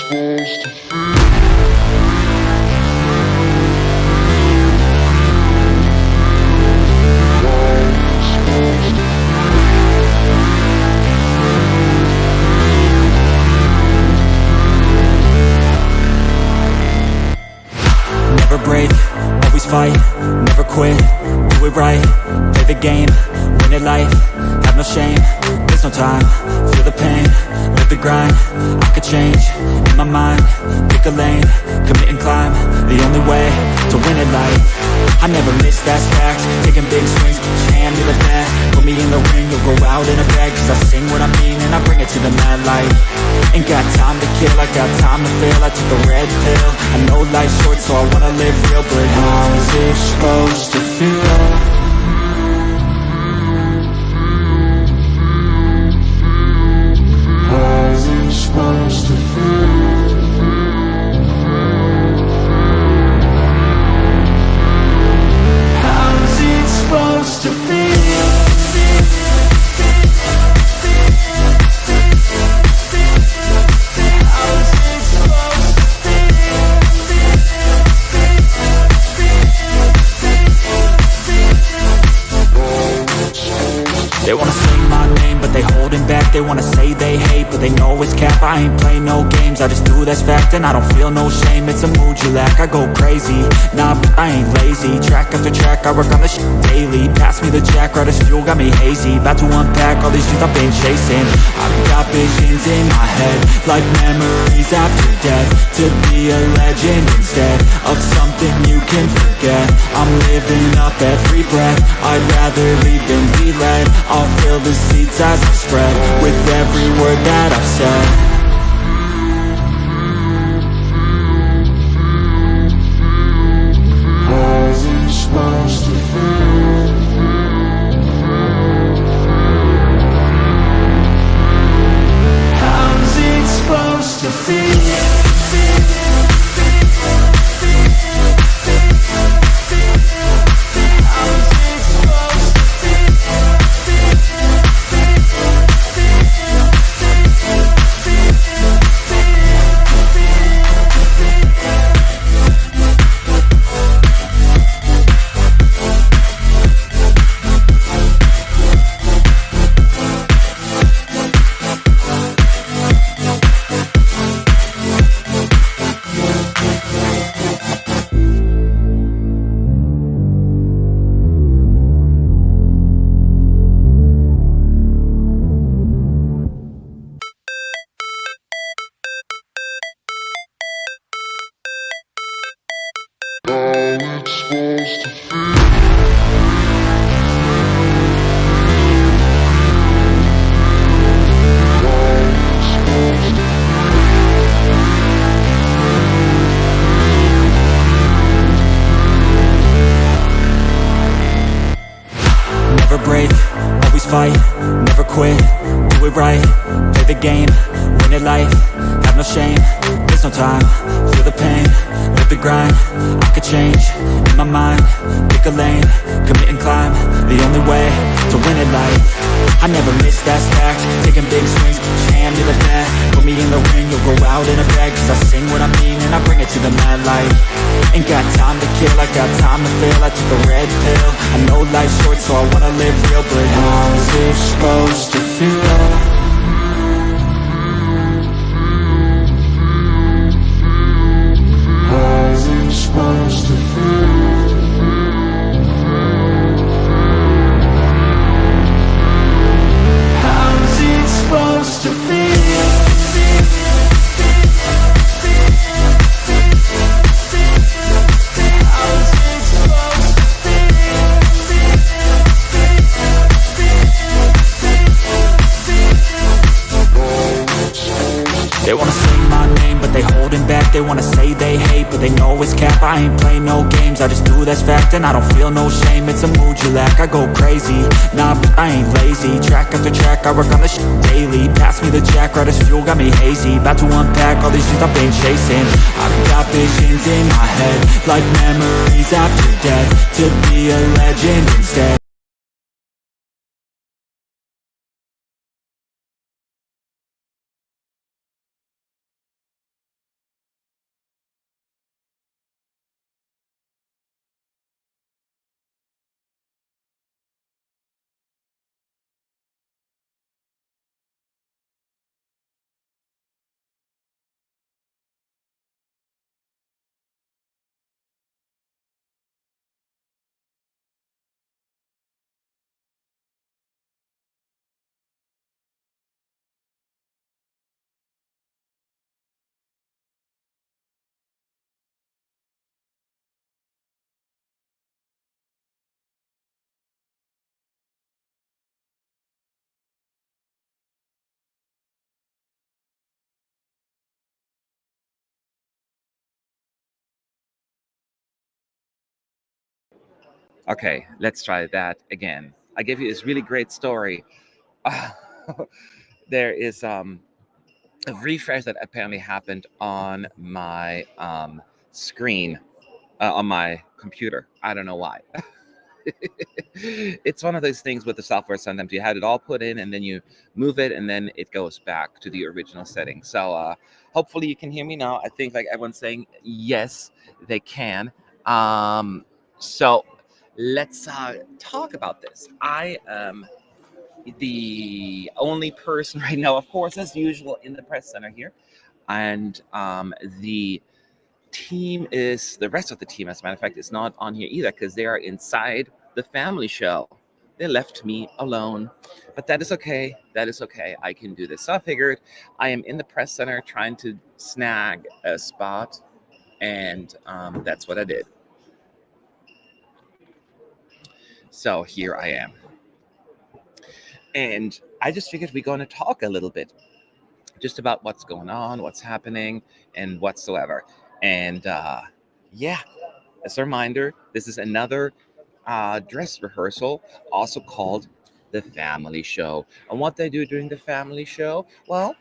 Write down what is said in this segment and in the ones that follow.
supposed to feel? Never break, always fight, never quit, do it right, play the game, win it life, have no shame, there's no time, feel the pain, live the grind, I could change, in my mind, pick a lane, commit and climb, the only way to win it life. I never miss, that's fact, taking big swings, put your hand to the bat, put me in the ring, you'll go out in a bag, cause I sing what I mean and I bring it to the mad light. Ain't got time to kill, I got time to feel, I took the red pill, I know life's short so I wanna live real, but how's it supposed to feel? How's it supposed to feel? How's it supposed to feel? They wanna say my name, but they holding back. They wanna say they hate, but they know it's cap. I ain't play no games, I just do that's fact. And I don't feel no shame, it's a mood you lack. I go crazy, nah, but I ain't lazy. Track after track, I work on this shit daily. Pass me the jack, right as fuel, got me hazy. About to unpack all these dreams I've been chasing. I've got visions in my head, like memories after death. To be a legend instead of something you can forget. I'm living up every breath, I'd rather lead than be led. I'll fill the seats as I spread with every word that I've said. How's it supposed to feel? How's it supposed to feel? Never break, always fight, never quit, do it right, play the game, win it life, have no shame, there's no time, feel the pain, live the grind, I could change, in my mind, pick a lane, commit and climb, the only way to win it life. I never miss, that's fact, taking big swings, put your hand to the bat, put me in the ring, you'll go out in a bag, cause I sing what I mean and I bring it to the mad light. Ain't got time to kill, I got time to feel, I took the red pill, I know life's short so I wanna live real, but how's it supposed to feel? Supposed to feel? How's it supposed to feel? They wanna say my name, but they holding back. They wanna say they hate, but they know it's cap. I ain't play no games, I just do that's fact. And I don't feel no shame, it's a mood you lack. I go crazy, nah, but I ain't lazy. Track after track, I work on this shit daily. Pass me the jack, right as fuel, got me hazy. About to unpack all these dreams I've been chasing. I've got visions in my head, like memories after death. To be a legend instead. Okay, let's try that again. I gave you this really great story. There is a refresh that apparently happened on my screen on my computer. I don't know why. It's one of those things with the software. Sometimes you had it all put in and then you move it and then it goes back to the original setting. So hopefully you can hear me now. I think like everyone's saying yes, they can. So let's talk about this. I am the only person right now, of course, as usual, in the press center here, and the rest of the team, as a matter of fact, is not on here either because they are inside the family show. They left me alone, but that is okay. That is okay. I can do this. So I figured I am in the press center trying to snag a spot, and that's what I did. So here I am. And I just figured we're going to talk a little bit just about what's going on, what's happening, and whatsoever. And yeah, as a reminder, this is another dress rehearsal, also called the family show. And what they do during the family show, well,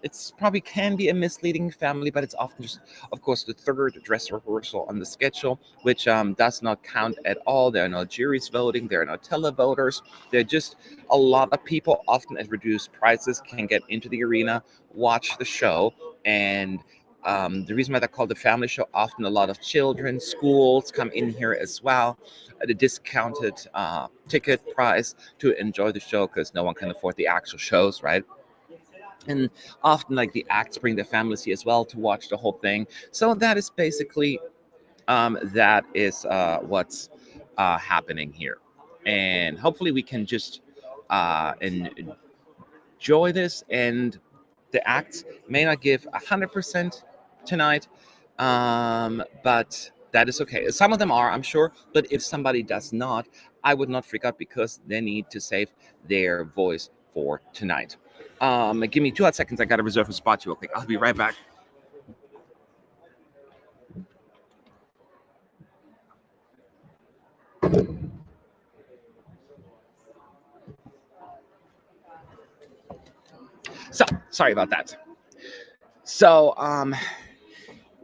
it's probably can be a misleading family, but it's often just, of course, the third dress rehearsal on the schedule, which does not count at all. There are no juries voting, there are no televoters. There are just a lot of people, often at reduced prices, can get into the arena, watch the show, and the reason why they're called the family show, often a lot of children, schools come in here as well at a discounted ticket price to enjoy the show because no one can afford the actual shows, right? And often like the acts bring their families here as well to watch the whole thing. So that is basically what's happening here. And hopefully we can just enjoy this, and the acts may not give 100% tonight, but that is okay. Some of them are, I'm sure, but if somebody does not, I would not freak out because they need to save their voice for tonight. Give me 2 hot seconds. I got to reserve a spot real quick. I'll be right back. So, sorry about that. So,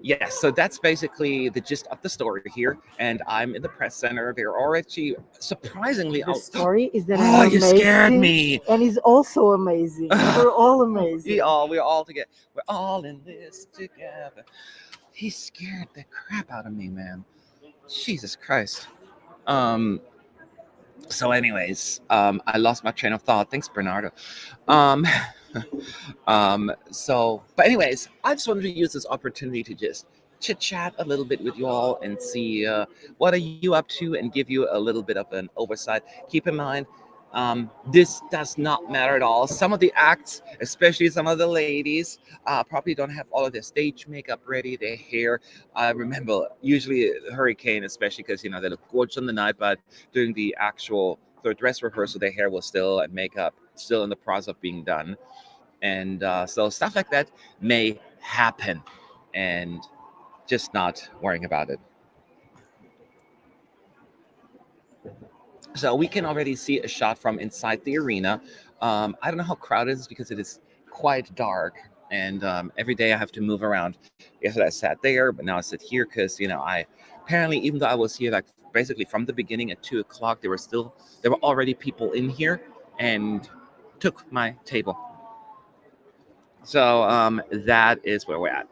yes, so that's basically the gist of the story here, and I'm in the press center. They're already surprisingly. The story is that oh, I'm you amazing, scared me, and he's also amazing. We're all amazing. We're all together. We're all in this together. He scared the crap out of me, man. Jesus Christ. So, anyways, I lost my train of thought. Thanks, Bernardo. But anyways, I just wanted to use this opportunity to just chit chat a little bit with you all and see what are you up to and give you a little bit of an oversight. Keep in mind, this does not matter at all. Some of the acts, especially some of the ladies, probably don't have all of their stage makeup ready, their hair. I remember usually Hurricane, especially because, they look gorgeous on the night, but during the actual third dress rehearsal, their hair was still and makeup still in the process of being done. And so stuff like that may happen, and just not worrying about it. So we can already see a shot from inside the arena. I don't know how crowded it is because it is quite dark, and every day I have to move around. Yesterday I sat there, but now I sit here because I apparently, even though I was here like basically from the beginning at 2:00, there were already people in here and took my table. So that is where we're at.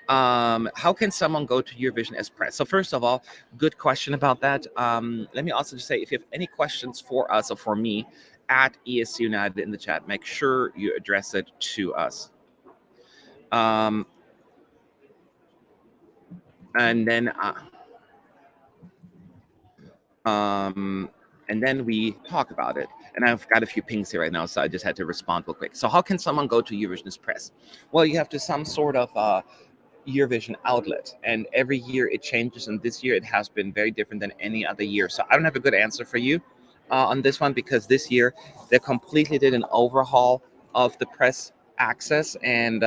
How can someone go to Eurovision as press? So first of all, good question about that. Let me also just say, if you have any questions for us or for me at ESC United in the chat, make sure you address it to us. And then we talk about it. And I've got a few pings here right now, so I just had to respond real quick. So how can someone go to Eurovision as press? Well, you have to some sort of Eurovision outlet, and every year it changes, and this year it has been very different than any other year. So I don't have a good answer for you on this one, because this year they completely did an overhaul of the press access, and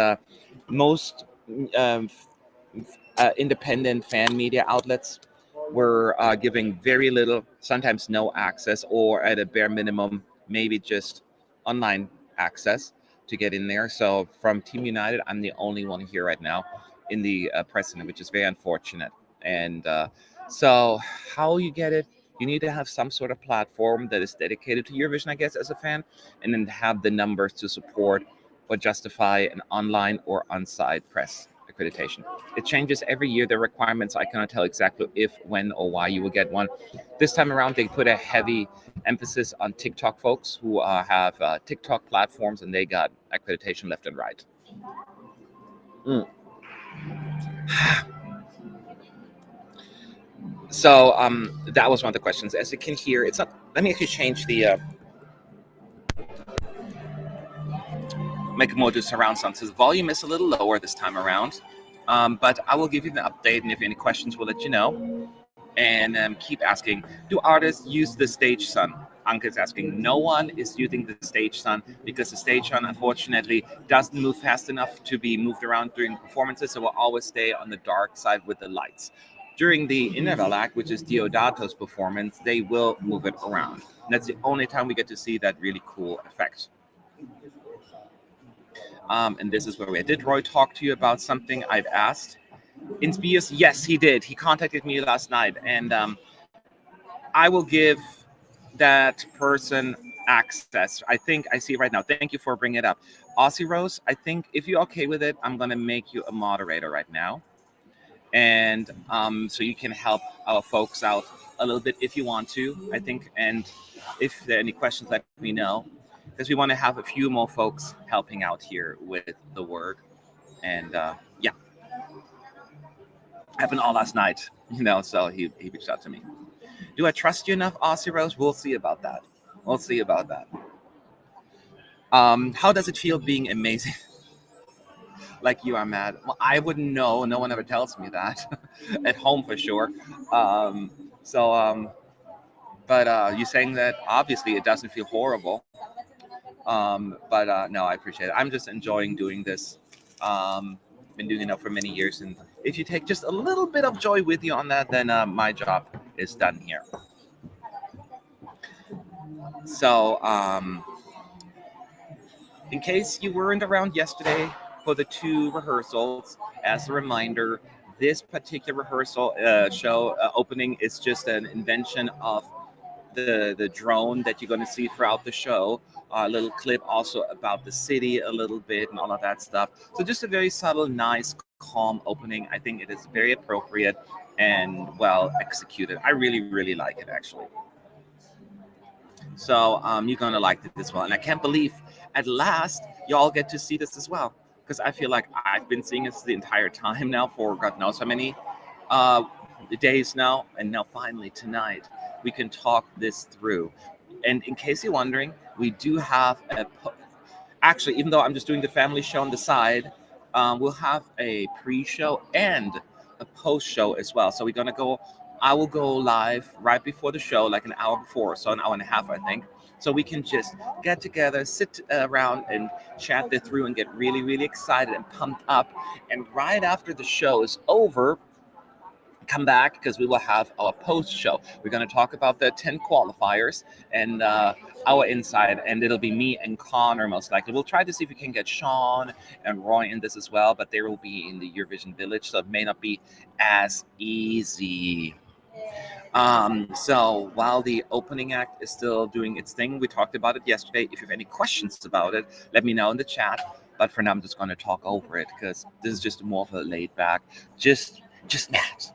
most independent fan media outlets we're giving very little, sometimes no access, or at a bare minimum, maybe just online access to get in there. So from Team United, I'm the only one here right now in the press center, which is very unfortunate. And so how you get it, you need to have some sort of platform that is dedicated to Eurovision, I guess, as a fan, and then have the numbers to support or justify an online or on-site press accreditation. It changes every year, the requirements. I cannot tell exactly if, when, or why you will get one. This time around, they put a heavy emphasis on TikTok folks who have TikTok platforms, and they got accreditation left and right. So that was one of the questions. As you can hear, it's not. Let me actually change the make it more to surround sound. So the volume is a little lower this time around, but I will give you an update, and if any questions, we'll let you know. And keep asking, do artists use the stage sun? Anke is asking. No one is using the stage sun because the stage sun, unfortunately, doesn't move fast enough to be moved around during performances, so we'll always stay on the dark side with the lights. During the interval act, which is Diodato's performance, they will move it around. And that's the only time we get to see that really cool effect. And this is where we did Roy talk to you about something I've asked? In Spiers, yes, he did. He contacted me last night, and I will give that person access. I think I see it right now. Thank you for bringing it up. Aussie Rose, I think if you're okay with it, I'm going to make you a moderator right now. And so you can help our folks out a little bit if you want to, I think. And if there are any questions, let me know, because we want to have a few more folks helping out here with the work. And yeah, happened all last night, so he reached out to me. Do I trust you enough, Aussie Rose? We'll see about that. We'll see about that. How does it feel being amazing? Like you are mad? Well, I wouldn't know. No one ever tells me that. At home for sure. But you're saying that obviously it doesn't feel horrible. But no, I appreciate it. I'm just enjoying doing this. Been doing it for many years, and if you take just a little bit of joy with you on that, then my job is done here. So in case you weren't around yesterday for the 2 rehearsals, as a reminder, this particular rehearsal show opening is just an invention of the drone that you're going to see throughout the show. A little clip also about the city a little bit and all of that stuff. So just a very subtle, nice, calm opening. I think it is very appropriate and well executed. I really, really like it, actually. So you're going to like it as well. And I can't believe at last y'all get to see this as well, because I feel like I've been seeing this the entire time now for God knows how many days now. And now finally tonight we can talk this through. And in case you're wondering, we do have actually, even though I'm just doing the family show on the side, we'll have a pre-show and a post-show as well. So I will go live right before the show, like an hour before, so an hour and a half, I think. So we can just get together, sit around and chat this through and get really, really excited and pumped up. And right after the show is over, come back, because we will have our post show. We're going to talk about the 10 qualifiers and our inside, and it'll be me and Connor most likely. We'll try to see if we can get Sean and Roy in this as well, but they will be in the Eurovision village, so it may not be as easy. So while the opening act is still doing its thing, we talked about it yesterday. If you have any questions about it, let me know in the chat. But for now, I'm just going to talk over it, because this is just more of a laid back, just that.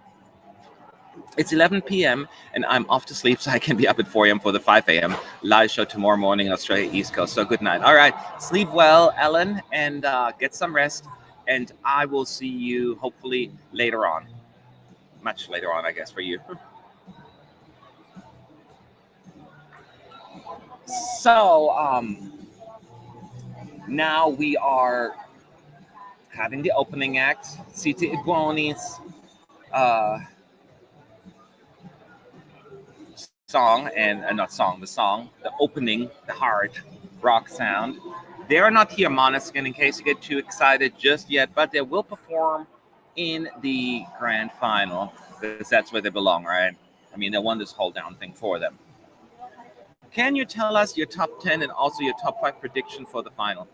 It's 11 p.m. and I'm off to sleep, so I can be up at 4 a.m. for the 5 a.m. live show tomorrow morning in Australia East Coast. So good night. All right, sleep well, Ellen, and get some rest. And I will see you hopefully later on. Much later on, I guess, for you. So now we are having the opening act. Citi Iguani's song, and not song, the opening, the hard rock sound. They are not here, Måneskin, in case you get too excited just yet, but they will perform in the grand final. because that's where they belong, right? I mean, they won this whole down thing for them. Can you tell us your top 10 and also your top 5 prediction for the final?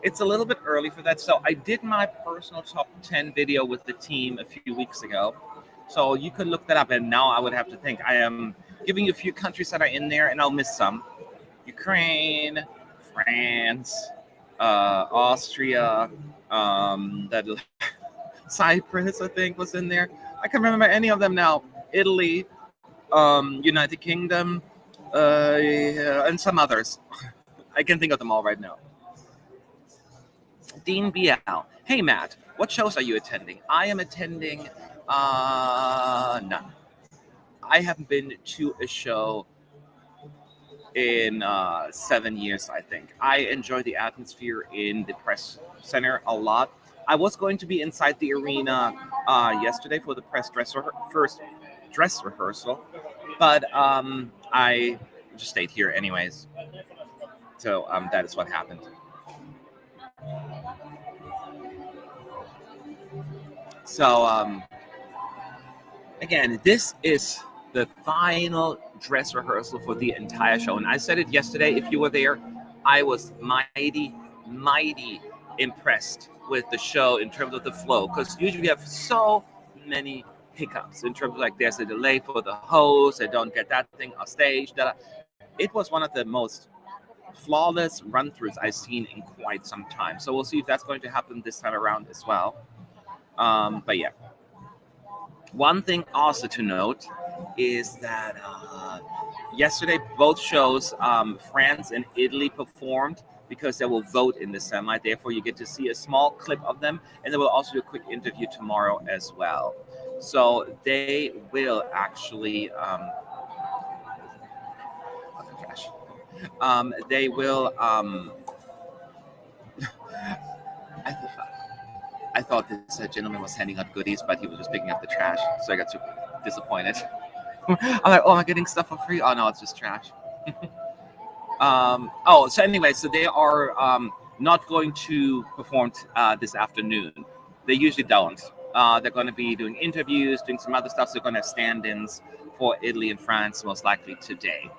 It's a little bit early for that. So I did my personal top 10 video with the team a few weeks ago. So you could look that up. And now I would have to think. I am giving you a few countries that are in there, and I'll miss some. Ukraine, France, Austria, Cyprus, I think, was in there. I can't remember any of them now. Italy, United Kingdom, and some others. I can't think of them all right now. Dean Bial. Hey, Matt, what shows are you attending? I am attending none. I haven't been to a show in 7 years, I think. I enjoy the atmosphere in the press center a lot. I was going to be inside the arena yesterday for the first dress rehearsal, but I just stayed here anyways. So that is what happened. So again, this is the final dress rehearsal for the entire show. And I said it yesterday, if you were there, I was mighty impressed with the show in terms of the flow, because usually we have so many hiccups in terms of, like, there's a delay for the host, they don't get that thing on stage. It was one of the most flawless run-throughs I've seen in quite some time. So we'll see if that's going to happen this time around as well. But yeah. One thing also to note is that yesterday both shows, France and Italy, performed because they will vote in the semi. Therefore, you get to see a small clip of them, and they will also do a quick interview tomorrow as well. So they will actually they will I thought this gentleman was handing out goodies, but he was just picking up the trash, so I got super disappointed. I'm like, oh, am I getting stuff for free? Oh no, it's just trash. So anyway, so they are not going to perform this afternoon. They usually don't. They're going to be doing interviews, doing some other stuff. So they're going to have stand-ins for Italy and France, most likely today.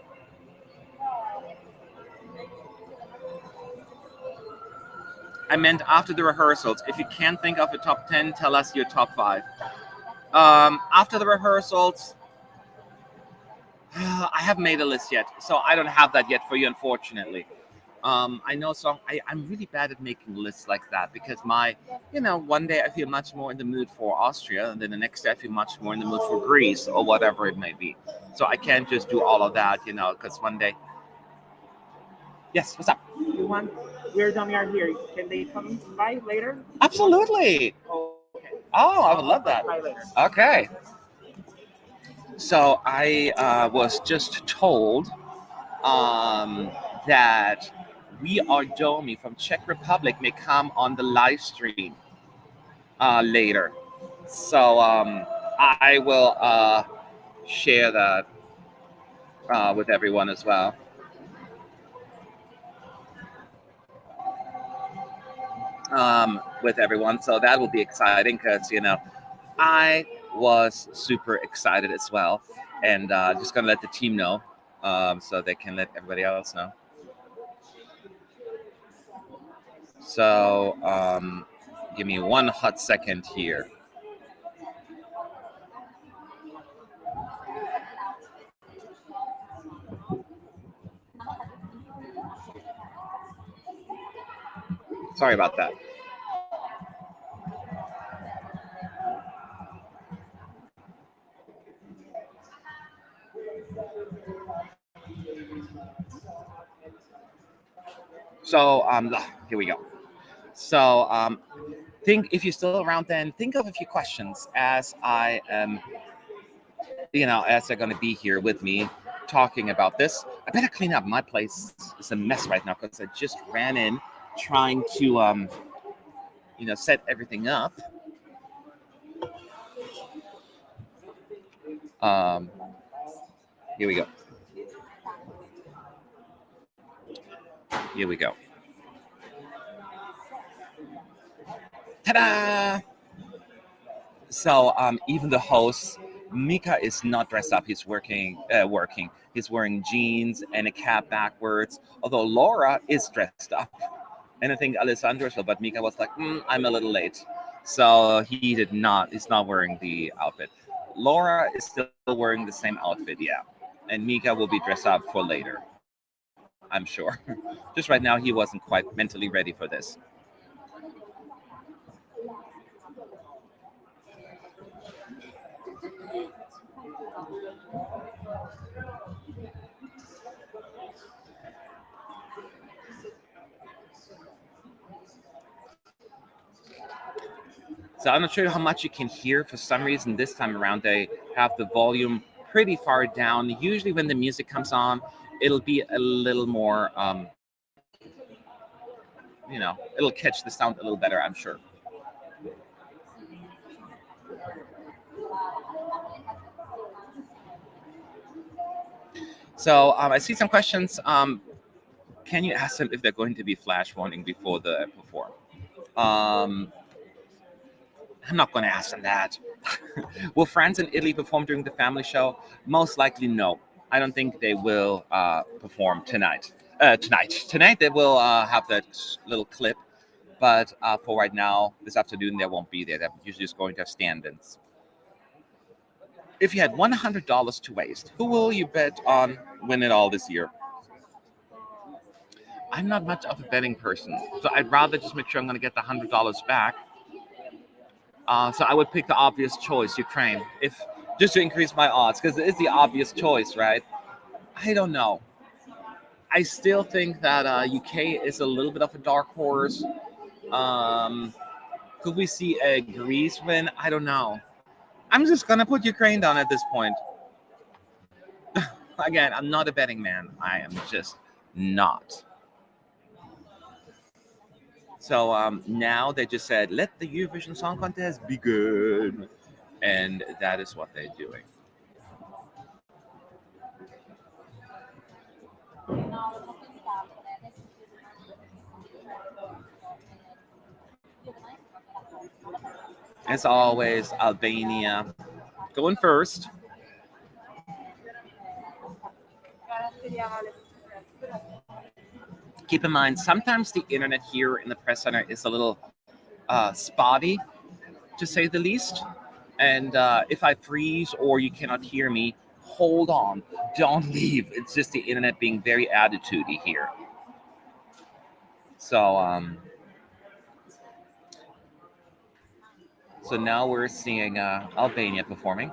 I meant after the rehearsals. If you can't think of a top 10, tell us your top 5. After the rehearsals, I haven't made a list yet, so I don't have that yet for you, unfortunately. I know I'm really bad at making lists like that, because one day I feel much more in the mood for Austria, and then the next day I feel much more in the mood for Greece, or whatever it may be. So I can't just do all of that, because one day. Yes, what's up? We're done here. Can they come by later? Absolutely. Okay. Oh, I would love that. By later. Okay. So I was just told that We Are Domi from Czech Republic may come on the live stream later. So I will share that with everyone as well. So that will be exciting, because I was super excited as well, and just gonna let the team know so they can let everybody else know. So give me one hot second here. Sorry about that. So here we go. So think, if you're still around, then think of a few questions as I am, as they're going to be here with me talking about this. I better clean up. My place is a mess right now because I just ran in trying to set everything up. Here we go. Here we go. Ta-da! So even the hosts Mika is not dressed up. He's working. He's wearing jeans and a cap backwards. Although Laura is dressed up, and I think Alessandro as well. But Mika was like, I'm a little late, so he did not. He's not wearing the outfit. Laura is still wearing the same outfit, yeah. And Mika will be dressed up for later, I'm sure. Just right now, he wasn't quite mentally ready for this. So I'm not sure how much you can hear. For some reason, this time around, they have the volume pretty far down. Usually when the music comes on, it'll be a little more, it'll catch the sound a little better, I'm sure. So I see some questions. Can you ask them if they're going to be flash warning before the perform? I'm not going to ask them that. Will France and Italy perform during the family show? Most likely, no. I don't think they will perform tonight. Tonight they will have that little clip, but for right now, this afternoon, they won't be there. They're usually just going to have stand-ins. If you had $100 to waste, who will you bet on win it all this year? I'm not much of a betting person, so I'd rather just make sure I'm going to get the $100 back. So I would pick the obvious choice, Ukraine, just to increase my odds, because it is the obvious choice, right? I don't know. I still think that UK is a little bit of a dark horse. Could we see a Greece win? I don't know. I'm just going to put Ukraine down at this point. Again, I'm not a betting man. I am just not. So now they just said, let the Eurovision Song Contest begin. And that is what they're doing. As always, Albania going first. Keep in mind, sometimes the internet here in the press center is a little spotty, to say the least. And if I freeze or you cannot hear me, hold on. Don't leave. It's just the internet being very attitudey here. So now we're seeing Albania performing.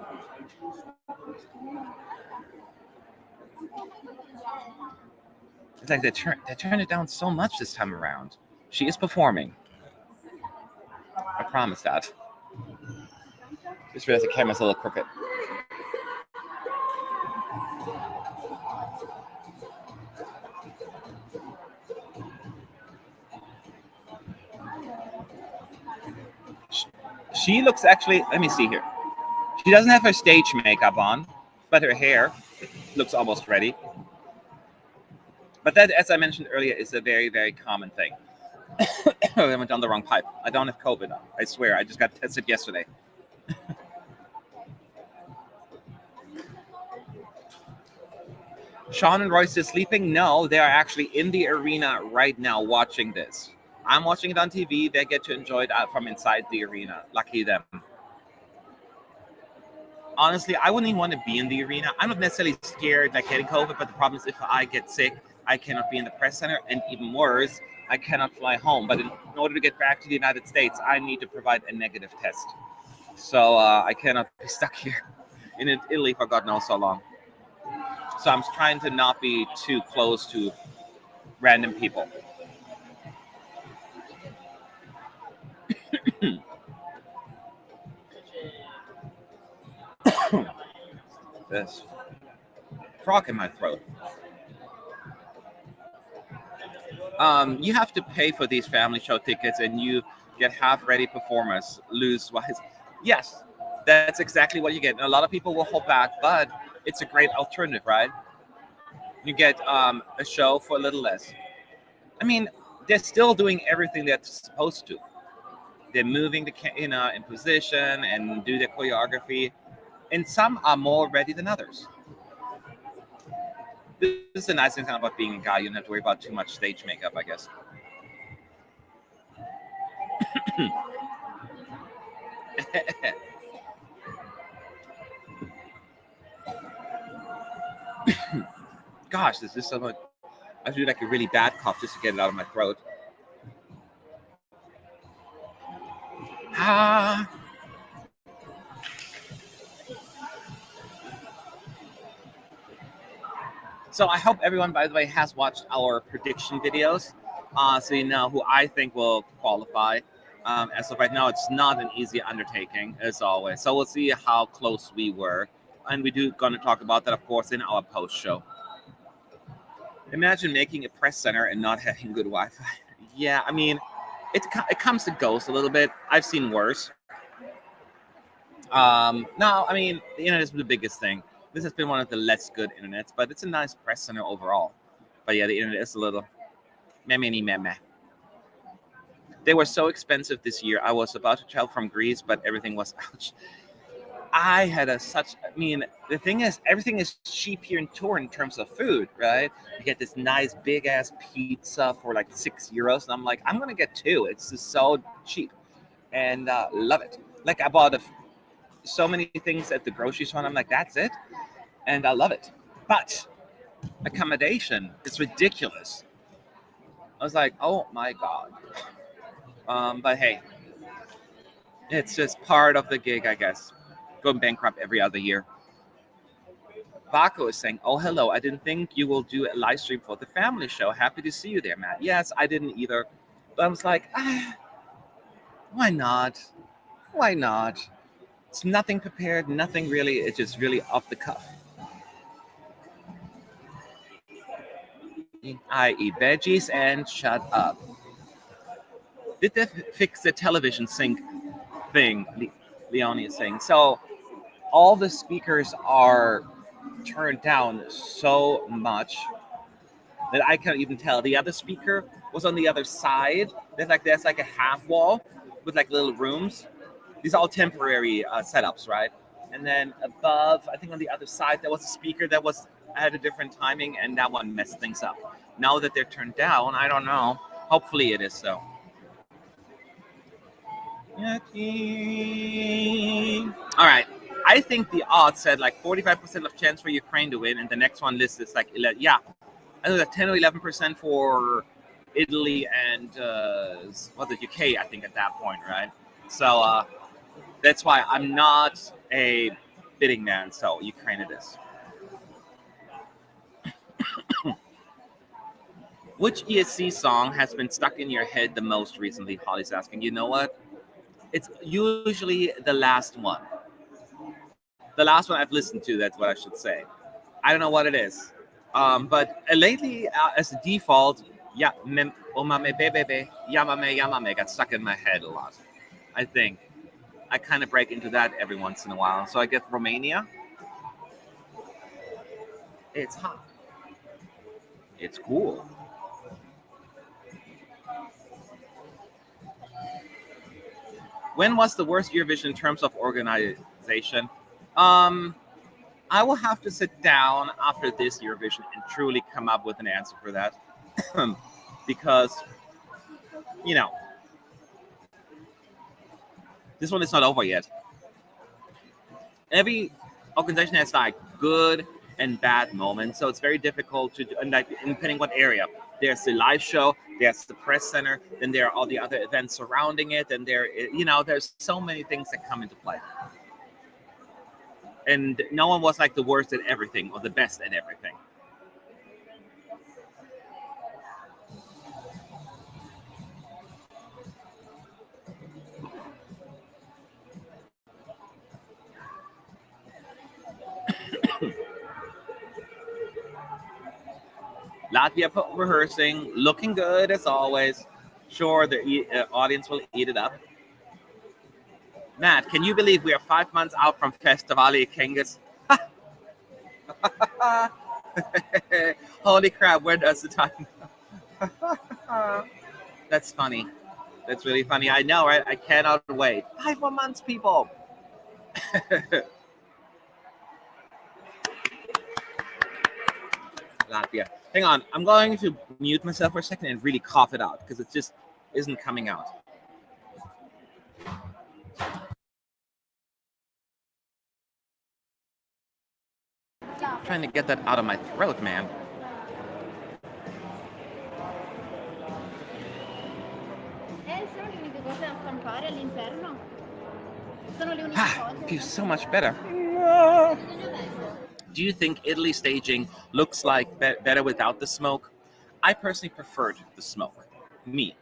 It's like they turned it down so much this time around. She is performing. I promise that. Just realized the camera's a little crooked. She looks actually, let me see here. She doesn't have her stage makeup on, but her hair looks almost ready. But that, as I mentioned earlier, is a very, very common thing. I went down the wrong pipe. I don't have COVID. I swear. I just got tested yesterday. Sean and Royce is sleeping? No, they are actually in the arena right now watching this. I'm watching it on TV. They get to enjoy it out from inside the arena. Lucky them. Honestly, I wouldn't even want to be in the arena. I'm not necessarily scared like getting COVID, but the problem is if I get sick, I cannot be in the press center, and even worse, I cannot fly home. But in order to get back to the United States, I need to provide a negative test. So I cannot be stuck here in Italy for God knows how long. So I'm trying to not be too close to random people. This frog in my throat. You have to pay for these family show tickets, and you get half-ready performers lose-wise. Yes, that's exactly what you get. And a lot of people will hold back, but it's a great alternative, right? You get a show for a little less. I mean, they're still doing everything they're supposed to. They're moving the in position and do their choreography. and some are more ready than others. This is the nice thing about being a guy. You don't have to worry about too much stage makeup, I guess. Gosh, this is so much. I have to do like a really bad cough just to get it out of my throat. Ah. So I hope everyone, by the way, has watched our prediction videos, so you know who I think will qualify. As of right now, it's not an easy undertaking, as always. So we'll see how close we were, and we do going to talk about that, of course, in our post show. Imagine making a press center and not having good Wi-Fi. Yeah, I mean, it comes and goes a little bit. I've seen worse. No, I mean, the internet is the biggest thing. This has been one of the less good internets, but it's a nice press center overall. But yeah, the internet is a little meh. They were so expensive this year. I was about to travel from Greece, but everything was ouch. I had the thing is, everything is cheap here in Tour in terms of food, right? You get this nice big ass pizza for like €6, and I'm like, I'm gonna get two. It's just so cheap, and love it. Like I bought so many things at the grocery store, and I'm like, that's it, and I love it. But accommodation is ridiculous. I was like, oh my god. But hey, it's just part of the gig, I guess. Going bankrupt every other year. Baco is saying, oh, hello. I didn't think you will do a live stream for the family show. Happy to see you there, Matt. Yes, I didn't either. But I was like, why not? Why not? It's nothing prepared, nothing really. It's just really off the cuff. I eat veggies and shut up. Did they fix the television sync thing? Leonie is saying. So all the speakers are turned down so much that I can't even tell. The other speaker was on the other side. There's like a half wall with like little rooms. These are all temporary setups, right? And then above, I think on the other side, there was a speaker that had a different timing, and that one messed things up. Now that they're turned down, I don't know. Hopefully it is so. All right. I think the odds said like 45% of chance for Ukraine to win, and the next one list is like 11. Yeah, I think like 10 or 11% for Italy and the UK. I think at that point, right? So that's why I'm not a betting man. So Ukraine it is. Which ESC song has been stuck in your head the most recently? Holly's asking. You know what? It's usually the last one. The last one I've listened to, that's what I should say. I don't know what it is. But lately, as a default, Omame Bebebe, Yamame got stuck in my head a lot. I think. I kind of break into that every once in a while. So I get Romania. It's hot. It's cool. When was the worst Eurovision in terms of organization? I will have to sit down after this Eurovision and truly come up with an answer for that. Because, this one is not over yet. Every organization has like good and bad moments, so it's very difficult to do, and like depending what area. There's the live show, there's the press center, then there are all the other events surrounding it, and there's so many things that come into play. And no one was like the worst at everything or the best at everything. Latvia rehearsing, looking good as always. Sure, the audience will eat it up. Matt, can you believe we are 5 months out from Festivali Kengas? Holy crap, where does the time go? That's funny. That's really funny. I know, right? I cannot wait. 5 more months, people. Latvia. Hang on, I'm going to mute myself for a second and really cough it out because it just isn't coming out. Trying to get that out of my throat, man. Feels so much better. Do you think Italy staging looks like better without the smoke? I personally preferred the smoke. Me,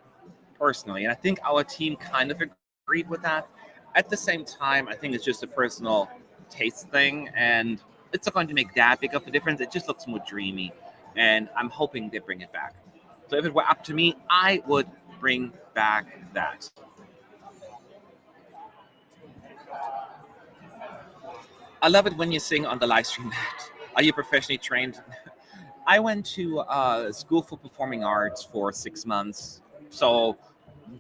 personally. And I think our team kind of agreed with that. At the same time, I think it's just a personal taste thing. And it's not going to make that big of a difference. It just looks more dreamy. And I'm hoping they bring it back. So if it were up to me, I would bring back that. I love it when you sing on the live stream. Are you professionally trained? I went to school for performing arts for 6 months. So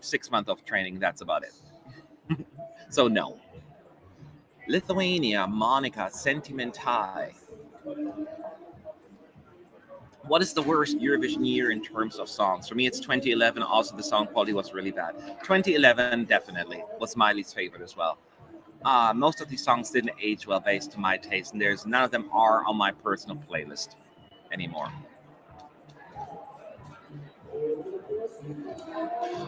6 months of training, that's about it. So no. Lithuania, Monika, Sentimentai. What is the worst Eurovision year in terms of songs? For me, it's 2011. Also, the song quality was really bad. 2011, definitely, was my least favorite as well. Most of these songs didn't age well based to my taste, and none of them are on my personal playlist anymore.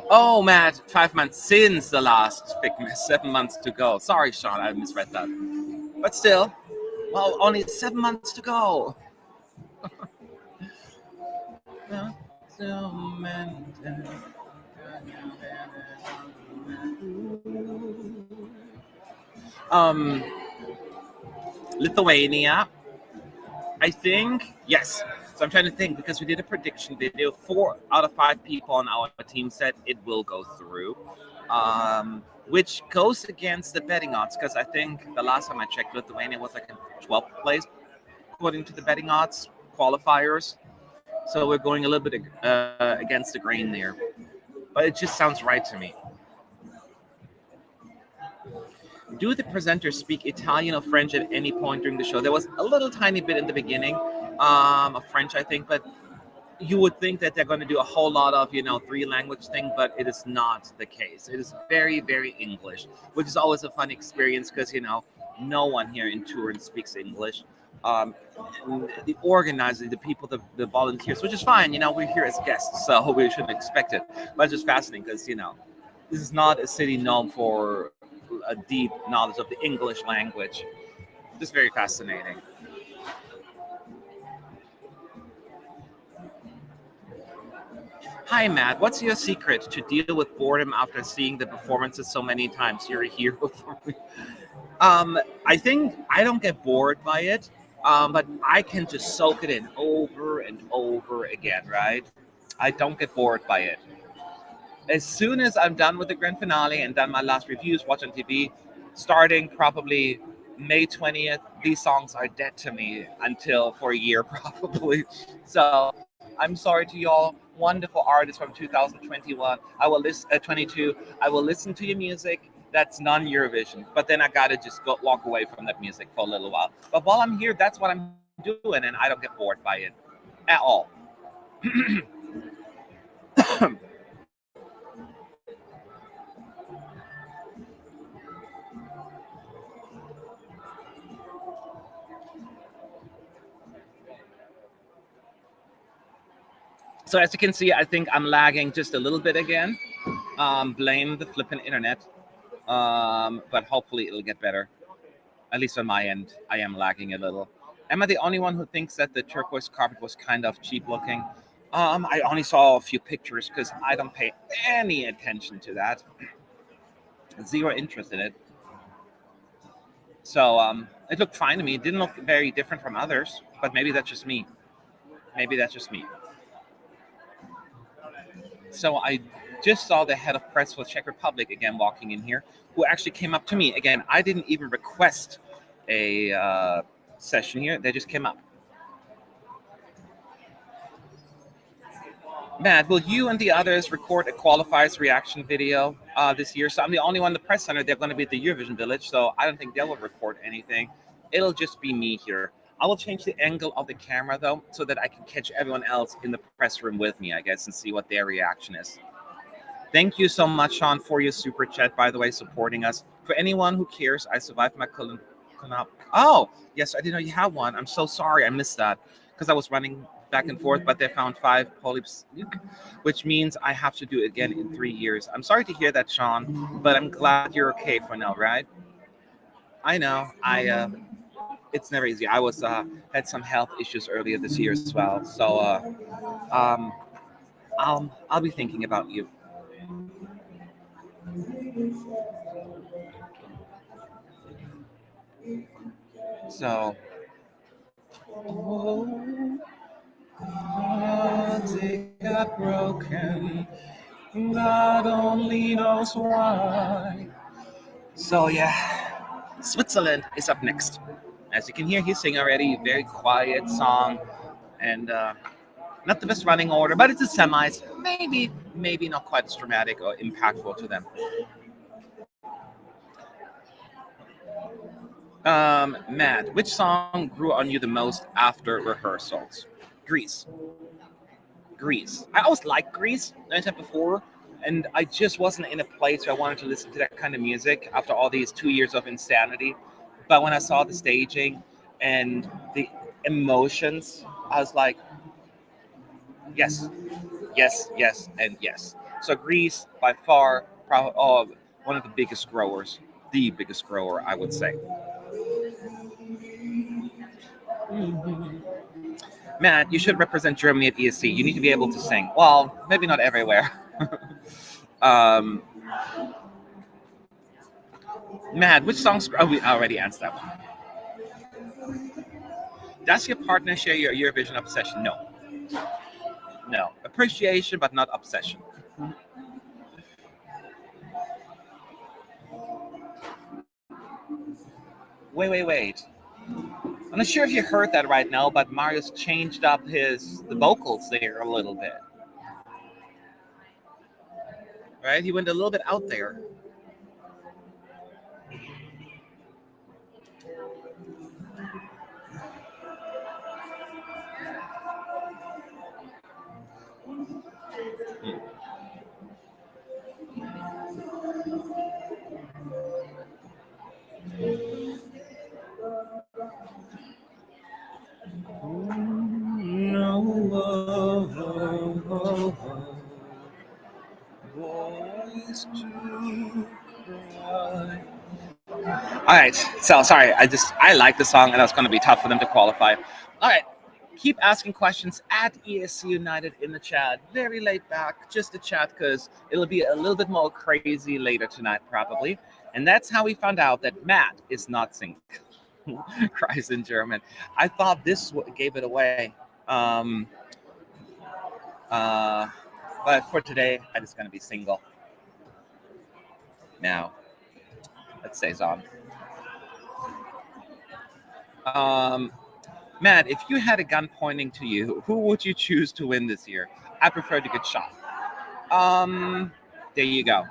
Oh, Matt, 5 months since the last Figmas, 7 months to go. Sorry, Sean, I misread that. But still, well, only 7 months to go. Lithuania, I think, yes. So I'm trying to think, because we did a prediction video. 4 out of 5 people on our team said it will go through, which goes against the betting odds, because I think the last time I checked, Lithuania was like in 12th place according to the betting odds qualifiers. So we're going a little bit against the grain there, but it just sounds right to me. Do the presenters speak Italian or French at any point during the show? There was a little tiny bit in the beginning of French, I think, but you would think that they're going to do a whole lot of, 3-language thing, but it is not the case. It is very, very English, which is always a fun experience because, no one here in Turin speaks English. The organizers, the people, the volunteers, which is fine. We're here as guests, so we shouldn't expect it. But it's just fascinating because, this is not a city known for a deep knowledge of the English language. Just very fascinating. Hi, Matt. What's your secret to deal with boredom after seeing the performances so many times? You're a hero for me. I think I don't get bored by it, but I can just soak it in over and over again, right? I don't get bored by it. As soon as I'm done with the grand finale and done my last reviews, watch on TV, starting probably May 20th, these songs are dead to me until for a year probably. So I'm sorry to y'all, wonderful artists from 2021. 22. I will listen to your music. That's non-Eurovision, but then I gotta just walk away from that music for a little while. But while I'm here, that's what I'm doing, and I don't get bored by it at all. So as you can see, I think I'm lagging just a little bit again. Blame the flipping internet. But hopefully it'll get better. At least on my end, I am lagging a little. Am I the only one who thinks that the turquoise carpet was kind of cheap looking? I only saw a few pictures because I don't pay any attention to that. Zero interest in it. So it looked fine to me. It didn't look very different from others, but maybe that's just me. So I just saw the head of press for Czech Republic again walking in here, who actually came up to me. Again, I didn't even request a session here. They just came up. Matt, will you and the others record a qualifiers reaction video this year? So I'm the only one in the press center. They're going to be at the Eurovision Village, so I don't think they will record anything. It'll just be me here. I will change the angle of the camera though, so that I can catch everyone else in the press room with me, I guess, and see what their reaction is. Thank you so much, Sean, for your super chat, by the way, supporting us. For anyone who cares, I survived my Oh, yes, I didn't know you had one. I'm so sorry. I missed that because I was running back and forth, but they found 5 polyps, which means I have to do it again in 3 years. I'm sorry to hear that, Sean, but I'm glad you're okay for now, right? I know. It's never easy. I was had some health issues earlier this year as well, so I'll be thinking about you. So, hearts, it got broken. God only knows why. So yeah, Switzerland is up next. As you can hear, he's singing already. Very quiet song, and not the best running order, but it's a semis. Maybe not quite as dramatic or impactful to them. Matt, which song grew on you the most after rehearsals? Grease. I always liked Grease, as I said before, and I just wasn't in a place where I wanted to listen to that kind of music after all these 2 years of insanity. But when I saw the staging and the emotions, I was like, yes, and yes. So Grease, by far, probably one of the biggest growers, the biggest grower, I would say. Matt, you should represent Germany at ESC. You need to be able to sing. Well, maybe not everywhere. Matt, which songs? Oh, we already answered that one. Does your partner share your Eurovision obsession? No. Appreciation, but not obsession. Wait. I'm not sure if you heard that right now, but Marius changed up the vocals there a little bit. Right? He went a little bit out there. All right, so sorry, I like the song, and it's going to be tough for them to qualify. All right, keep asking questions at ESC United in the chat. Very laid back, just a chat, because it'll be a little bit more crazy later tonight, probably. And that's how we found out that Matt is not singing. Cries in German. I thought this gave it away. But for today, I'm just going to be single. Now, let's say on. Matt, if you had a gun pointing to you, who would you choose to win this year? I prefer to get shot. There you go.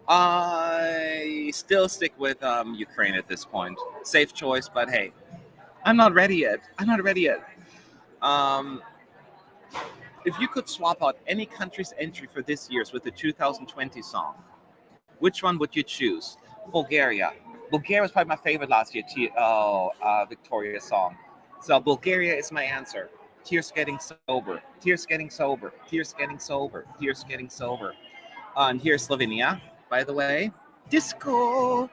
I still stick with Ukraine at this point. Safe choice, but hey, I'm not ready yet. If you could swap out any country's entry for this year's with the 2020 song, which one would you choose? Bulgaria. Bulgaria was probably my favorite last year. Victoria song. So Bulgaria is my answer. Tears getting sober. And here's Slovenia, by the way. Disko.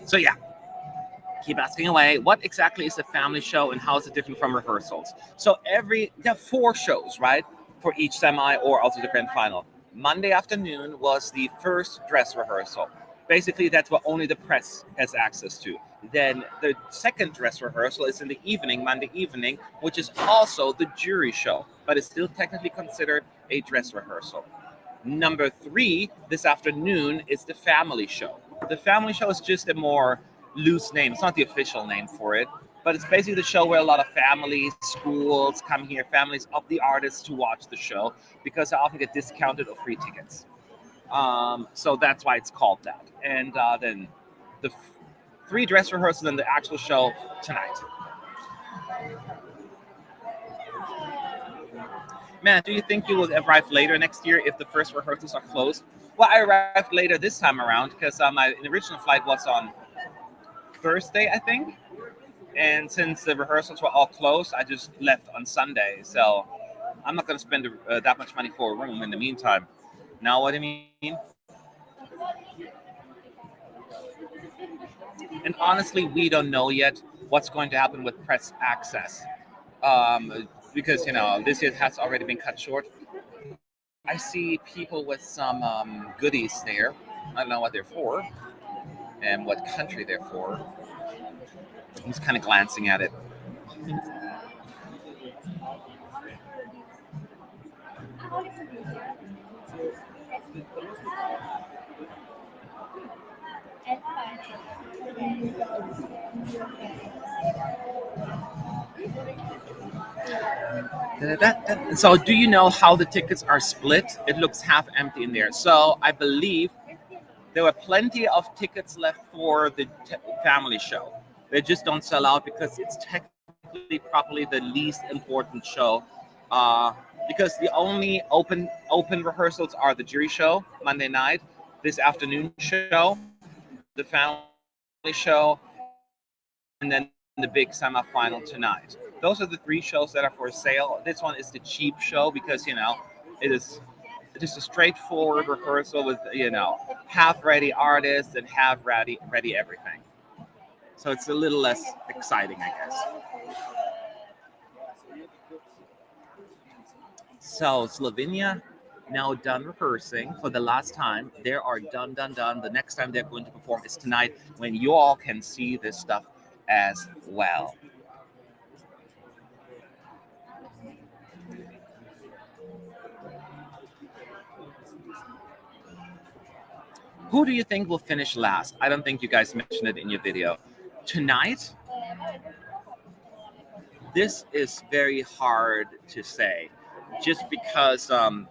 So yeah, keep asking away. What exactly is a family show and how is it different from rehearsals? So there are 4 shows, right, for each semi or also the grand final. Monday afternoon was the first dress rehearsal. Basically, that's what only the press has access to. Then the second dress rehearsal is in the evening, Monday evening, which is also the jury show, but it's still technically considered a dress rehearsal. Number 3, this afternoon, is the family show. The family show is just a more loose name. It's not the official name for it, but it's basically the show where a lot of families, schools come here, families of the artists to watch the show, because they often get discounted or free tickets. So that's why it's called that. And then the 3 dress rehearsals and the actual show tonight. Man, do you think you will arrive later next year if the first rehearsals are closed? Well, I arrived later this time around because my original flight was on Thursday, I think. And since the rehearsals were all closed, I just left on Sunday. So I'm not going to spend that much money for a room in the meantime. Know what I mean? And honestly, we don't know yet what's going to happen with press access. Because, this year has already been cut short. I see people with some goodies there. I don't know what they're for and what country they're for. I'm just kind of glancing at it. So do you know how the tickets are split? It looks half empty in there. So I believe there were plenty of tickets left for the family show. They just don't sell out because it's technically probably the least important show. Because the only open rehearsals are the jury show Monday night, this afternoon show, the family show, and then the big semifinal tonight. Those are the 3 shows that are for sale. This one is the cheap show because, it is just a straightforward rehearsal with, half ready artists and half ready everything. So it's a little less exciting, I guess. So Slovenia now done rehearsing for the last time. They are done. The next time they're going to perform is tonight, when you all can see this stuff as well. Who do you think will finish last? I don't think you guys mentioned it in your video. Tonight, this is very hard to say, just because I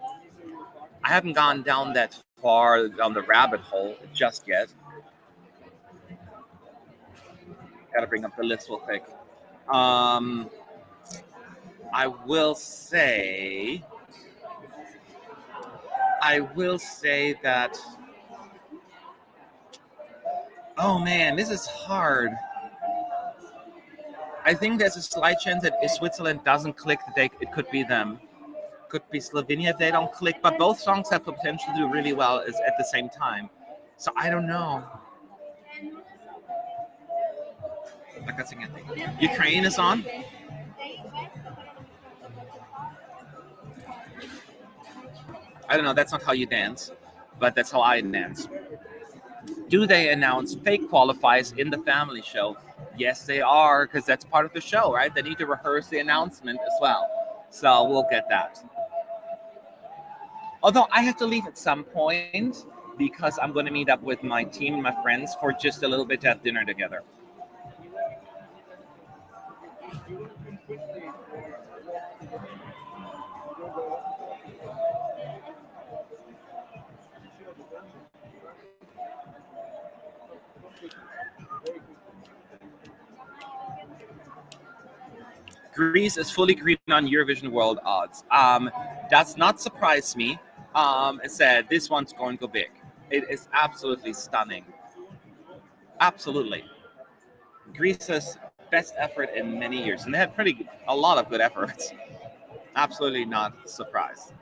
haven't gone down that far down the rabbit hole just yet. Gotta bring up the list real quick. I will say that. Oh man, this is hard. I think there's a slight chance that if Switzerland doesn't click, it could be them. Could be Slovenia if they don't click. But both songs have the potential to do really well at the same time. So I don't know. Ukraine is on. I don't know. That's not how you dance, but that's how I dance. Do they announce fake qualifiers in the family show? Yes, they are, because that's part of the show, right? They need to rehearse the announcement as well. So we'll get that. Although I have to leave at some point because I'm going to meet up with my team and my friends for just a little bit to have dinner together. Greece is fully green on Eurovision World odds. Does not surprise me. It said this one's going to go big. It is absolutely stunning. Absolutely. Greece's best effort in many years. And they had a lot of good efforts. Absolutely not surprised.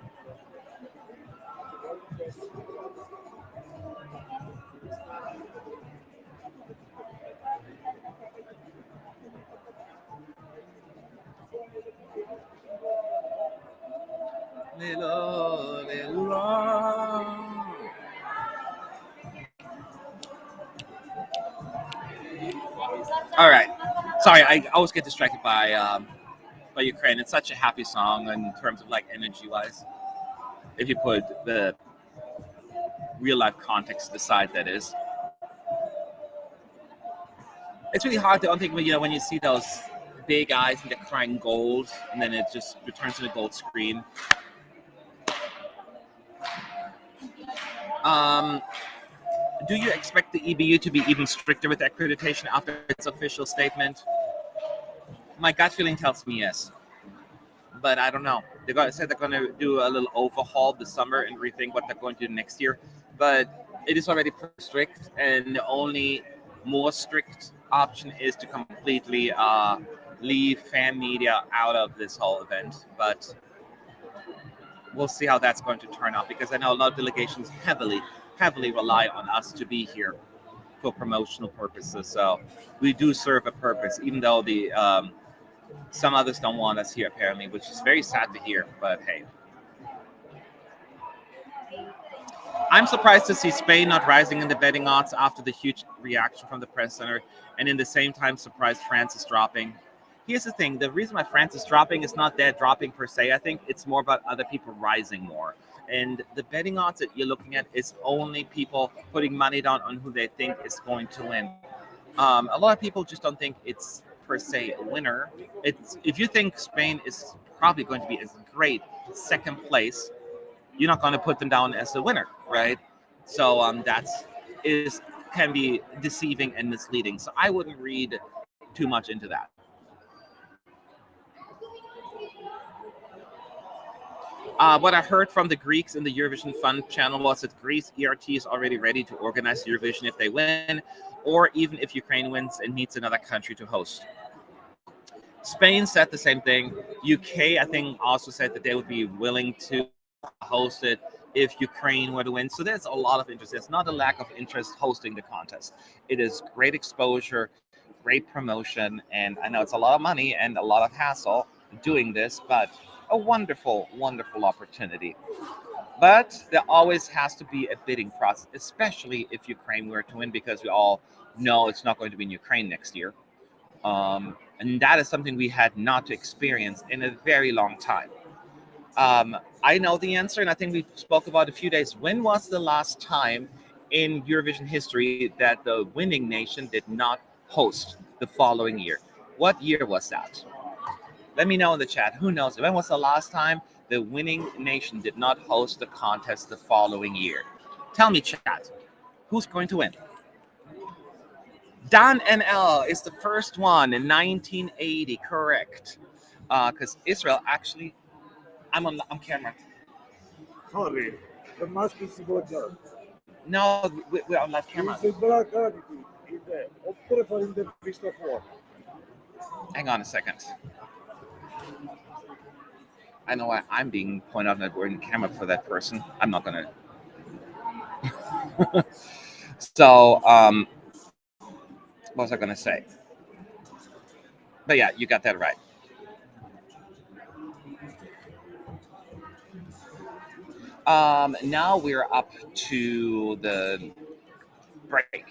All right. Sorry, I always get distracted by Ukraine. It's such a happy song in terms of like energy-wise. if you put the real life context aside, that is. It's really hard to think, when you see those big eyes and they're crying gold, and then it just returns to the gold screen. Do you expect the EBU to be even stricter with accreditation after its official statement? My gut feeling tells me yes, but I don't know. They said they're going to do a little overhaul this summer and rethink what they're going to do next year, but it is already pretty strict, and the only more strict option is to completely leave fan media out of this whole event, but we'll see how that's going to turn out, because I know a lot of delegations heavily rely on us to be here for promotional purposes. So we do serve a purpose, even though the some others don't want us here apparently, which is very sad to hear, but hey. I'm surprised to see Spain not rising in the betting odds after the huge reaction from the press center, and in the same time surprised France is dropping. Here's the thing, the reason why France is dropping is not their dropping per se. I think it's more about other people rising more. And the betting odds that you're looking at is only people putting money down on who they think is going to win. A lot of people just don't think it's per se a winner. If you think Spain is probably going to be a great second place, you're not going to put them down as a winner, right? So can be deceiving and misleading. So I wouldn't read too much into that. What I heard from the Greeks in the Eurovision Fund channel was that Greece ERT is already ready to organize Eurovision if they win, or even if Ukraine wins and needs another country to host. Spain said the same thing. UK, I think, also said that they would be willing to host it if Ukraine were to win. So there's a lot of interest. There's not a lack of interest hosting the contest. It is great exposure, great promotion, and I know it's a lot of money and a lot of hassle doing this, but a wonderful, wonderful opportunity. But there always has to be a bidding process, especially if Ukraine were to win, because we all know it's not going to be in Ukraine next year. And that is something we had not experienced in a very long time. I know the answer, and I think we spoke about a few days. When was the last time in Eurovision history that the winning nation did not host the following year? What year was that? Let me know in the chat. Who knows? When was the last time the winning nation did not host the contest the following year? Tell me, chat. Who's going to win? Dan NL is the first one in 1980. Correct. Because Israel actually... I'm on camera. Sorry, the mask is about that. No, we're on live camera. It's a black Hajati in the opera in the Feast of War. Hang on a second. I know why I'm being pointed out that we're in camera for that person. I'm not gonna. So, what was I gonna say? But yeah, you got that right. Now we're up to the break.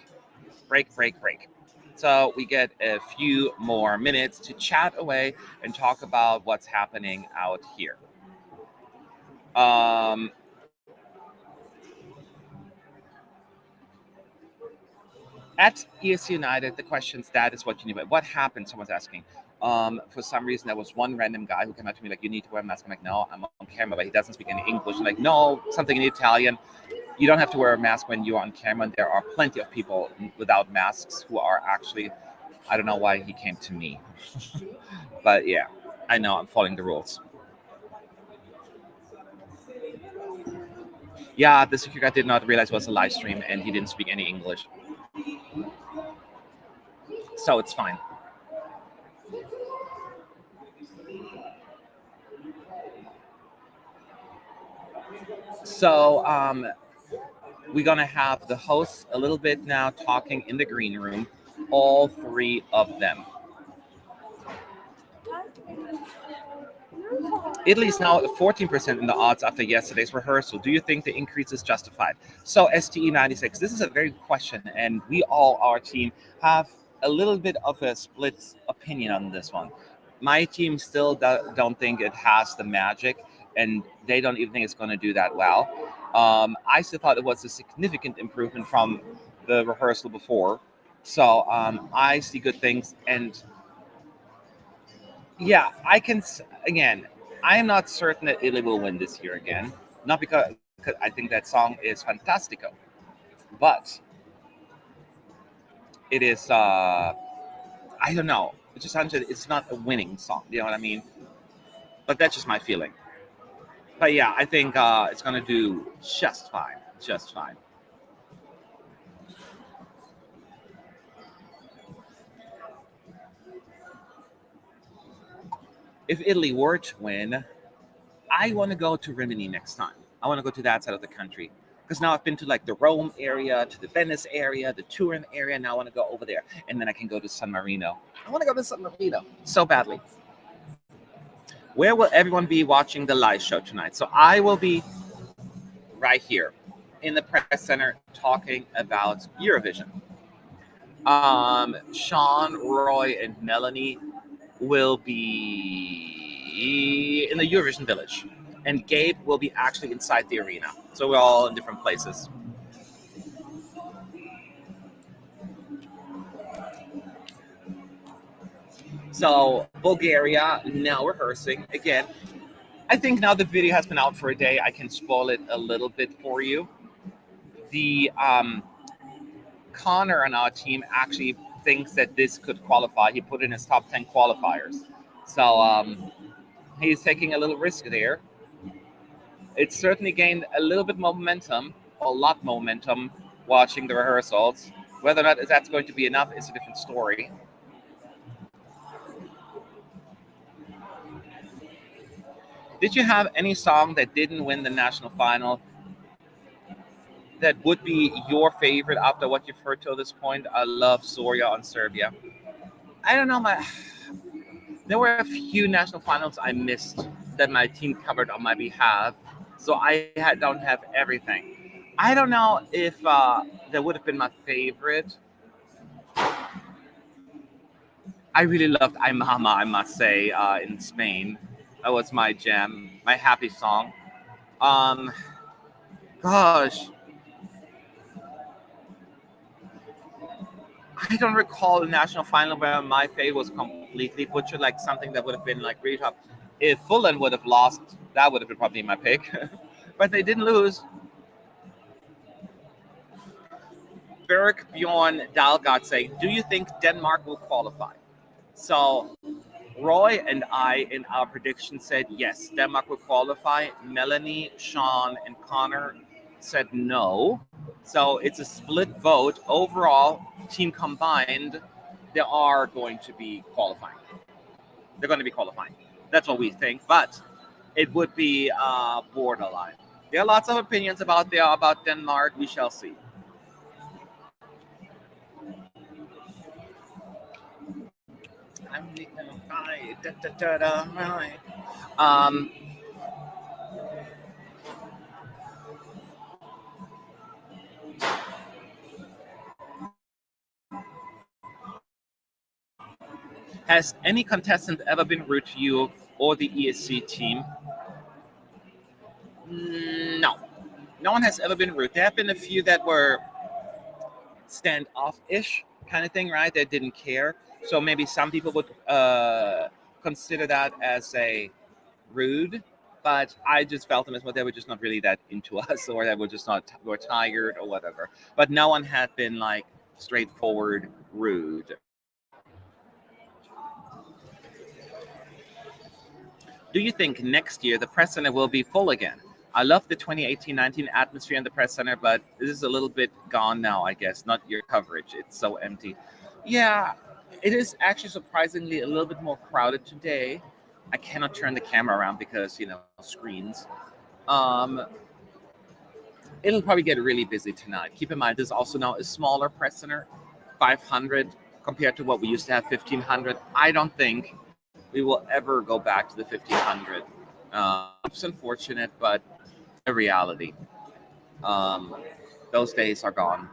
So we get a few more minutes to chat away and talk about what's happening out here. At ES United, the questions, that is what you need. But what happened? Someone's asking. For some reason, there was one random guy who came up to me like, you need to wear a mask. I'm like, no, I'm on camera, but he doesn't speak any English. I'm like, no, something in Italian. You don't have to wear a mask when you're on camera. And there are plenty of people without masks who are actually, I don't know why he came to me. But yeah, I know I'm following the rules. Yeah, the security guy did not realize it was a live stream and he didn't speak any English. So it's fine. So we're going to have the hosts a little bit now talking in the green room, all three of them. Italy is now 14% in the odds after yesterday's rehearsal. Do you think the increase is justified? So STE96, this is a very good question, and we all, our team, have a little bit of a split opinion on this one. My team still don't think it has the magic. and they don't even think it's going to do that well. I still thought it was a significant improvement from the rehearsal before. So I see good things, and yeah, again, I am not certain that Italy will win this year again. Not because I think that song is fantastico, but it is, I don't know. It's not a winning song. You know what I mean? But that's just my feeling. But yeah, I think it's going to do just fine. Just fine. If Italy were to win, I want to go to Rimini next time. I want to go to that side of the country. Because now I've been to like the Rome area, to the Venice area, the Turin area. Now I want to go over there. And then I can go to San Marino. I want to go to San Marino so badly. Where will everyone be watching the live show tonight? So I will be right here in the press center talking about Eurovision. Sean, Roy, and Melanie will be in the Eurovision village, and Gabe will be actually inside the arena. So we're all in different places. So Bulgaria now rehearsing again. I think now the video has been out for a day, I can spoil it a little bit for you. The Connor on our team actually thinks that this could qualify. He put in his top 10 qualifiers. So he's taking a little risk there. It's certainly gained a little bit momentum, a lot momentum, watching the rehearsals. Whether or not that's going to be enough is a different story. Did you have any song that didn't win the national final that would be your favorite after what you've heard till this point? I love Zorya on Serbia. I don't know, there were a few national finals I missed that my team covered on my behalf, so don't have everything. I don't know if that would have been my favorite. I really loved Ay Mama, I must say, in Spain. That was my jam, my happy song. Gosh. I don't recall the national final where my fate was completely butchered, like something that would have been like really tough. If Fulham would have lost, that would have been probably my pick. But they didn't lose. Berg Bjorn Dalgard say, do you think Denmark will qualify? So Roy and I in our prediction said yes, Denmark will qualify. Melanie, Sean, and Connor said no. So it's a split vote. Overall, team combined, they are going to be qualifying. They're going to be qualifying. That's what we think, but it would be borderline. There are lots of opinions about Denmark. We shall see. Has any contestant ever been rude to you or the ESC team? No. No one has ever been rude. There have been a few that were standoff-ish kind of thing, right? That didn't care. So maybe some people would consider that as a rude, but I just felt them as well. They were just not really that into us, or they were just were tired or whatever. But no one had been like straightforward rude. Do you think next year the press center will be full again? I love the 2018-19 atmosphere in the press center, but this is a little bit gone now, I guess. Not your coverage. It's so empty. Yeah, it is actually surprisingly a little bit more crowded today. I cannot turn the camera around because, screens. It'll probably get really busy tonight. Keep in mind, this is also now a smaller press center, 500 compared to what we used to have, 1,500. I don't think we will ever go back to the 1,500. It's unfortunate, but a reality. Those days are gone.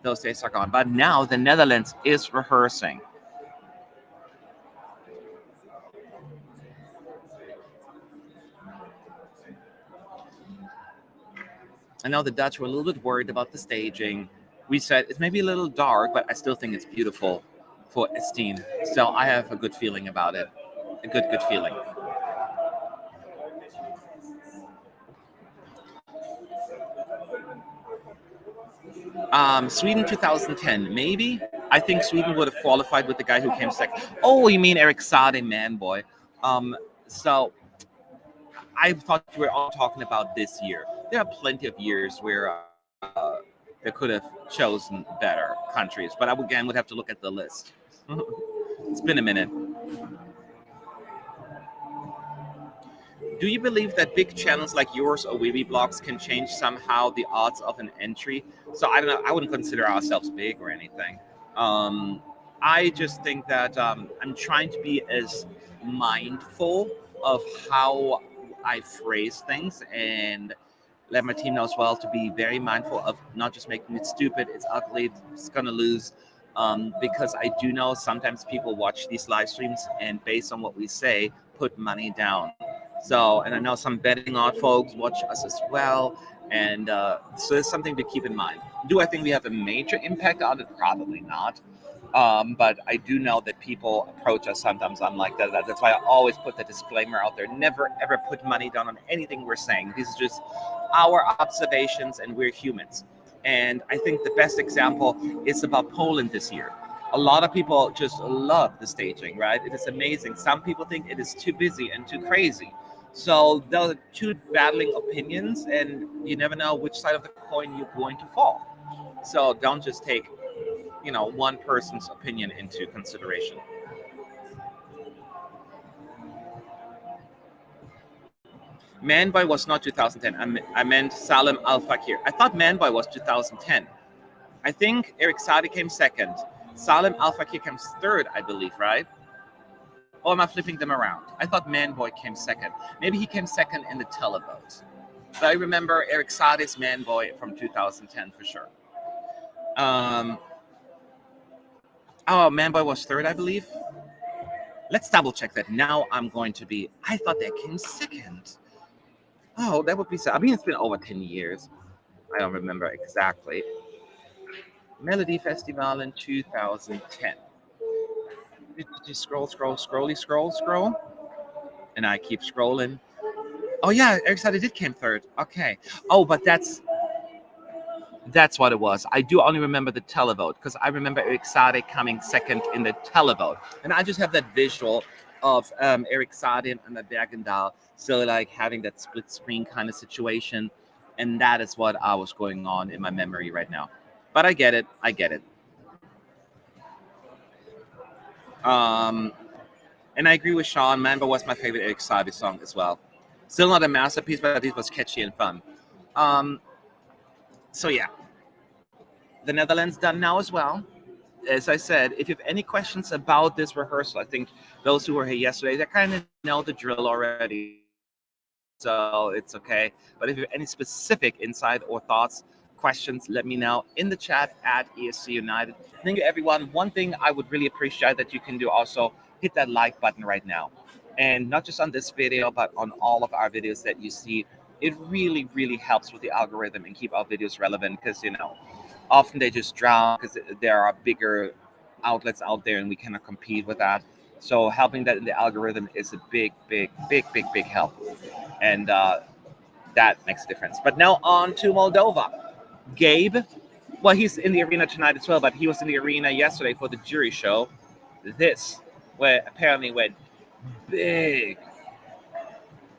Those days are gone. But now the Netherlands is rehearsing. I know the Dutch were a little bit worried about the staging. We said it's maybe a little dark, but I still think it's beautiful for Esteen. So I have a good feeling about it. A good feeling. Sweden 2010, maybe. I think Sweden would have qualified with the guy who came second. Oh, you mean Erik Saade, man boy. So I thought we were all talking about this year. There are plenty of years where they could have chosen better countries, but I again would have to look at the list. It's been a minute. Do you believe that big channels like yours or Weeby blogs can change somehow the odds of an entry? So I don't know. I wouldn't consider ourselves big or anything. I just think that I'm trying to be as mindful of how I phrase things and let my team know as well to be very mindful of not just making it stupid, it's ugly, it's gonna lose. Because I do know sometimes people watch these live streams and based on what we say, put money down. So, and I know some betting on folks watch us as well. And so there's something to keep in mind. Do I think we have a major impact on it? Probably not. But I do know that people approach us sometimes on like that. That's why I always put the disclaimer out there. Never, ever put money down on anything we're saying. These are just our observations and we're humans. And I think the best example is about Poland this year. A lot of people just love the staging, right? It is amazing. Some people think it is too busy and too crazy. So there are two battling opinions, and you never know which side of the coin you're going to fall. So don't just take, one person's opinion into consideration. Manboy was not 2010. I meant Salem Al Fakir. I thought Manboy was 2010. I think Erik Saade came second. Salem Al Fakir came third, I believe, right? Or am I flipping them around? I thought Manboy came second. Maybe he came second in the televote. But I remember Erik Saade's Manboy from 2010 for sure. Manboy was third, I believe. Let's double check that. Now I'm going to be. I thought they came second. Oh, that would be sad. I mean, it's been over 10 years. I don't remember exactly. Melody Festival in 2010. Scroll. And I keep scrolling. Oh, yeah, Erik Saade did came third. Okay. Oh, but that's what it was. I do only remember the televote because I remember Erik Saade coming second in the televote. And I just have that visual of Erik Saade and Anna Bergendahl still like having that split screen kind of situation. And that is what I was going on in my memory right now. But I get it. And I agree with Sean. Mamba was my favorite Erik Saade song as well. Still not a masterpiece, but it was catchy and fun. So yeah, the Netherlands done now as well. As I said, if you have any questions about this rehearsal, I think those who were here yesterday, they kind of know the drill already. So it's okay. But if you have any specific insight or thoughts, questions, let me know in the chat at ESC United. Thank you, everyone. One thing I would really appreciate that you can do also, hit that like button right now. And not just on this video, but on all of our videos that you see. It really, really helps with the algorithm and keep our videos relevant because, often they just drown because there are bigger outlets out there and we cannot compete with that. So helping that in the algorithm is a big help. And that makes a difference. But now on to Moldova. Gabe, well, he's in the arena tonight as well, but he was in the arena yesterday for the jury show. This apparently went big.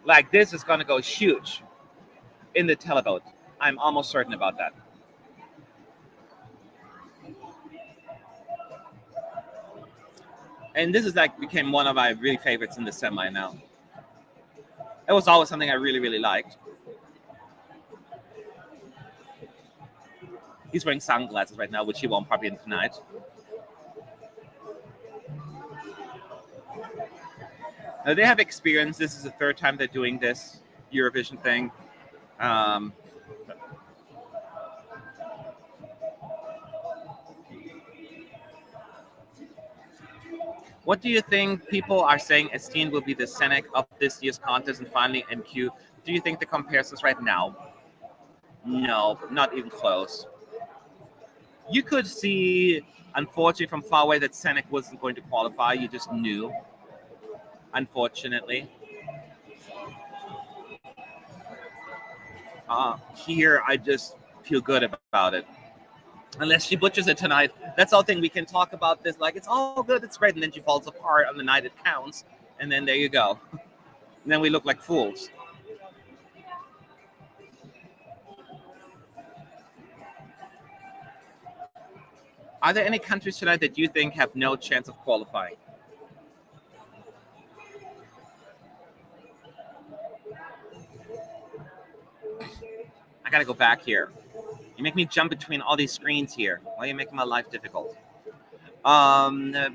Like this is going to go huge in the televote. I'm almost certain about that. And this is became one of my really favorites in the semi now. It was always something I really liked. He's wearing sunglasses right now, which he won't probably in tonight. Now they have experience. This is the third time they're doing this Eurovision thing. What do you think people are saying Esteen will be the Senec of this year's contest and finally NQ? Do you think the comparisons right now? No, not even close. You could see, unfortunately, from far away that Senek wasn't going to qualify. You just knew, unfortunately. Here, I just feel good about it. Unless she butchers it tonight. That's all thing we can talk about this. Like, it's all good, it's great. And then she falls apart on the night it counts. And then there you go. And then we look like fools. Are there any countries tonight that you think have no chance of qualifying? I gotta go back here. You make me jump between all these screens here. Why are you making my life difficult? No,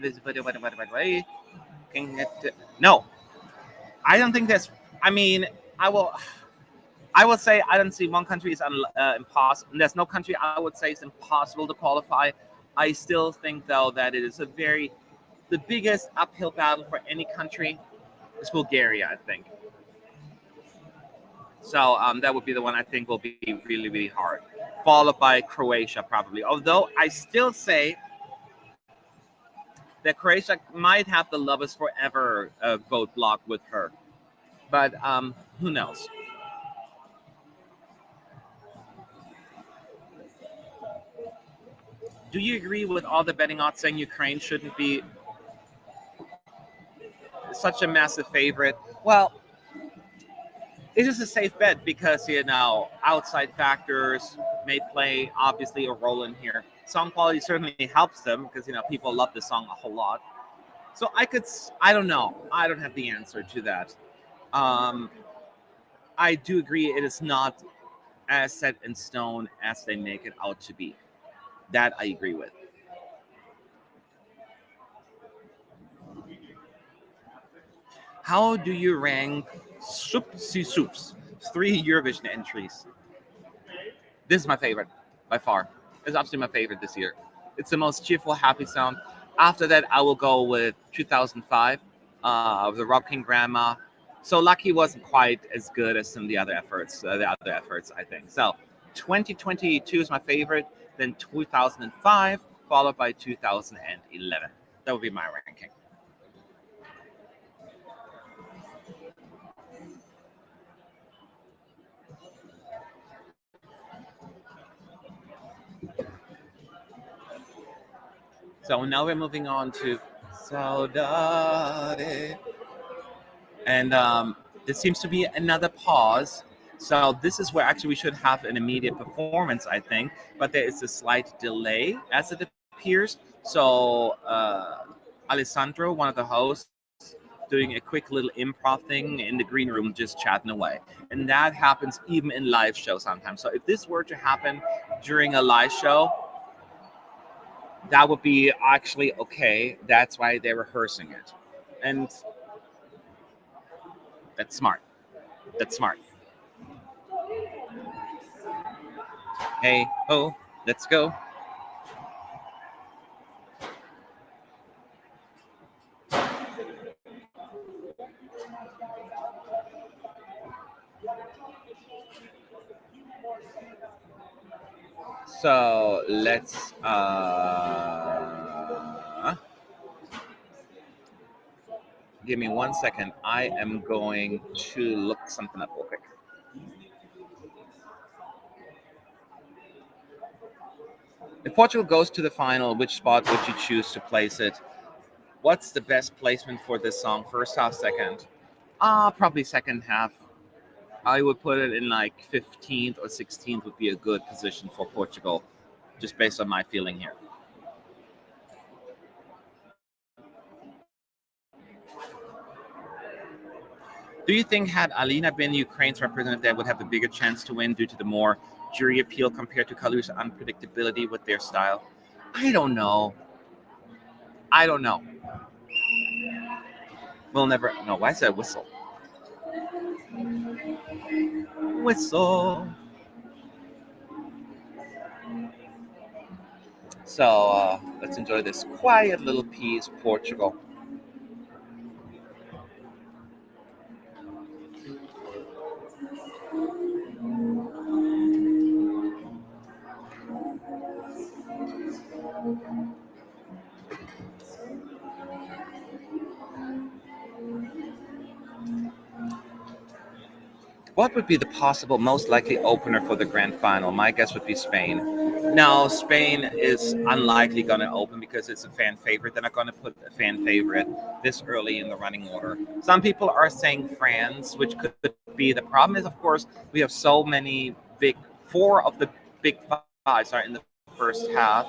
I don't think there's. I mean, I will say I don't see one country is impossible. There's no country I would say is impossible to qualify. I still think though that it is the biggest uphill battle for any country is Bulgaria, I think. So that would be the one I think will be really, really hard, followed by Croatia probably. Although I still say that Croatia might have the Love Is Forever vote block with her, but who knows? Do you agree with all the betting odds saying Ukraine shouldn't be such a massive favorite? Well, it is a safe bet because, outside factors may play obviously a role in here. Song quality certainly helps them because, people love the song a whole lot. So I don't know. I don't have the answer to that. I do agree it is not as set in stone as they make it out to be. That I agree with. How do you rank Soup's 3 Eurovision entries? This is my favorite, by far. It's absolutely my favorite this year. It's the most cheerful, happy sound. After that, I will go with 2005, the Rock King Grandma. So Lucky wasn't quite as good as some of the other efforts, I think. So 2022 is my favorite, then 2005, followed by 2011. That would be my ranking. So now we're moving on to Saudade. And there seems to be another pause. So this is where actually we should have an immediate performance, I think. But there is a slight delay as it appears. So Alessandro, one of the hosts, doing a quick little improv thing in the green room, just chatting away. And that happens even in live shows sometimes. So if this were to happen during a live show, that would be actually okay. That's why they're rehearsing it. And that's smart. That's smart. Hey, ho, let's go. So let's give me 1 second. I am going to look something up real quick. If Portugal goes to the final, which spot would you choose to place it? What's the best placement for this song? First half, second? Probably second half. I would put it in like 15th or 16th would be a good position for Portugal, just based on my feeling here. Do you think had Alina been Ukraine's representative, they would have a bigger chance to win due to the more jury appeal compared to Kalush's unpredictability with their style? I don't know. We'll never know. Why is that a whistle? Whistle. So let's enjoy this quiet little piece, Portugal. What would be the possible most likely opener for the grand final? My guess would be Spain. Now, Spain is unlikely going to open because it's a fan favorite. They're not going to put a fan favorite this early in the running order. Some people are saying France, which could be. The problem is, of course, we have so many four of the big fives are in the first half,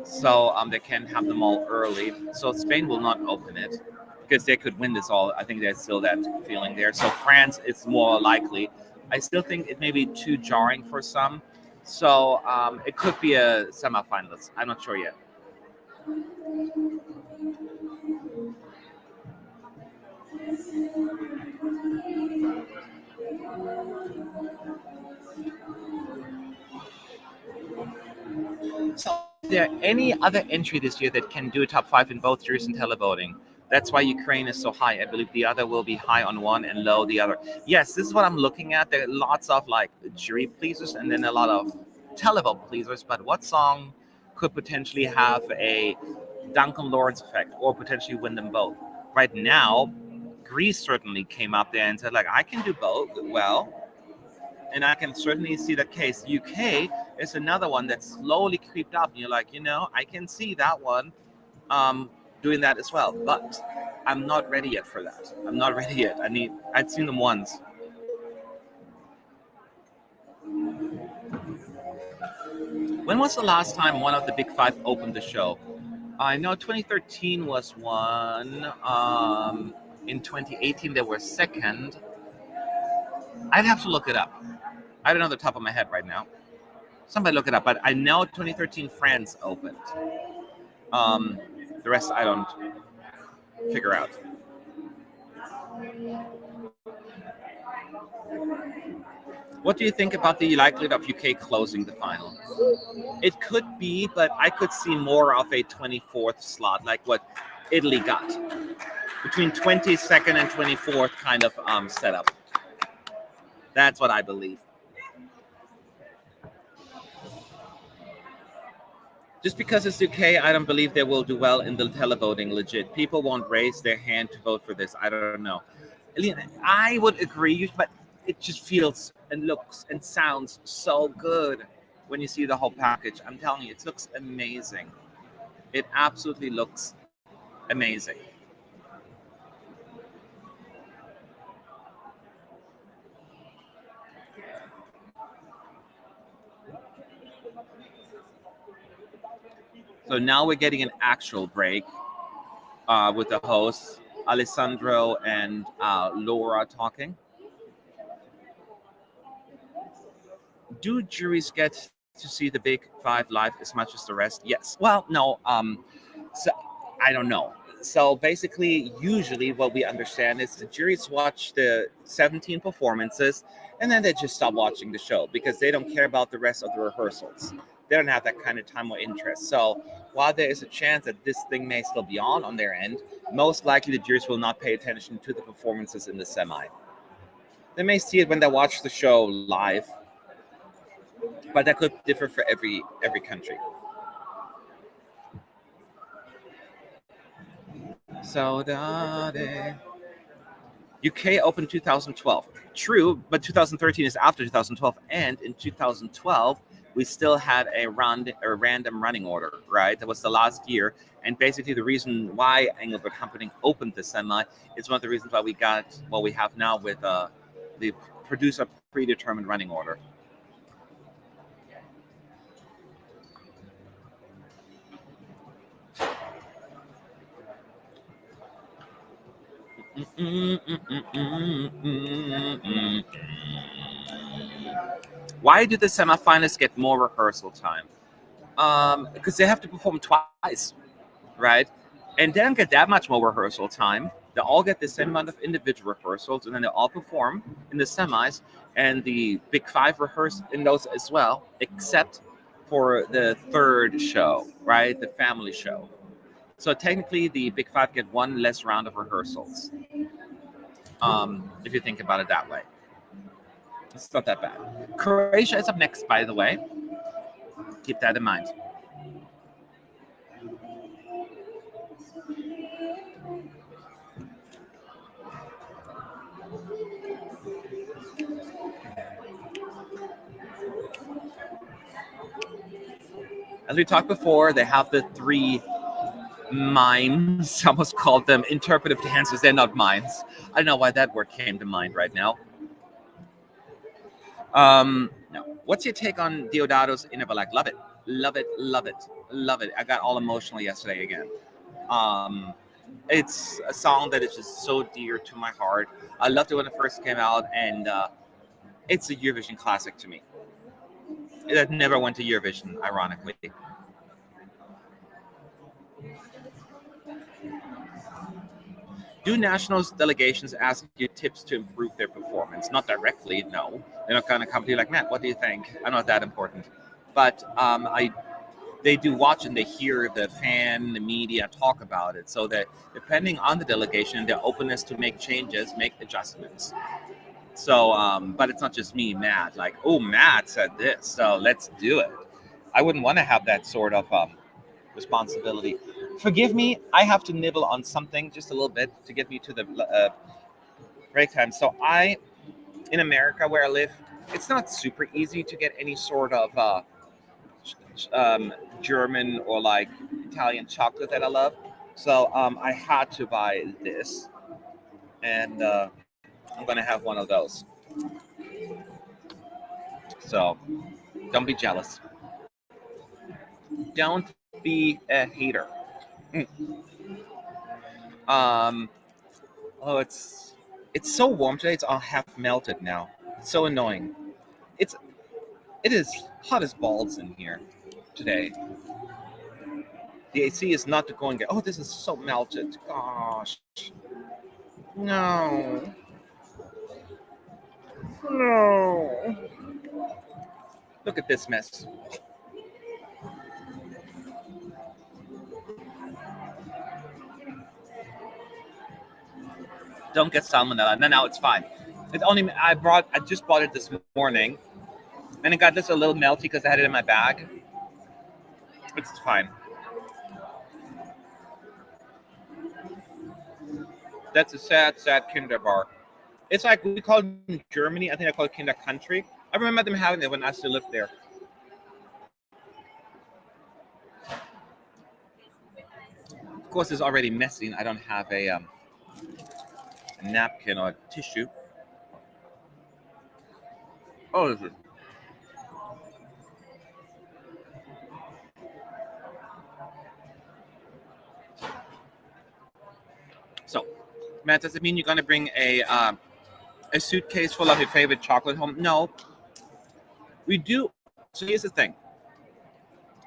so they can't have them all early. So Spain will not open it, because they could win this all. I think there's still that feeling there. So France is more likely. I still think it may be too jarring for some. So it could be a semifinalist. I'm not sure yet. So is there any other entry this year that can do a top 5 in both juries and televoting? That's why Ukraine is so high. I believe the other will be high on one and low the other. Yes, this is what I'm looking at. There are lots of like jury pleasers and then a lot of televote pleasers. But what song could potentially have a Duncan Lawrence effect or potentially win them both? Right now, Greece certainly came up there and said, like, I can do both well. And I can certainly see that case. UK is another one that slowly creeped up. And you're like, I can see that one doing that as well. But I'm not ready yet for that. I'm not ready yet. I'd seen them once. When was the last time one of the big five opened the show? I know 2013 was one. In 2018, they were second. I'd have to look it up. I don't know the top of my head right now. Somebody look it up. But I know 2013 France opened. The rest I don't figure out. What do you think about the likelihood of UK closing the final? It could be, but I could see more of a 24th slot, like what Italy got. Between 22nd and 24th kind of setup. That's what I believe. Just because it's UK, I don't believe they will do well in the televoting, legit. People won't raise their hand to vote for this. I don't know. I would agree, but it just feels and looks and sounds so good when you see the whole package. I'm telling you, it looks amazing. It absolutely looks amazing. So now we're getting an actual break with the hosts, Alessandro and Laura talking. Do juries get to see the big five live as much as the rest? Yes. Well, no. So I don't know. So basically, usually what we understand is the juries watch the 17 performances and then they just stop watching the show because they don't care about the rest of the rehearsals. They don't have that kind of time or interest. So while there is a chance that this thing may still be on their end, most likely the juries will not pay attention to the performances in the semi. They may see it when they watch the show live, but that could differ for every country. Saudade. UK opened 2012. True, but 2013 is after 2012, and in 2012 we still had a random running order, right? That was the last year, and basically the reason why Engelbert Humperdinck opened the semi is one of the reasons why we got what we have now with the producer predetermined running order. Why do the semifinalists get more rehearsal time? Because they have to perform twice, right? And they don't get that much more rehearsal time. They all get the same amount of individual rehearsals, and then they all perform in the semis, and the big five rehearse in those as well, except for the third show, right? The family show. So technically, the big five get one less round of rehearsals. If you think about it that way. It's not that bad. Croatia is up next, by the way. Keep that in mind. we talked before, they have the 3 mimes. I almost called them interpretive dancers. They're not mimes. I don't know why that word came to mind right now. No. What's your take on Deodato's Inner Black? Love it. Love it. Love it. Love it. I got all emotional yesterday again. It's a song that is just so dear to my heart. I loved it when it first came out, and it's a Eurovision classic to me. It never went to Eurovision, ironically. Do nationals delegations ask you tips to improve their performance? Not directly, no. They're not going to come to you like, Matt, what do you think? I'm not that important. But they do watch and they hear the media talk about it. So that depending on the delegation, their openness to make changes, make adjustments. So, but it's not just me, Matt. Like, oh, Matt said this, so let's do it. I wouldn't want to have that sort of responsibility. Forgive me, I have to nibble on something just a little bit to get me to the break time. So in America where I live, it's not super easy to get any sort of German or like Italian chocolate that I love. So I had to buy this, and I'm gonna have one of those. So don't be jealous. Don't be a hater. Oh, it's so warm today. It's all half melted now. It's so annoying. It is hot as balls in here today. The AC is not going. Oh, this is so melted. Gosh. No. Look at this mess. Don't get salmonella. No, it's fine. It's only I just bought it this morning, and it got just a little melty because I had it in my bag. It's fine. That's a sad, sad Kinder bar. It's like we call it in Germany. I think I call it Kinder Country. I remember them having it when I still lived there. Of course, it's already messy, and I don't have a napkin or tissue. Oh, is it? So, Matt, does it mean you're going to bring a suitcase full of your favorite chocolate home? No. We do. So here's the thing.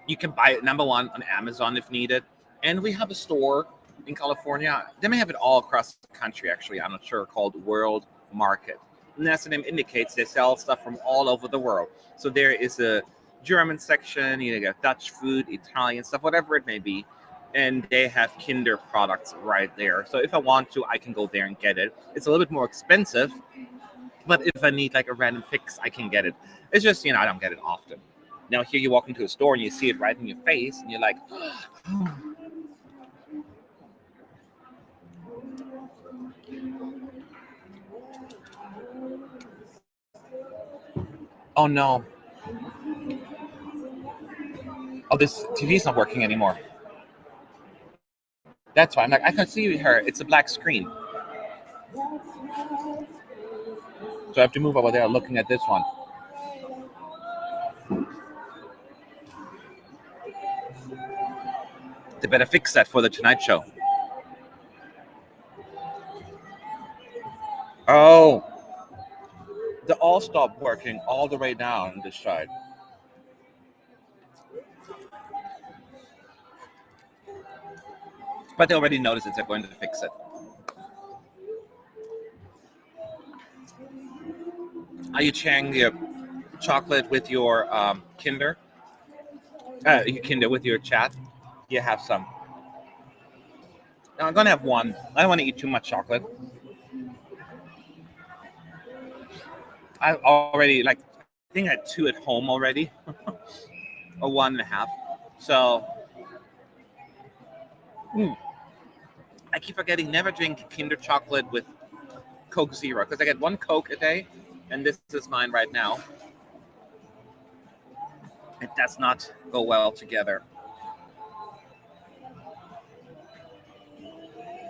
You can buy it, number one, on Amazon if needed. And we have a store in California. They may have it all across the country, actually. I'm not sure, called World Market. And as the name indicates, they sell stuff from all over the world. So there is a German section, you got Dutch food, Italian stuff, whatever it may be. And they have Kinder products right there. So if I want to, I can go there and get it. It's a little bit more expensive, but if I need like a random fix, I can get it. It's just, I don't get it often. Now here you walk into a store and you see it right in your face and you're like, oh. Oh no. Oh, this TV's not working anymore. That's why I'm like, I can see her. It's a black screen. So I have to move over there looking at this one. They better fix that for the Tonight Show. Oh. They all stopped working all the way down on this side. But they already noticed it. They're going to fix it. Are you sharing your chocolate with your Kinder? Your Kinder with your chat? You have some. Now, I'm going to have one. I don't want to eat too much chocolate. I already, I think I had 2 at home already. Or 1.5. So, I keep forgetting, never drink Kinder chocolate with Coke Zero. Because I get 1 Coke a day. And this is mine right now. It does not go well together.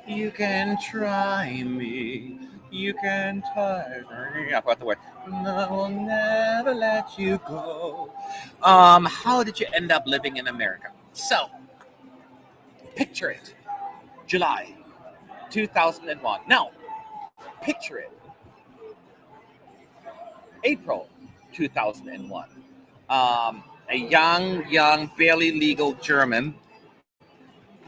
You can try me. You can tire me. I forgot the word. I will never let you go. How did you end up living in America? So, picture it. July 2001. Now, picture it. April 2001. A young, barely legal German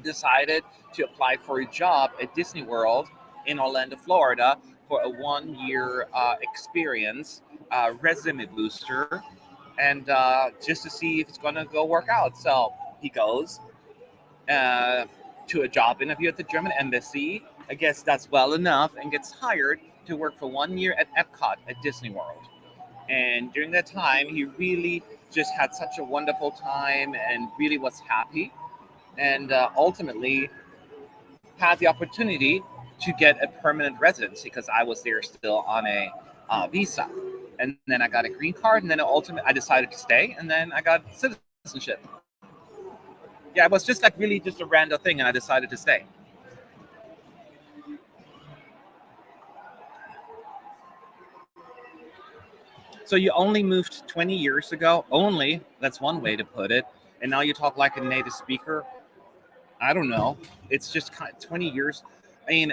decided to apply for a job at Disney World in Orlando, Florida, for a 1-year experience, resume booster, and just to see if it's going to go work out. So he goes to a job interview at the German embassy. I guess that's well enough, and gets hired to work for 1 year at Epcot at Disney World. And during that time, he really just had such a wonderful time and really was happy, and ultimately had the opportunity to get a permanent residency because I was there still on a visa. And then I got a green card, and then ultimately I decided to stay, and then I got citizenship. Yeah, it was just like really just a random thing, and I decided to stay. So you only moved 20 years ago? Only, that's one way to put it. And now you talk like a native speaker? I don't know. It's just kind of 20 years. I mean,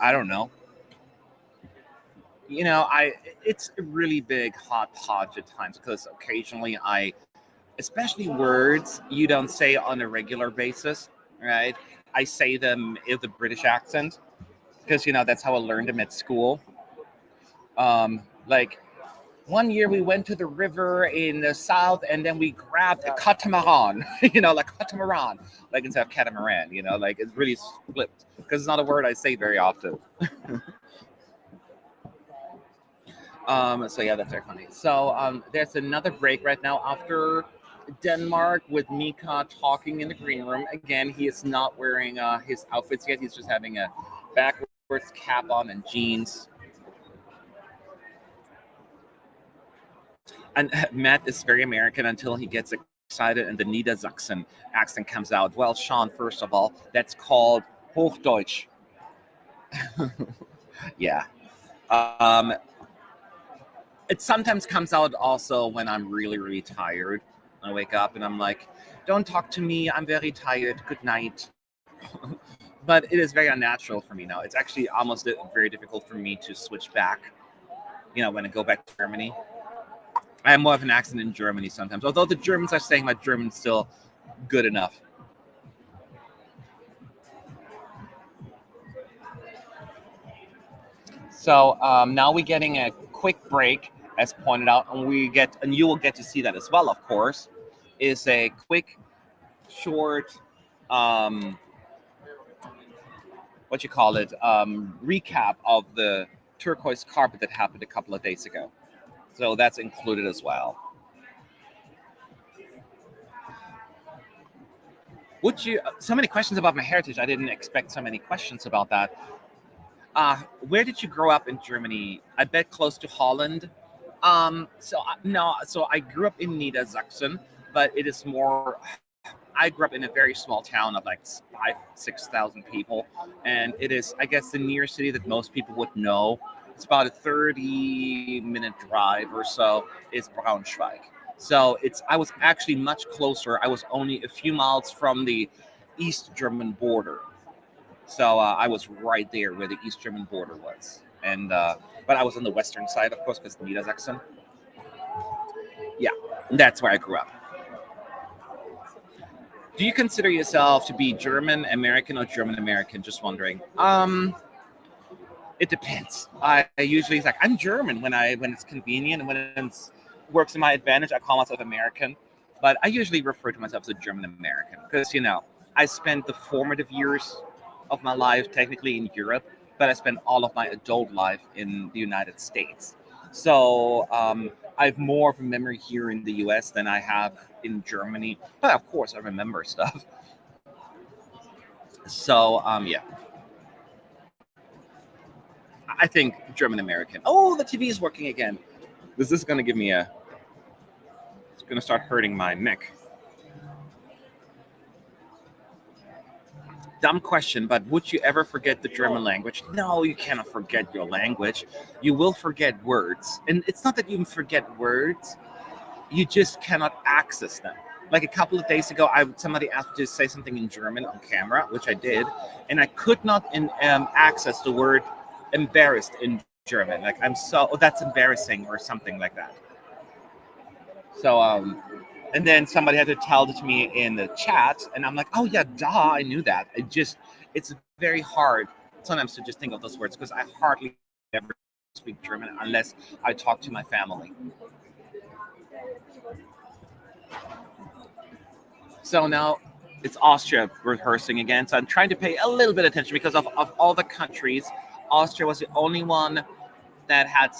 I don't know. You know, it's a really big hodgepodge at times because occasionally especially words you don't say on a regular basis, right? I say them with a British accent because, you know, that's how I learned them at school. Like, 1 year we went to the river in the south and then we grabbed a catamaran, you know, like catamaran, like instead of catamaran, you know, like it's really flipped because it's not a word I say very often. So yeah, that's very funny. So there's another break right now after Denmark with Mika talking in the green room. Again, he is not wearing his outfits yet. He's just having a backwards cap on and jeans. And Matt is very American until he gets excited and the Niedersachsen accent comes out. Well, Sean, first of all, that's called Hochdeutsch. Yeah. It sometimes comes out also when I'm really, really tired. I wake up and I'm like, don't talk to me. I'm very tired. Good night. But it is very unnatural for me now. It's actually almost very difficult for me to switch back, you know, when I go back to Germany. I have more of an accent in Germany sometimes, although the Germans are saying my German's still good enough. So now we're getting a quick break, as pointed out, and you will get to see that as well, of course, is a quick, short, recap of the turquoise carpet that happened a couple of days ago. So that's included as well. So many questions about my heritage. I didn't expect so many questions about that. Where did you grow up in Germany? I bet close to Holland. So I grew up in Niedersachsen, but it is more, I grew up in a very small town of like 5,000-6,000 people. And it is, I guess, the nearest city that most people would know. It's about a 30-minute drive or so, is Braunschweig. So I was actually much closer. I was only a few miles from the East German border. So I was right there where the East German border was. And but I was on the western side, of course, because Niedersachsen. Yeah, that's where I grew up. Do you consider yourself to be German American or German American? Just wondering. It depends. I usually like I'm German when it's convenient, and when it works in my advantage, I call myself American. But I usually refer to myself as a German American because, you know, I spent the formative years of my life technically in Europe, but I spent all of my adult life in the United States. So I have more of a memory here in the US than I have in Germany. But of course, I remember stuff. So yeah. I think German American. Oh, the TV is working again. This is going to give me a It's going to start hurting my neck. Dumb question, but would you ever forget the German language? No, you cannot forget your language. You will forget words. And it's not that you forget words, you just cannot access them. Like a couple of days ago, somebody asked me to say something in German on camera, which I did, and I could not access the word embarrassed in German. Like, that's embarrassing or something like that. So, and then somebody had to tell it to me in the chat, and I'm like, oh yeah, duh, I knew that. It's very hard sometimes to just think of those words because I hardly ever speak German unless I talk to my family. So now it's Austria rehearsing again. So I'm trying to pay a little bit of attention because of all the countries, Austria was the only one that had,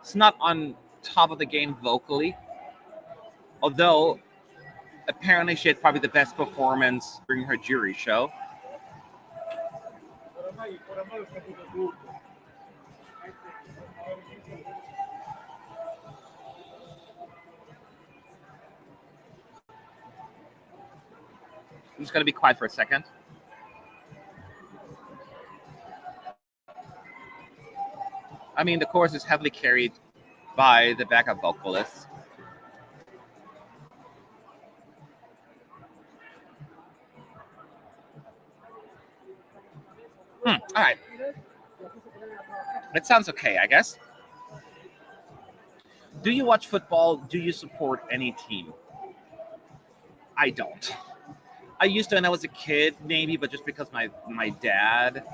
it's not on top of the game vocally. Although, apparently she had probably the best performance during her jury show. I'm just going to be quiet for a second. I mean, the chorus is heavily carried by the backup vocalists. All right. It sounds okay, I guess. Do you watch football? Do you support any team? I don't. I used to when I was a kid, maybe, but just because my dad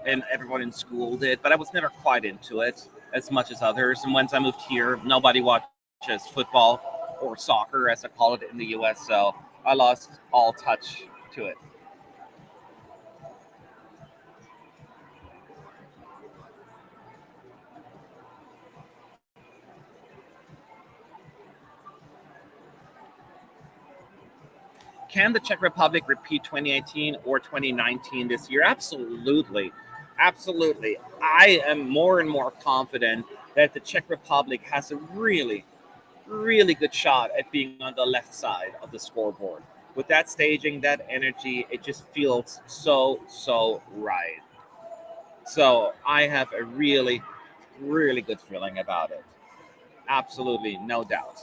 and everyone in school did. But I was never quite into it as much as others. And once I moved here, nobody watches football or soccer, as I call it in the U.S. So I lost all touch to it. Can the Czech Republic repeat 2018 or 2019 this year? Absolutely. Absolutely. I am more and more confident that the Czech Republic has a really, really good shot at being on the left side of the scoreboard. With that staging, that energy, it just feels so right. So I have a really, really good feeling about it. Absolutely, no doubt.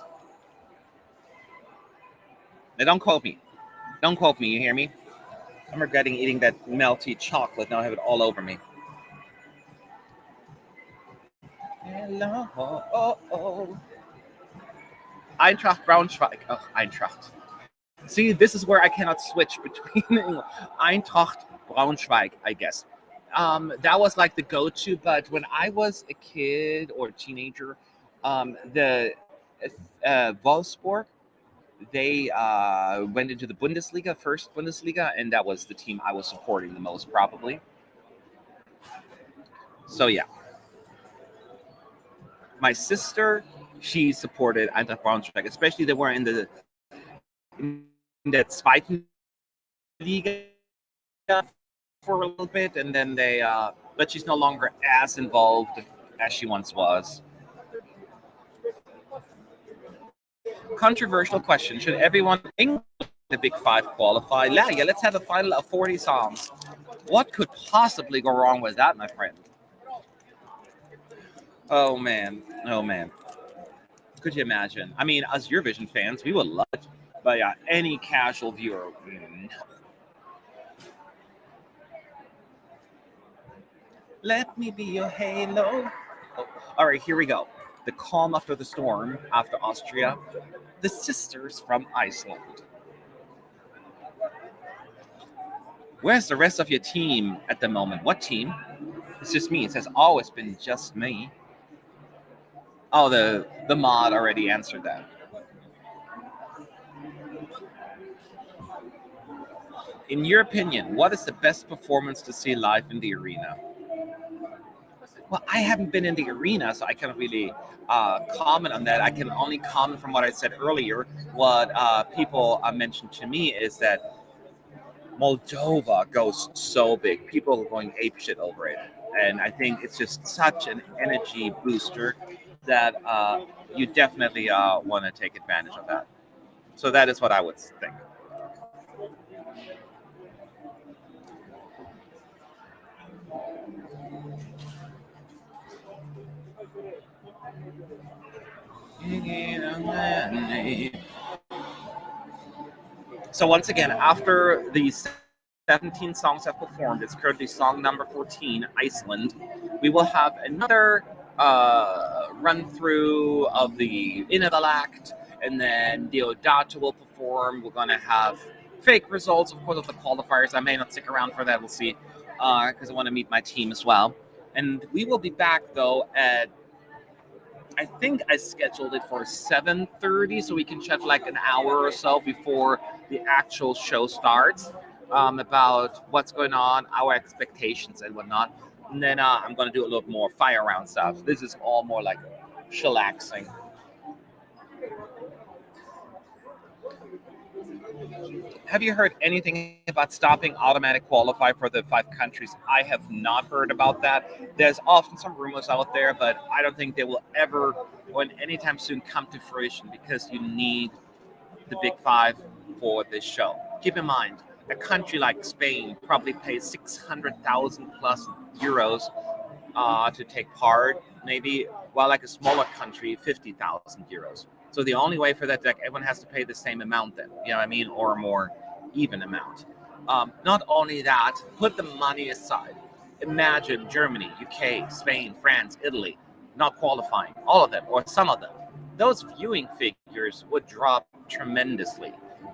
Now, don't quote me. Don't quote me, you hear me? I'm regretting eating that melty chocolate. Now I have it all over me. Hello. Eintracht Braunschweig. Oh, Eintracht. See, this is where I cannot switch between Eintracht Braunschweig, I guess. That was like the go-to, but when I was a kid or a teenager, the Wolfsburg, they went into the Bundesliga, first Bundesliga, and that was the team I was supporting the most, probably. So, yeah. My sister, she supported Eintracht Braunschweig, especially they were in the Zweiten Liga for a little bit, and then they, but she's no longer as involved as she once was. Controversial question. Should everyone in the Big Five qualify? Yeah, let's have a final of 40 songs. What could possibly go wrong with that, my friend? Oh, man. Could you imagine? I mean, as Eurovision fans, we would love it. But yeah, any casual viewer, no. Let me be your halo. Oh, all right, here we go. The calm after the storm, after Austria, the sisters from Iceland. Where's the rest of your team at the moment? What team? It's just me. It says, oh, it's been just me. Oh, the mod already answered that. In your opinion, what is the best performance to see live in the arena? Well, I haven't been in the arena, so I can't really comment on that. I can only comment from what I said earlier. What people mentioned to me is that Moldova goes so big. People are going apeshit over it. And I think it's just such an energy booster. that you definitely want to take advantage of that. So that is what I would think. So once again, after these 17 songs have performed, it's currently song number 14, Iceland. We will have another run through of the Innoval Act, and then Deodato will perform. We're going to have fake results, of course, of the qualifiers. I may not stick around for that. We'll see, because I want to meet my team as well. And we will be back, though, at, I think I scheduled it for 7:30, so we can chat for like an hour or so before the actual show starts, about what's going on, our expectations and whatnot. And then I'm going to do a little more fire round stuff. This is all more like chillaxing. Have you heard anything about stopping automatic qualify for the 5 countries? I have not heard about that. There's often some rumors out there, but I don't think they will ever, or anytime soon, come to fruition, because you need the big 5 for this show. Keep in mind, a country like Spain probably pays 600,000 plus euros to take part, maybe, while like a smaller country, 50,000 euros. So the only way for that, like, everyone has to pay the same amount then, you know what I mean, or a more even amount. Not only that, put the money aside. Imagine Germany, UK, Spain, France, Italy not qualifying, all of them or some of them. Those viewing figures would drop tremendously.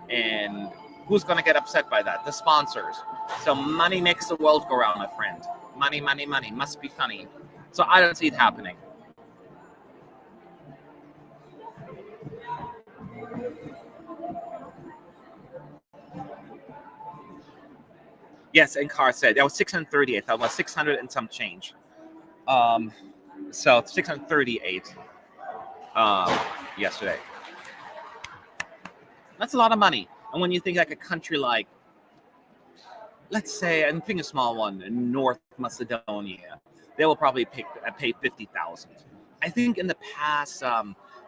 And who's going to get upset by that? The sponsors. So money makes the world go round, my friend. Money, money, money. Must be funny. So I don't see it happening. Yes, and Carr said that was 638. That was 600 and some change. So 638 yesterday. That's a lot of money. And when you think like a country like, let's say, and think a small one, North Macedonia, they will probably pay 50,000. I think in the past,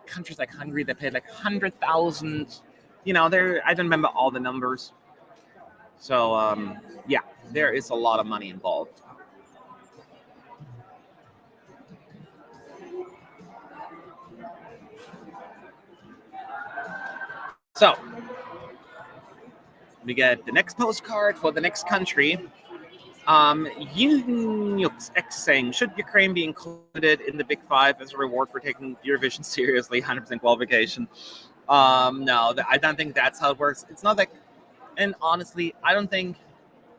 countries like Hungary, they paid like 100,000. You know, I don't remember all the numbers. So, yeah, there is a lot of money involved. So, we get the next postcard for the next country. X saying, should Ukraine be included in the Big 5 as a reward for taking Eurovision seriously? 100% qualification. No, I don't think that's how it works. It's not like, and honestly, I don't think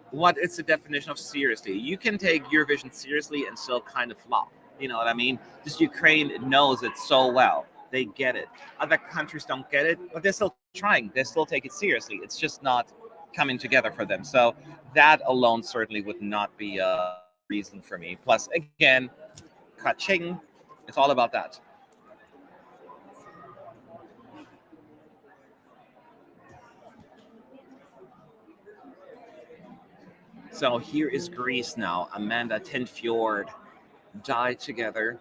what is the definition of seriously. You can take Eurovision seriously and still kind of flop. You know what I mean? Just Ukraine knows it so well. They get it. Other countries don't get it, but they're still trying. They still take it seriously. It's just not coming together for them. So that alone certainly would not be a reason for me. Plus, again, ka-ching, it's all about that. So here is Greece now. Amanda Tenfjord died together.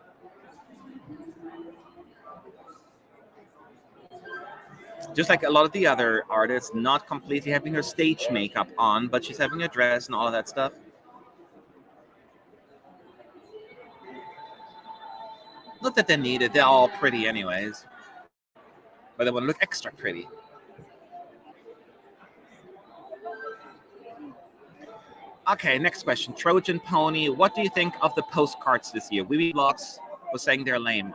Just like a lot of the other artists, not completely having her stage makeup on, but she's having a dress and all of that stuff. Not that they need it, they're all pretty anyways. But they want to look extra pretty. Okay, next question. Trojan Pony, what do you think of the postcards this year? Weeby Vlogs was saying they're lame.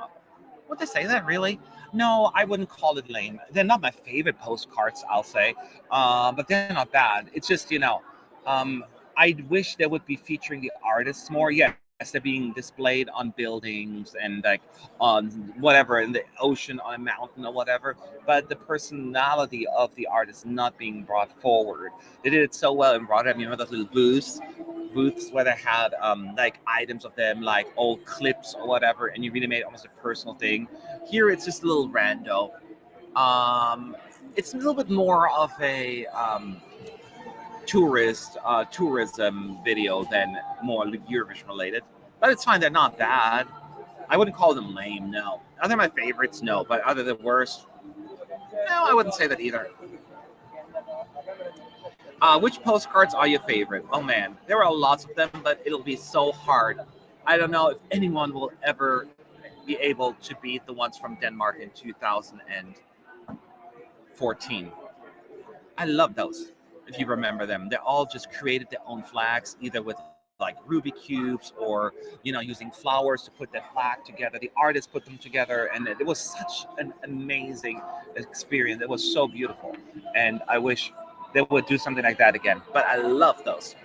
Would they say that, really? No, I wouldn't call it lame. They're not my favorite postcards, I'll say. But they're not bad. It's just, I wish they would be featuring the artists more. Yes, they're being displayed on buildings and like on whatever, in the ocean, on a mountain or whatever. But the personality of the artist not being brought forward. They did it so well in Rotterdam. You know, those little booths where they had like items of them, like old clips or whatever, and you really made it almost a personal thing. Here it's just a little rando. It's a little bit more of a tourism video than more Eurovision related, but it's fine. They're not bad. I wouldn't call them lame, no. Are they my favorites? No. But are they the worst? No, I wouldn't say that either. Which postcards are your favorite? Oh man, there are lots of them, but it'll be so hard. I don't know if anyone will ever be able to beat the ones from Denmark in 2014. I love those, if you remember them. They all just created their own flags, either with like Rubik cubes or, using flowers to put their flag together. The artists put them together, and it was such an amazing experience. It was so beautiful, and I wish they would do something like that again. But I love those.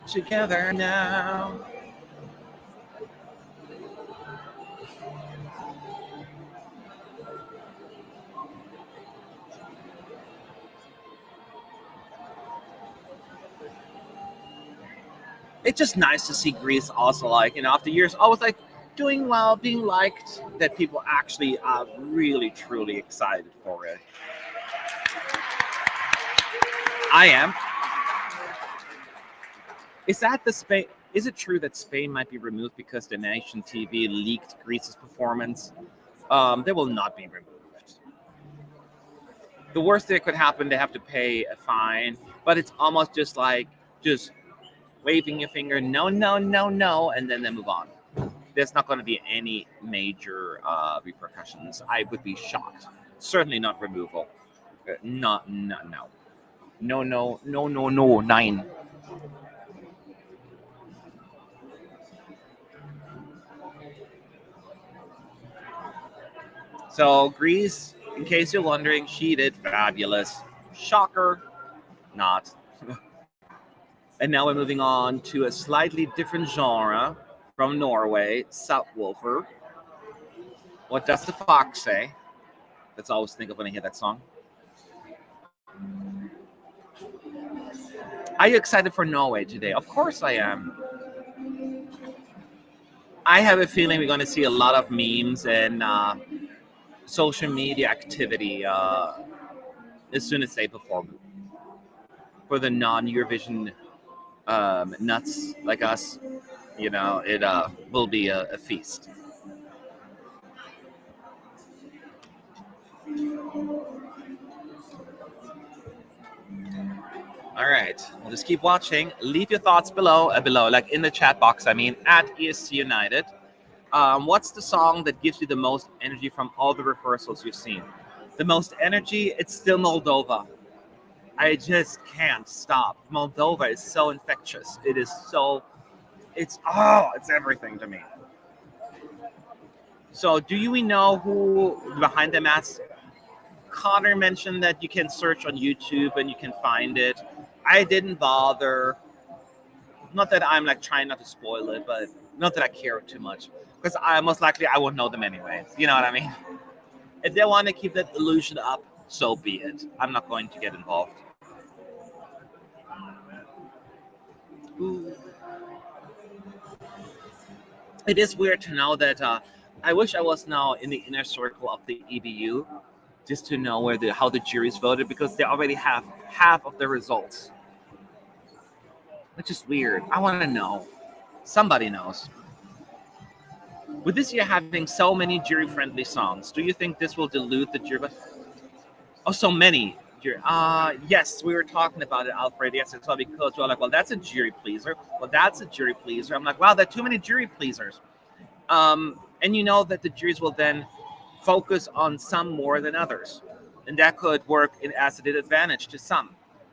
Together now. It's just nice to see Greece also, like, after years, always like doing well, being liked, that people actually are really, truly excited for it. I am. Is it true that Spain might be removed because the nation TV leaked Greece's performance? They will not be removed. The worst that could happen, they have to pay a fine, but it's almost just like, waving your finger, no, no, no, no, and then they move on. There's not going to be any major repercussions. I would be shocked. Certainly not removal. No. 9. So Greece, in case you're wondering, she did fabulous. Shocker, not. And now we're moving on to a slightly different genre from Norway, Subwoofer. What does the fox say? That's all I always think of when I hear that song. Are you excited for Norway today? Of course I am. I have a feeling we're going to see a lot of memes and social media activity as soon as they perform. For the non-Eurovision nuts like us, it will be a feast. All right, we'll just keep watching. Leave your thoughts below, like in the chat box. I mean, at ESC United. What's the song that gives you the most energy from all the rehearsals you've seen? The most energy? It's still Moldova. I just can't stop. Moldova is so infectious. It's everything to me. So do we know who behind the mask? Connor mentioned that you can search on YouTube and you can find it. I didn't bother. Not that I'm like trying not to spoil it, but not that I care too much. Because most likely I won't know them anyway. You know what I mean? If they want to keep that illusion up, so be it. I'm not going to get involved. Ooh. It is weird to know that I wish I was now in the inner circle of the EBU just to know how the juries voted, because they already have half of the results. Which is weird. I want to know. Somebody knows. With this year having so many jury-friendly songs, do you think this will dilute the jury? Oh, so many. Yes, we were talking about it, Alfred. Yes, it's all because we're like, well, that's a jury pleaser. Well, that's a jury pleaser. I'm like, wow, there are too many jury pleasers. And you know that the juries will then focus on some more than others. And that could work as an advantage to some.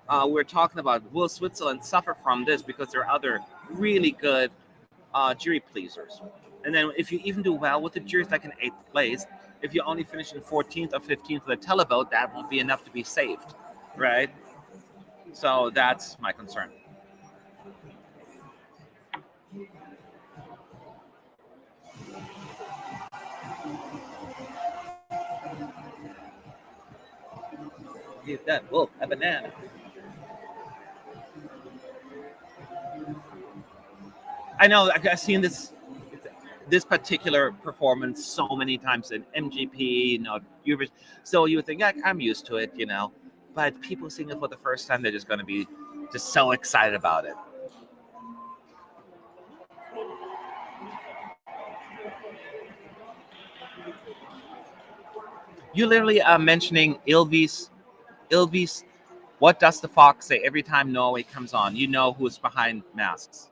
We're talking about, will Switzerland suffer from this because there are other really good jury pleasers? And then if you even do well with the juries, like in 8th place, if you only finish in 14th or 15th for the televote, that won't be enough to be saved, right? So that's my concern. Give that wolf a banana. I know, I've seen this particular performance so many times in MGP, Eurovision. So you would think, yeah, I'm used to it, But people seeing it for the first time, they're just going to be Just so excited about it. You literally mentioning Ylvis. What does the fox say every time Norway comes on? You know who's behind masks.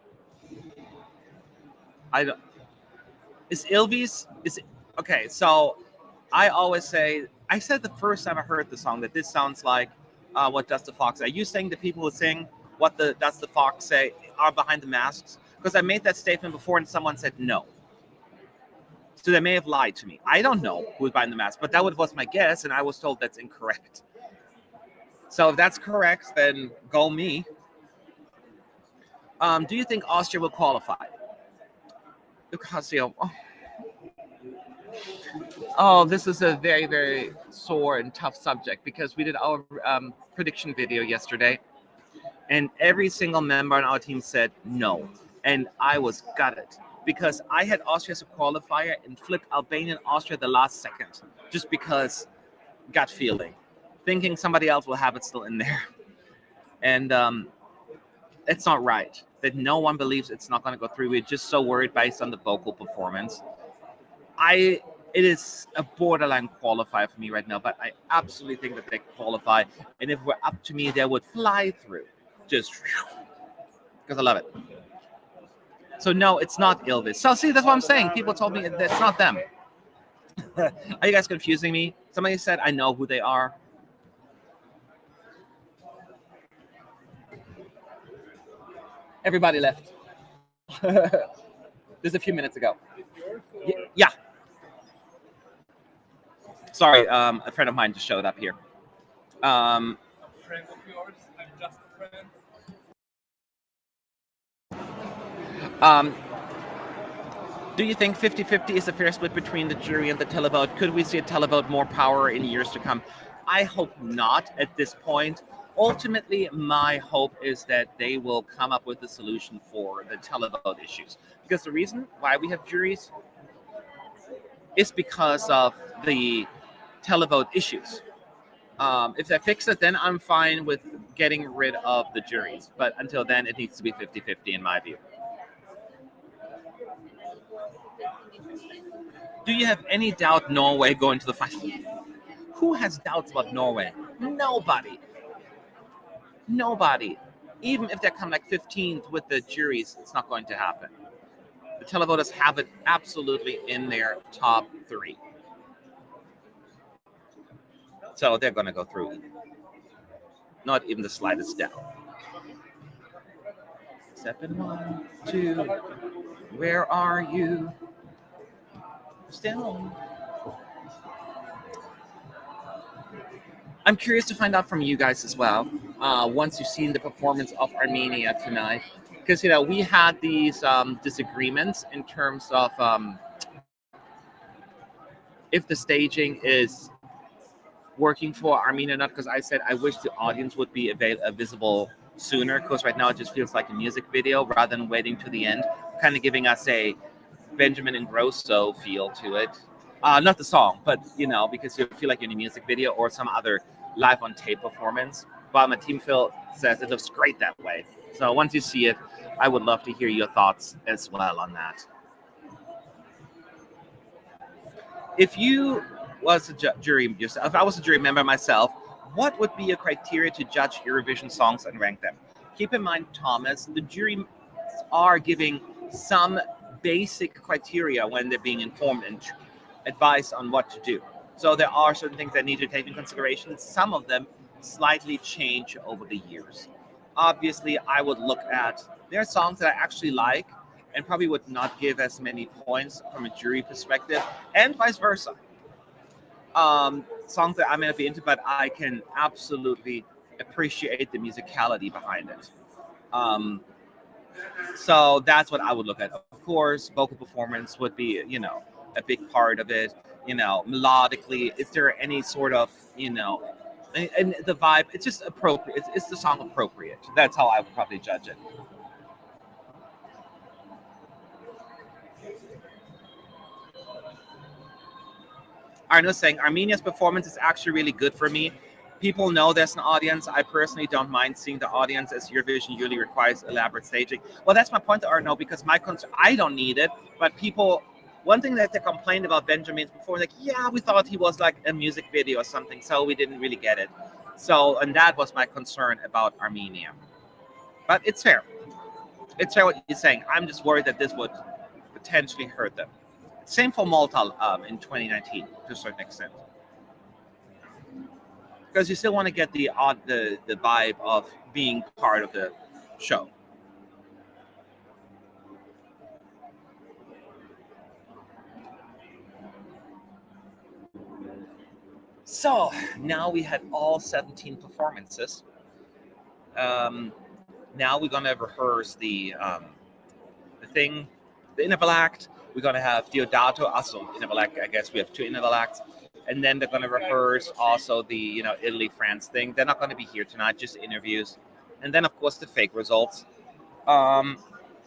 I don't. Is Ylvis? Is it, okay? So I always say. I said the first time I heard the song that this sounds like "What Does the Fox Say." Are you saying the people who sing "What Does the Fox Say" are behind the masks? Because I made that statement before and someone said no. So they may have lied to me. I don't know who's behind the mask, but that was my guess, and I was told that's incorrect. So if that's correct, then go me. Do you think Austria will qualify? Because, oh, this is a very, very sore and tough subject because we did our prediction video yesterday, and every single member on our team said no, and I was gutted because I had Austria as a qualifier and flipped Albania and Austria the last second just because gut feeling, thinking somebody else will have it still in there, and it's not right that no one believes it's not going to go through. We're just so worried based on the vocal performance. It is a borderline qualifier for me right now, but I absolutely think that they qualify. And if it were up to me, they would fly through. Just because I love it. So no, it's not Ylvis. So see, that's what I'm saying. People told me that's not them. Are you guys confusing me? Somebody said I know who they are. Everybody left. Just a few minutes ago. Yeah. Sorry, a friend of mine just showed up here. A friend of yours? I'm just a friend. Do you think 50-50 is a fair split between the jury and the televote? Could we see a televote more power in years to come? I hope not at this point. Ultimately, my hope is that they will come up with a solution for the televote issues. Because the reason why we have juries is because of the televote issues. If they fix it, then I'm fine with getting rid of the juries. But until then, it needs to be 50-50 in my view. Do you have any doubt Norway going to the final? Who has doubts about Norway? Nobody. Even if they come like 15th with the juries, it's not going to happen. The televoters have it absolutely in their top 3. So they're going to go through. Not even the slightest doubt. Step in 1, 2. Where are you? Still. I'm curious to find out from you guys as well. Once you've seen the performance of Armenia tonight, because we had these disagreements in terms of if the staging is working for Armenia or not. Because I said I wish the audience would be visible sooner. Because right now it just feels like a music video rather than waiting to the end, kind of giving us a Benjamin Ingrosso feel to it. Not the song, but because you feel like you're in a music video or some other live on tape performance. But my team Phil says it looks great that way. So once you see it, I would love to hear your thoughts as well on that. If you was a jury yourself, if I was a jury member myself, what would be a criteria to judge Eurovision songs and rank them? Keep in mind, Thomas, the jury are giving some basic criteria when they're being informed and advice on what to do. So there are certain things that need to take into consideration. Some of them slightly change over the years. Obviously, I would look at, there are songs that I actually like and probably would not give as many points from a jury perspective, and vice versa. Songs that I may not be into, but I can absolutely appreciate the musicality behind it. So that's what I would look at. Of course, vocal performance would be, a big part of it. Melodically, is there any sort of, and the vibe, it's just appropriate. Is the song appropriate? That's how I would probably judge it. Arno's saying Armenia's performance is actually really good for me. People know there's an audience. I personally don't mind seeing the audience, as Eurovision usually requires elaborate staging. Well, that's my point, Arno, because I don't need it, but people. One thing that they complained about Benjamin's before, like, yeah, we thought he was like a music video or something, so we didn't really get it. So, and that was my concern about Armenia. But it's fair. It's fair what you're saying. I'm just worried that this would potentially hurt them. Same for Malta in 2019 to a certain extent. Because you still want to get the vibe of being part of the show. So now we had all 17 performances. Now we're gonna rehearse the thing, the interval act. We're gonna have Diodato, also interval act. I guess we have 2 interval acts, and then they're gonna rehearse also the Italy-France thing. They're not gonna be here tonight, just interviews, and then of course the fake results.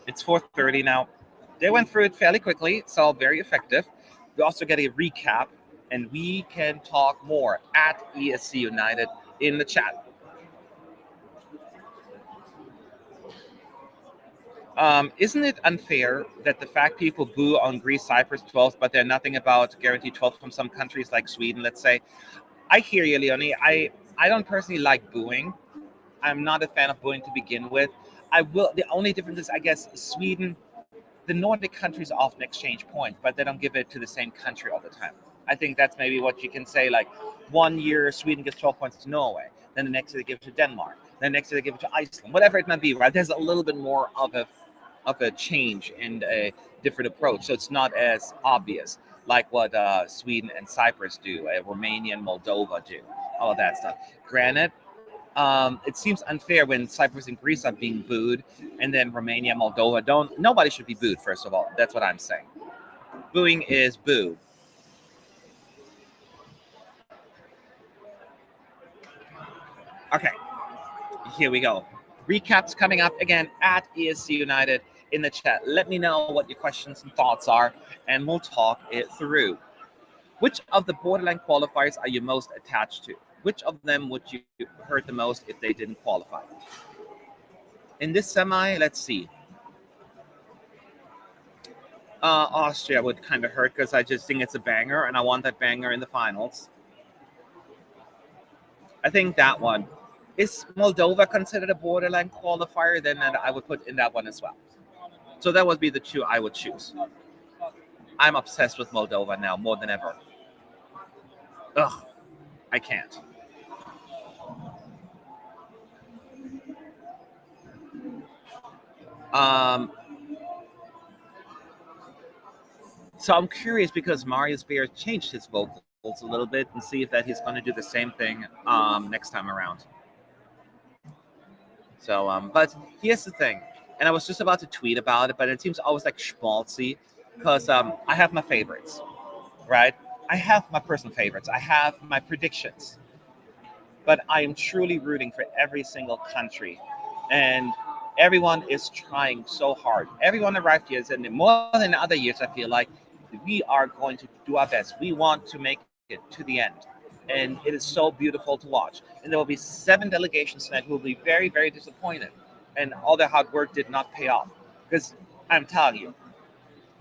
It's 4:30 now. They went through it fairly quickly, so very effective. We also get a recap, and we can talk more at ESC United in the chat. Isn't it unfair that the fact people boo on Greece, Cyprus 12th, but they're nothing about guaranteed 12th from some countries like Sweden, let's say? I hear you, Leonie. I don't personally like booing. I'm not a fan of booing to begin with. The only difference is, I guess, Sweden, the Nordic countries often exchange points, but they don't give it to the same country all the time. I think that's maybe what you can say, like 1 year Sweden gives 12 points to Norway, then the next year they give it to Denmark, then the next year they give it to Iceland, whatever it might be, right? There's a little bit more of a change and a different approach, so it's not as obvious like what Sweden and Cyprus do, Romania and Moldova do, all of that stuff. Granted, it seems unfair when Cyprus and Greece are being booed, and then Romania, Moldova don't. Nobody should be booed, first of all. That's what I'm saying. Booing is boo. Okay, here we go. Recaps coming up again at ESC United in the chat. Let me know what your questions and thoughts are, and we'll talk it through. Which of the borderline qualifiers are you most attached to? Which of them would you hurt the most if they didn't qualify? In this semi, let's see. Austria would kind of hurt because I just think it's a banger, and I want that banger in the finals. I think that one. Is Moldova considered a borderline qualifier? Then I would put in that one as well. So that would be the 2 I would choose. I'm obsessed with Moldova now more than ever. Ugh, I can't. So I'm curious because Marius Bear changed his vocals a little bit, and see if he's going to do the same thing next time around. So, but here's the thing, and I was just about to tweet about it, but it seems always like schmaltzy because I have my favorites, right? I have my personal favorites. I have my predictions, but I am truly rooting for every single country, and everyone is trying so hard. Everyone arrived here, and more than other years, I feel like we are going to do our best. We want to make it to the end, and it is so beautiful to watch. And there will be 7 delegations tonight who will be very, very disappointed, and all their hard work did not pay off, because I'm telling you,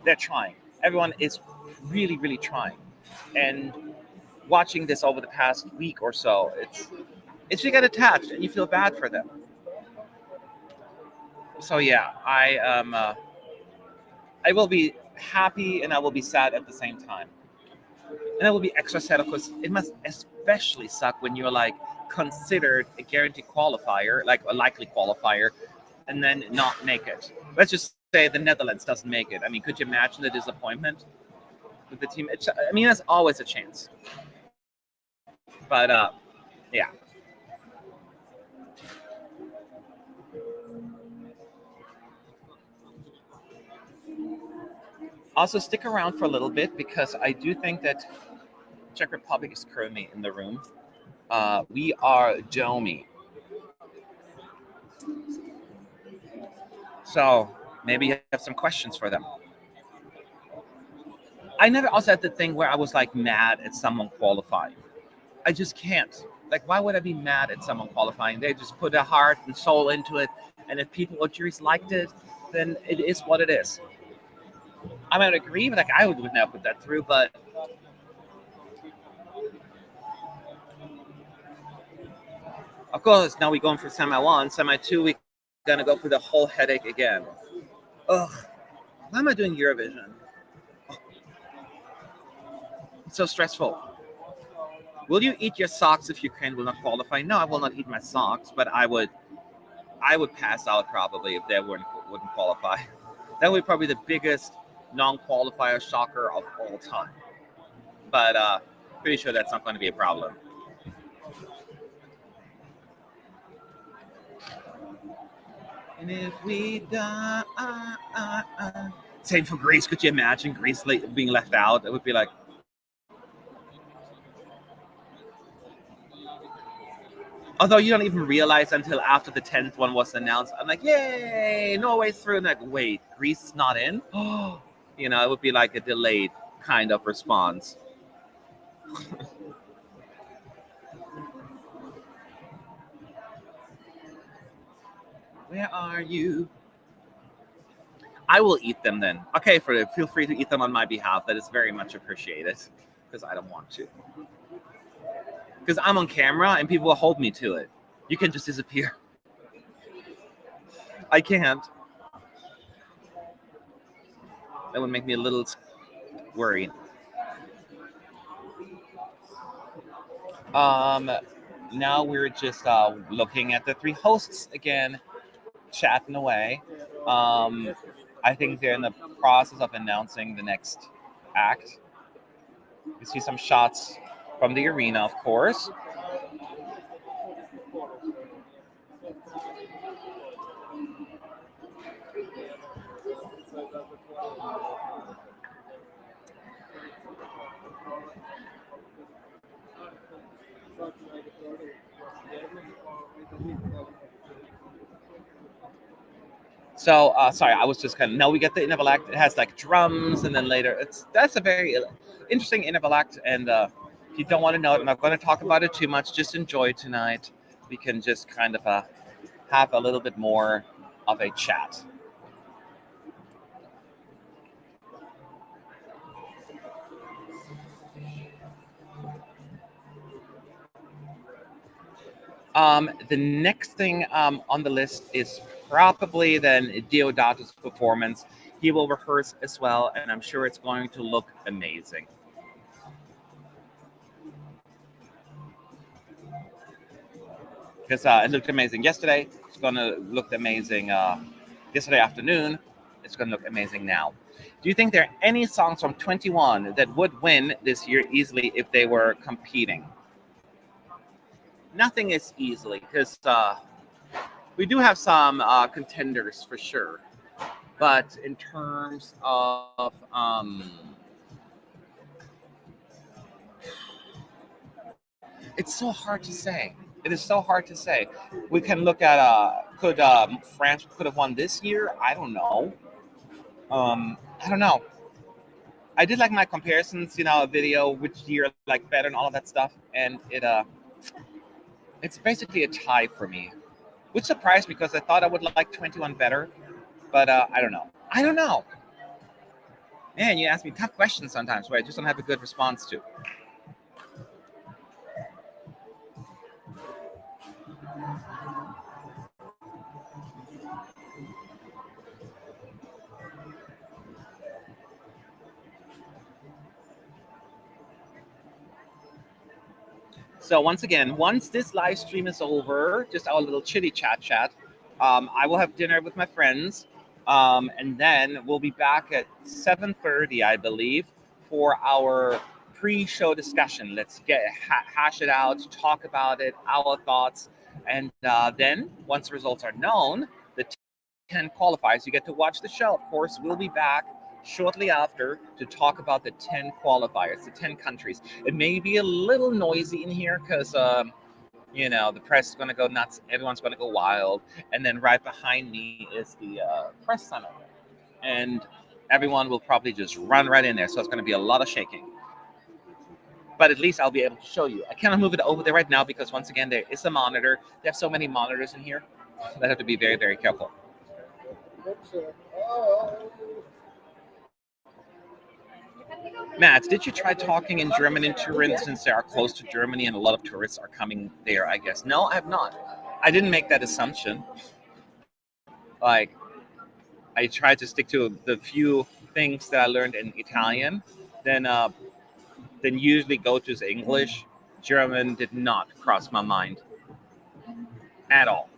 they're trying. Everyone is really, really trying. And watching this over the past week or so, it's you get attached and you feel bad for them. So yeah, I will be happy and I will be sad at the same time. And I will be extra sad because it must especially suck when you're like considered a guaranteed qualifier, like a likely qualifier, and then not make it. Let's just say the Netherlands doesn't make it. I mean, could you imagine the disappointment with the team? I mean, there's always a chance. But yeah. Also, stick around for a little bit because I do think that Czech Republic is currently in the room. We are Domi. So maybe you have some questions for them. I never also had the thing where I was like mad at someone qualifying. I just can't. Like, why would I be mad at someone qualifying? They just put their heart and soul into it. And if people or juries liked it, then it is what it is. I might agree, but like I would never put that through, but of course, now we're going for semi 1, semi 2, we're gonna go through the whole headache again. Ugh, why am I doing Eurovision? It's so stressful. Will you eat your socks if Ukraine will not qualify? No, I will not eat my socks, but I would pass out probably if they wouldn't qualify. That would be probably the biggest non-qualifier shocker of all time. But pretty sure that's not going to be a problem. And if we die, same for Greece. Could you imagine Greece being left out? It would be like, although you don't even realize until after the 10th one was announced. I'm like, yay, Norway's through. And like, wait, Greece is not in? Oh, you know, it would be like a delayed kind of response. Where are you? I will eat them then. Okay, feel free to eat them on my behalf. That is very much appreciated because I don't want to. Because I'm on camera and people will hold me to it. You can just disappear. I can't. That would make me a little worried. Now we're just looking at the three hosts again, chatting away. I think they're in the process of announcing the next act. You see some shots from the arena, of course. So, sorry, I was just kind of, now we get the interval act. It has like drums, and then later, that's a very interesting interval act. And if you don't want to know it, I'm not going to talk about it too much. Just enjoy tonight. We can just kind of have a little bit more of a chat. The next thing on the list is probably then Deodato's performance. He will rehearse as well, and I'm sure it's going to look amazing. Because it looked amazing yesterday. It's going to look amazing yesterday afternoon. It's going to look amazing now. Do you think there are any songs from 21 that would win this year easily if they were competing? Nothing is easily, because we do have some contenders for sure. But in terms of it's so hard to say. It is so hard to say. We can look at could France could have won this year? I don't know. I don't know. I did like my comparisons, a video which year like better and all of that stuff, and it's basically a tie for me, which surprised me because I thought I would like 21 better, but I don't know. Man, you ask me tough questions sometimes where I just don't have a good response to. So once again, once this live stream is over, just our little chitty chat, I will have dinner with my friends, and then we'll be back at 7:30, I believe, for our pre-show discussion. Let's hash it out, talk about it, our thoughts, and then once the results are known, the 10 qualifiers, you get to watch the show. Of course, we'll be back shortly after to talk about the 10 qualifiers, the 10 countries. It may be a little noisy in here because, the press is going to go nuts. Everyone's going to go wild. And then right behind me is the press center. And everyone will probably just run right in there. So it's going to be a lot of shaking. but at least I'll be able to show you. I cannot move it over there right now because once again, there is a monitor. They have so many monitors in here that I have to be very, very careful. Matt, did you try talking in German in Turin since they are close to Germany and a lot of tourists are coming there, I guess? No, I have not. I didn't make that assumption. Like, I tried to stick to the few things that I learned in Italian, then usually go to English. German did not cross my mind at all.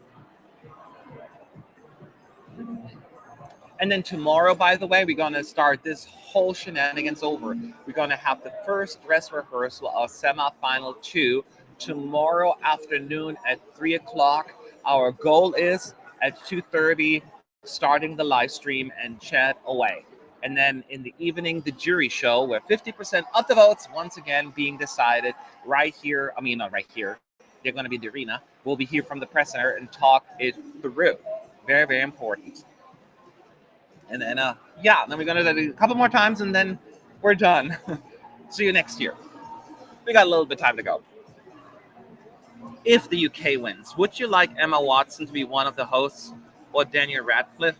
And then tomorrow, by the way, we're going to start this whole shenanigans over. We're going to have the first dress rehearsal of semi-final 2 tomorrow afternoon at 3 o'clock. Our goal is at 2:30, starting the live stream and chat away. And then in the evening, the jury show, where 50% of the votes, once again, being decided right here. I mean, not right here. They're going to be in the arena. We'll be here from the press center and talk it through. Very, very important. And then, then we're going to do it a couple more times, and then we're done. See you next year. We got a little bit of time to go. If the UK wins, would you like Emma Watson to be one of the hosts or Daniel Radcliffe?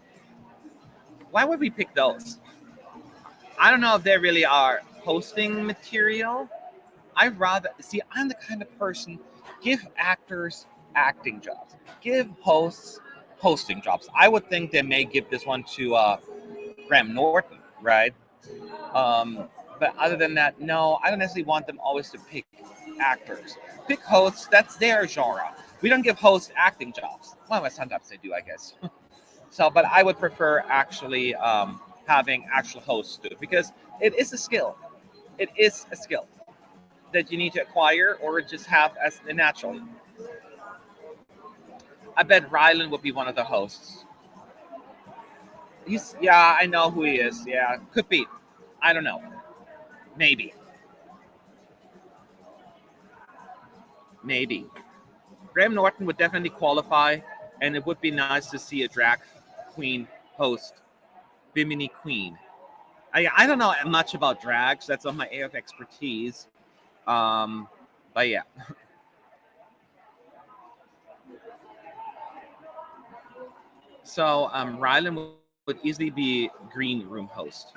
Why would we pick those? I don't know if they really are hosting material. I'd rather, see, I'm the kind of person, give actors acting jobs. Give hosts hosting jobs. I would think they may give this one to Graham Norton, right? But other than that, no, I don't necessarily want them always to pick actors. Pick hosts, that's their genre. We don't give hosts acting jobs. Well, sometimes they do, I guess. So, but I would prefer actually having actual hosts do it, because it is a skill. It is a skill that you need to acquire or just have as a natural. I bet Rylan would be one of the hosts. Yeah, I know who he is. Yeah, could be. I don't know. Maybe. Graham Norton would definitely qualify, and it would be nice to see a drag queen host, Bimini Queen. I don't know much about drags. That's not my area of expertise. But yeah. So Rylan would easily be green room host.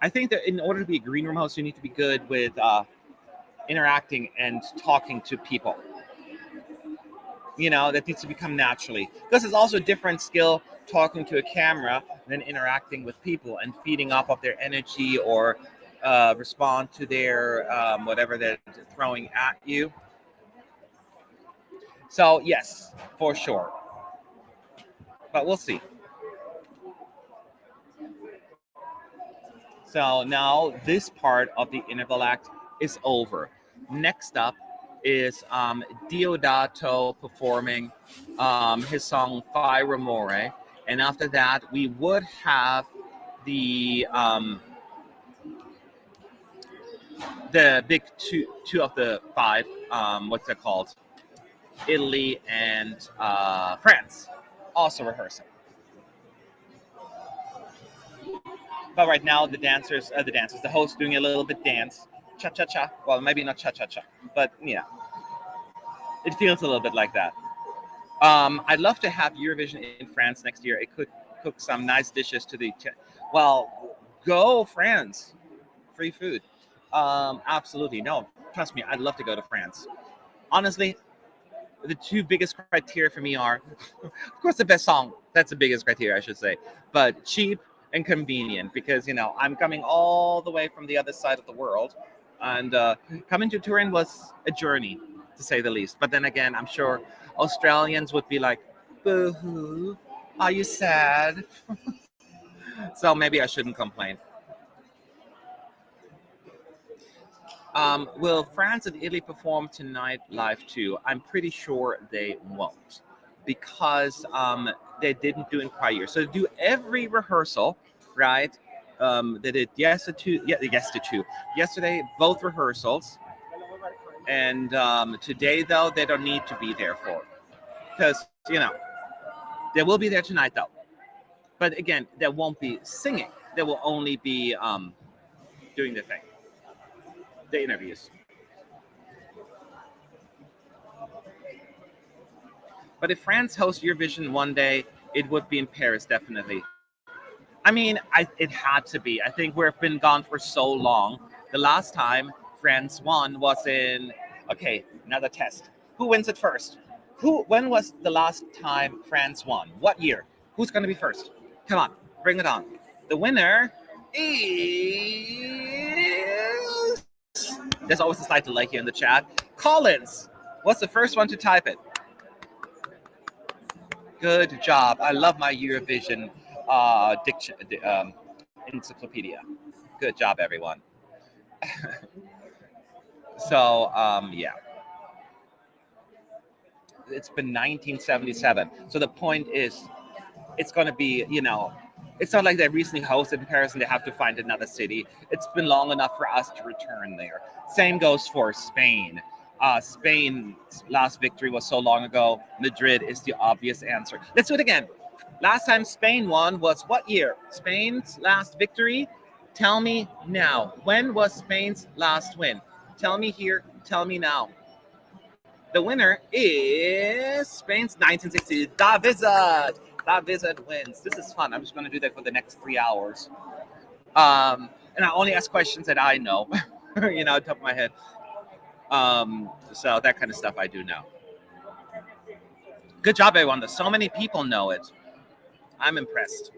I think that in order to be a green room host, you need to be good with interacting and talking to people. You know, that needs to become naturally. Because it's also a different skill talking to a camera than interacting with people and feeding off of their energy or respond to their whatever they're throwing at you. So yes, for sure. But we'll see. So now this part of the interval act is over. Next up is Diodato performing his song Fire More. And after that, we would have the big two of the five, what's that called? Italy and France, also rehearsing. But right now, the host doing a little bit dance, cha-cha-cha. Well, maybe not cha-cha-cha, but yeah, it feels a little bit like that. I'd love to have Eurovision in France next year. It could cook some nice dishes to the. Well, go France, free food. Absolutely, no, trust me, I'd love to go to France. Honestly, the two biggest criteria for me are, of course, the best song. That's the biggest criteria, I should say. But cheap and convenient, because I'm coming all the way from the other side of the world, and coming to Turin was a journey, to say the least. But then again, I'm sure Australians would be like, boo-hoo, are you sad? So maybe I shouldn't complain. Will France and Italy perform tonight live too? I'm pretty sure they won't, because they didn't do in prior years. So they do every rehearsal, right? They did yesterday, both rehearsals. And today, though, they don't need to be there for, because, they will be there tonight, though. But again, they won't be singing. They will only be doing the thing, the interviews. But if France hosts Eurovision one day, it would be in Paris, definitely. I mean, it had to be. I think we've been gone for so long. The last time France won was in, okay, another test. Who wins it first? When was the last time France won? What year? Who's going to be first? Come on, bring it on. The winner is... There's always a slight delay here in the chat. Collins, what's the first one to type it? Good job. I love my Eurovision encyclopedia. Good job, everyone. So, yeah. It's been 1977. So the point is, it's going to be, you know, it's not like they recently hosted in Paris and they have to find another city. It's been long enough for us to return there. Same goes for Spain. Spain's last victory was so long ago. Madrid is the obvious answer. Let's do it again. Last time Spain won was what year? Spain's last victory? Tell me now. When was Spain's last win? Tell me here. Tell me now. The winner is Spain's 1960. David wins. This is fun. I'm just going to do that for the next 3 hours. And I only ask questions that I know, you know, on top of my head. So that kind of stuff I do know. Good job, everyone. There's so many people know it. I'm impressed.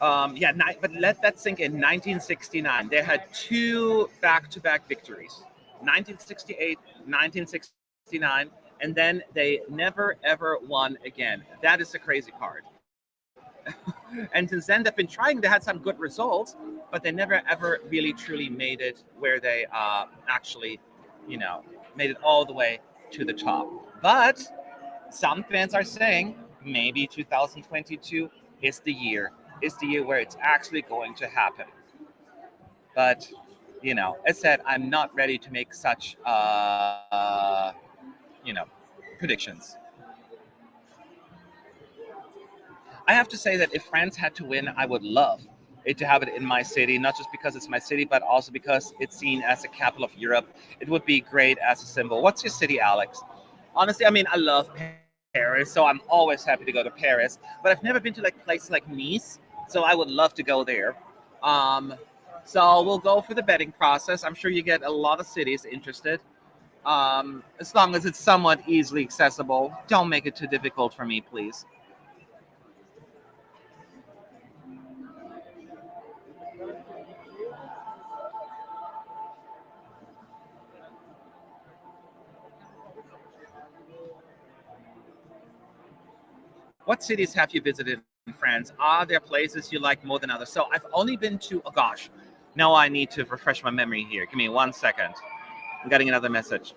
Yeah, but let that sink in. 1969, they had 2 back-to-back victories. 1968, 1969, and then they never, ever won again. That is the crazy part. And since then, they've been trying. They had some good results, but they never, ever really, truly made it where they actually, you know, made it all the way to the top. But some fans are saying maybe 2022 is the year. Is the year where it's actually going to happen. But, you know, as said, I'm not ready to make such, you know, predictions. I have to say that if France had to win, I would love it to have it in my city, not just because it's my city, but also because it's seen as the capital of Europe. It would be great as a symbol. What's your city, Alex? Honestly, I mean, I love Paris, so I'm always happy to go to Paris, but I've never been to like places like Nice, so I would love to go there. So we'll go for the betting process. I'm sure you get a lot of cities interested. As long as it's somewhat easily accessible. Don't make it too difficult for me, please. What cities have you visited in France? Are there places you like more than others? So I've only been to, oh gosh, now I need to refresh my memory here. Give me 1 second. I'm getting another message.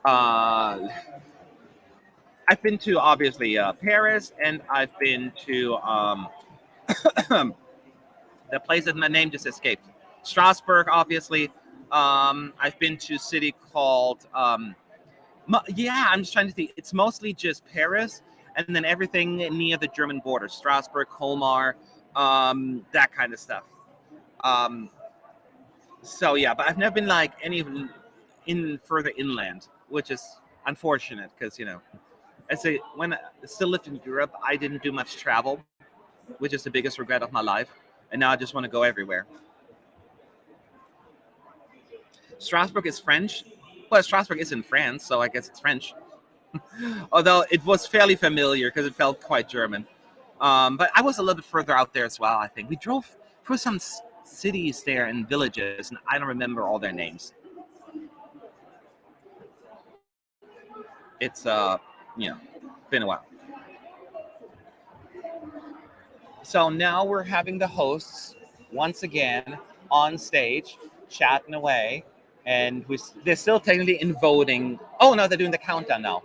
I've been to, obviously, Paris, and I've been to the place that my name just escaped. Strasbourg, obviously. I've been to a city called, yeah, I'm just trying to think. It's mostly just Paris, and then everything near the German border. Strasbourg, Colmar, that kind of stuff. So, yeah, but I've never been, like, any further inland, which is unfortunate, because, you know, when I still lived in Europe, I didn't do much travel, which is the biggest regret of my life. And now I just want to go everywhere. Strasbourg is French. Well, Strasbourg is in France, so I guess it's French. Although it was fairly familiar because it felt quite German. But I was a little bit further out there as well, I think. We drove through some cities there and villages, and I don't remember all their names. It's, you know, been a while. So now we're having the hosts once again on stage, chatting away, and they're still technically in voting. Oh no, they're doing the countdown now.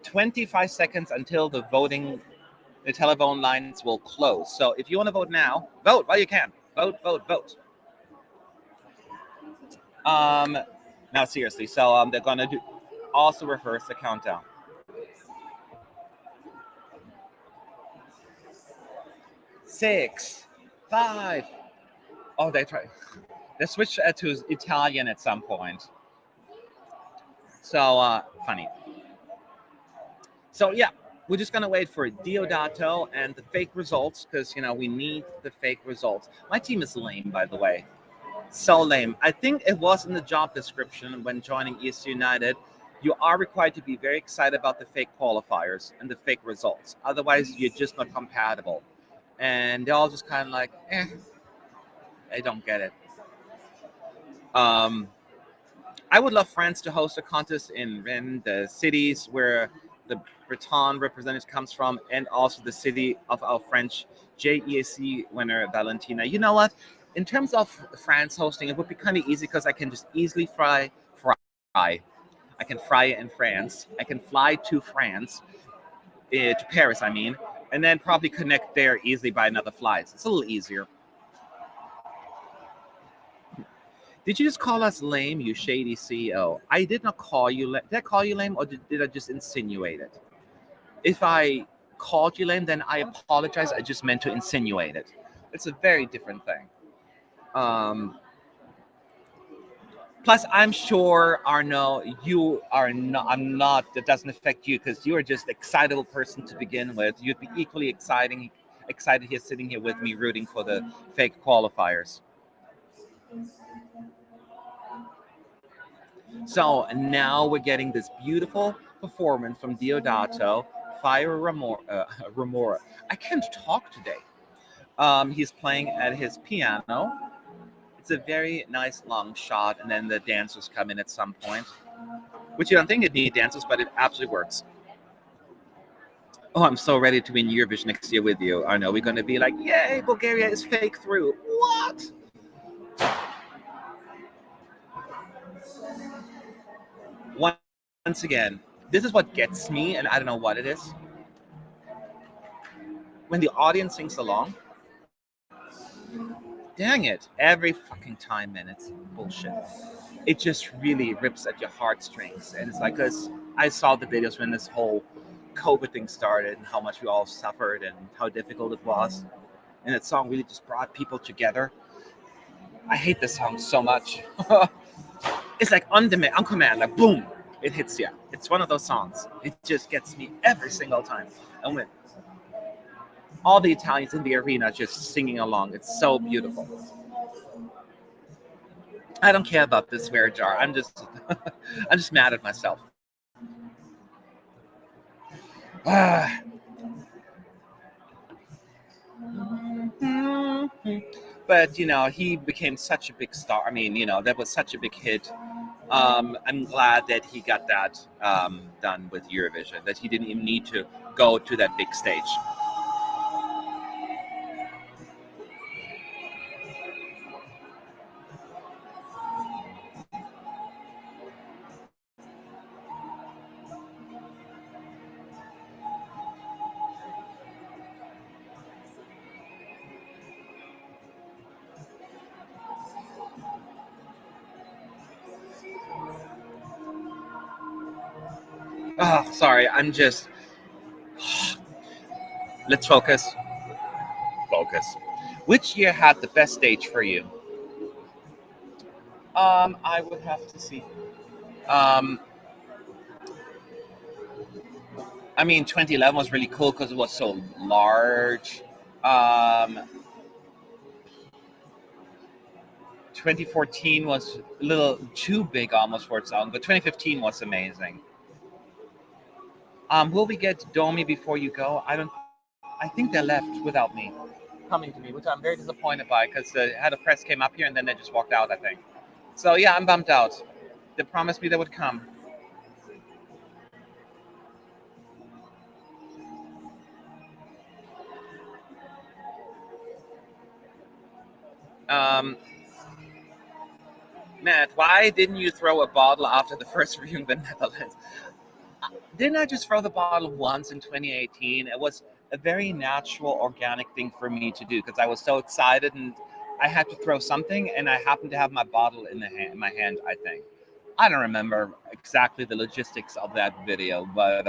25 seconds until the telephone lines will close. So if you want to vote now, vote while you can. Vote. Now seriously, so they're gonna also rehearse the countdown. 6, 5. Oh, they switched to Italian at some point. So funny. So yeah, we're just gonna wait for Diodato and the fake results because we need the fake results. My team is lame, by the way. So lame. I think it was in the job description when joining East United. You are required to be very excited about the fake qualifiers and the fake results. Otherwise, you're just not compatible. And they're all just kind of like, I don't get it. I would love France to host a contest in Rennes, the cities where the Breton representative comes from, and also the city of our French JEAC winner, Valentina. You know what? In terms of France hosting, it would be kind of easy because I can just easily fry. I can fry it in France. I can fly to France, to Paris, I mean, and then probably connect there easily by another flight. It's a little easier. Did you just call us lame, you shady CEO? I did not call you lame. Did I call you lame or did I just insinuate it? If I called you lame, then I apologize. I just meant to insinuate it. It's a very different thing. Plus, I'm sure, Arno, you are not, I'm not, that doesn't affect you because you are just an excitable person to begin with. You'd be equally excited here sitting here with me rooting for the fake qualifiers. So now we're getting this beautiful performance from Diodato, Fire Remora. I can't talk today. He's playing at his piano. It's a very nice long shot, and then the dancers come in at some point, which you don't think it needs dancers, but it absolutely works. Oh, I'm so ready to win Eurovision next year with you. I know we're going to be like, yay, Bulgaria is fake through. What? Once again, this is what gets me, and I don't know what it is. When the audience sings along, dang it, every fucking time, man, it's bullshit. It just really rips at your heartstrings. And it's like, because I saw the videos when this whole COVID thing started and how much we all suffered and how difficult it was. And that song really just brought people together. I hate this song so much. It's like on command, like boom, it hits you. It's one of those songs. It just gets me every single time. And when all the Italians in the arena just singing along, it's so beautiful. I don't care about this swear jar. I'm just mad at myself. But he became such a big star. I mean, that was such a big hit. I'm glad that he got that done with Eurovision, that he didn't even need to go to that big stage. Oh, sorry, I'm just... Let's focus. Focus. Which year had the best stage for you? I would have to see. I mean, 2011 was really cool because it was so large. 2014 was a little too big almost for its own, but 2015 was amazing. Will we get Domi before you go? I think they left without me coming to me, which I'm very disappointed by because the head of press came up here and then they just walked out, I think. So yeah, I'm bummed out. They promised me they would come. Matt, why didn't you throw a bottle after the first viewing the Netherlands? Didn't I just throw the bottle once in 2018? It was a very natural, organic thing for me to do because I was so excited and I had to throw something, and I happened to have my bottle in my hand, I think. I don't remember exactly the logistics of that video, but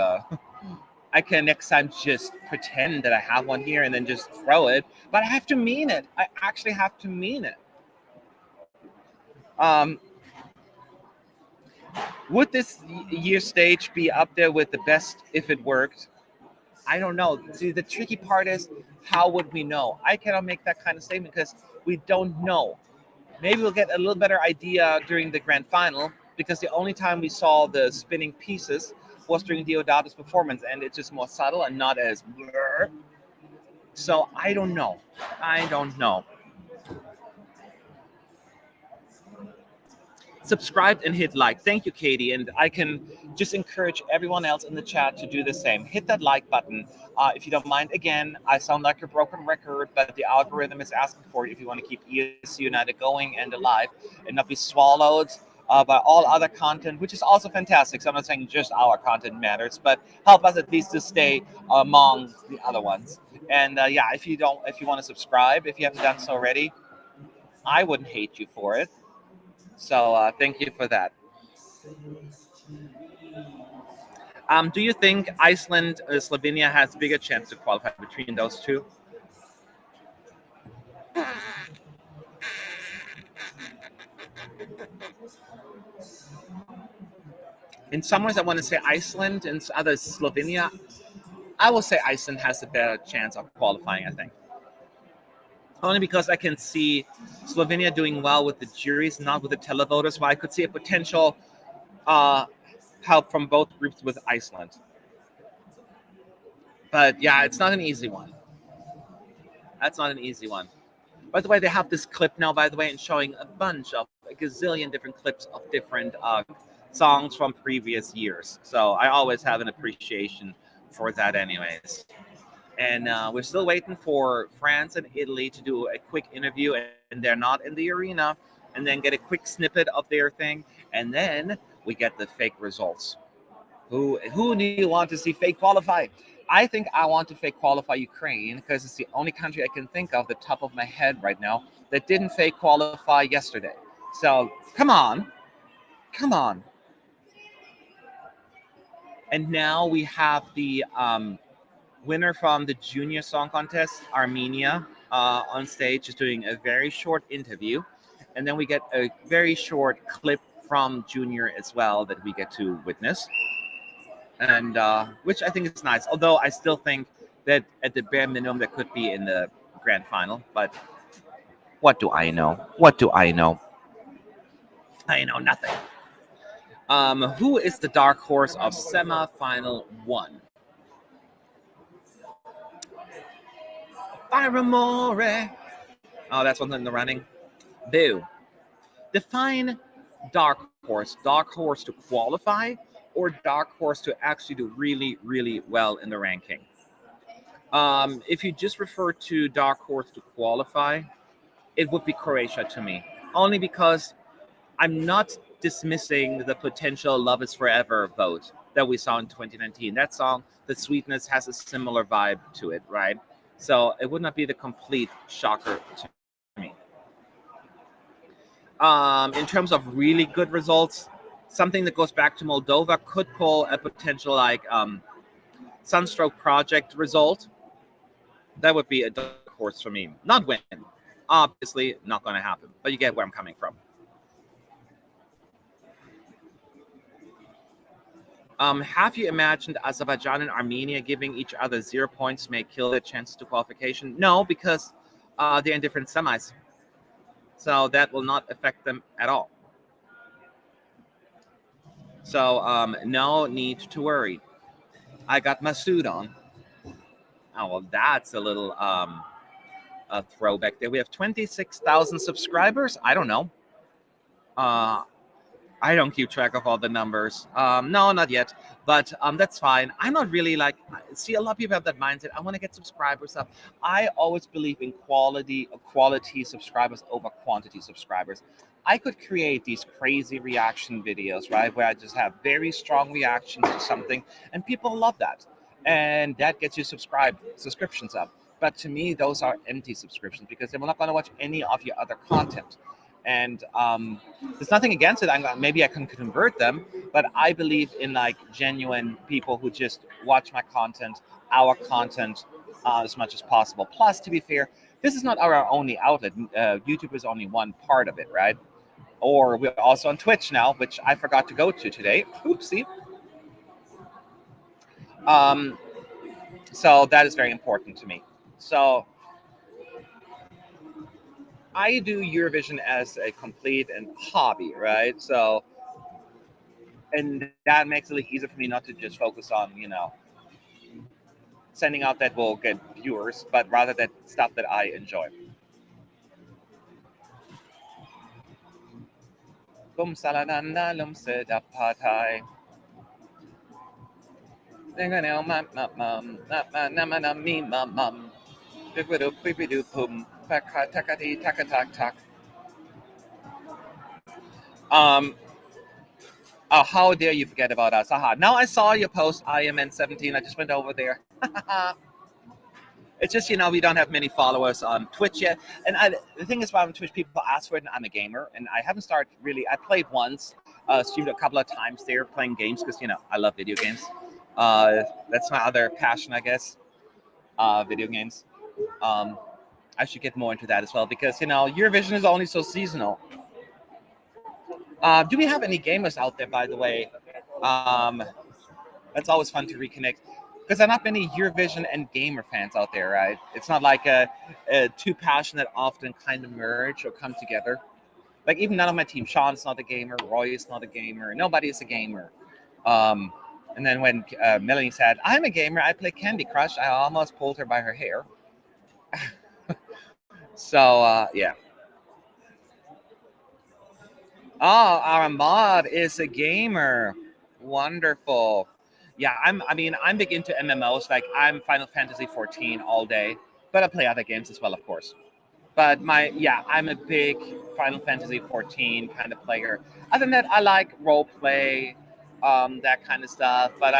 I can next time just pretend that I have one here and then just throw it, but I have to mean it. I actually have to mean it. Would this year's stage be up there with the best if it worked? I don't know. See, the tricky part is, how would we know? I cannot make that kind of statement because we don't know. Maybe we'll get a little better idea during the grand final, because the only time we saw the spinning pieces was during Deodato's performance, and it's just more subtle and not as... So I don't know. I don't know. Subscribe and hit like. Thank you, Katie. And I can just encourage everyone else in the chat to do the same. Hit that like button if you don't mind. Again, I sound like a broken record, but the algorithm is asking for it if you want to keep ESC United going and alive and not be swallowed by all other content, which is also fantastic. So I'm not saying just our content matters, but help us at least to stay among the other ones. And yeah, if you want to subscribe, if you haven't done so already, I wouldn't hate you for it. So thank you for that. Do you think Iceland, Slovenia has bigger chance to qualify between those two? In some ways, I want to say Iceland, and others Slovenia. I will say Iceland has a better chance of qualifying, I think. Only because I can see Slovenia doing well with the juries, not with the televoters, but I could see a potential help from both groups with Iceland. But yeah, it's not an easy one. That's not an easy one. By the way, they have this clip now, by the way, and showing a gazillion different clips of different songs from previous years. So I always have an appreciation for that anyways. And we're still waiting for France and Italy to do a quick interview, and they're not in the arena, and then get a quick snippet of their thing, and then we get the fake results. Who do you want to see fake qualify? I think I want to fake qualify Ukraine, because it's the only country I can think of the top of my head right now that didn't fake qualify yesterday. So come on. And now we have the winner from the junior song contest, Armenia, on stage, is doing a very short interview, and then we get a very short clip from junior as well that we get to witness, and which I think is nice. Although I still think that at the bare minimum that could be in the grand final, but what do I know? I know nothing. Who is the dark horse of semi-final 1? Amore. Oh, that's one in the running. Boo. Define dark horse. Dark horse to qualify, or dark horse to actually do really, really well in the ranking? If you just refer to dark horse to qualify, it would be Croatia to me. Only because I'm not dismissing the potential Love is Forever vote that we saw in 2019. That song, The Sweetness, has a similar vibe to it, right? So it would not be the complete shocker to me. In terms of really good results, something that goes back to Moldova could pull a potential like Sunstroke Project result. That would be a dark horse for me. Not win. Obviously, not going to happen. But you get where I'm coming from. Have you imagined Azerbaijan and Armenia giving each other 0 points may kill their chances to qualification? No, because they're in different semis. So that will not affect them at all. So no need to worry. I got my suit on. Oh, well, that's a little a throwback there. We have 26,000 subscribers. I don't know. I don't keep track of all the numbers. No, not yet. But that's fine. I'm not really like, see, a lot of people have that mindset. I want to get subscribers up. I always believe in quality subscribers over quantity subscribers. I could create these crazy reaction videos, right? Where I just have very strong reactions to something, and people love that. And that gets you subscriptions up. But to me, those are empty subscriptions, because they're not going to watch any of your other content. And there's nothing against it. Maybe I can convert them, but I believe in like genuine people who just watch my content, our content, as much as possible. Plus, to be fair, this is not our only outlet. YouTube is only one part of it, right? Or we're also on Twitch now, which I forgot to go to today. Oopsie. So that is very important to me. So I do Eurovision as a complete and hobby, right? So, and that makes it easier for me not to just focus on, sending out that will get viewers, but rather that stuff that I enjoy. Bum saladanda lum sedapatai. Oh, how dare you forget about us? Aha. Now I saw your post, IMN17. I just went over there. It's just, we don't have many followers on Twitch yet. And the thing is about on Twitch, people ask for it, and I'm a gamer. And I haven't started really. I played once, streamed a couple of times there playing games because, I love video games. That's my other passion, I guess, video games. I should get more into that as well because, Eurovision is only so seasonal. Do we have any gamers out there, by the way? That's always fun to reconnect because there are not many Eurovision and gamer fans out there, right? It's not like two passions that often kind of merge or come together. Like even none of my team, Sean's not a gamer, Roy is not a gamer, nobody is a gamer. And then when Melanie said, I'm a gamer, I play Candy Crush, I almost pulled her by her hair. So, yeah. Oh, Ahmad is a gamer. Wonderful. Yeah, I'm big into MMOs. Like I'm Final Fantasy 14 all day, but I play other games as well, of course. But I'm a big Final Fantasy 14 kind of player. Other than that, I like role play, that kind of stuff. But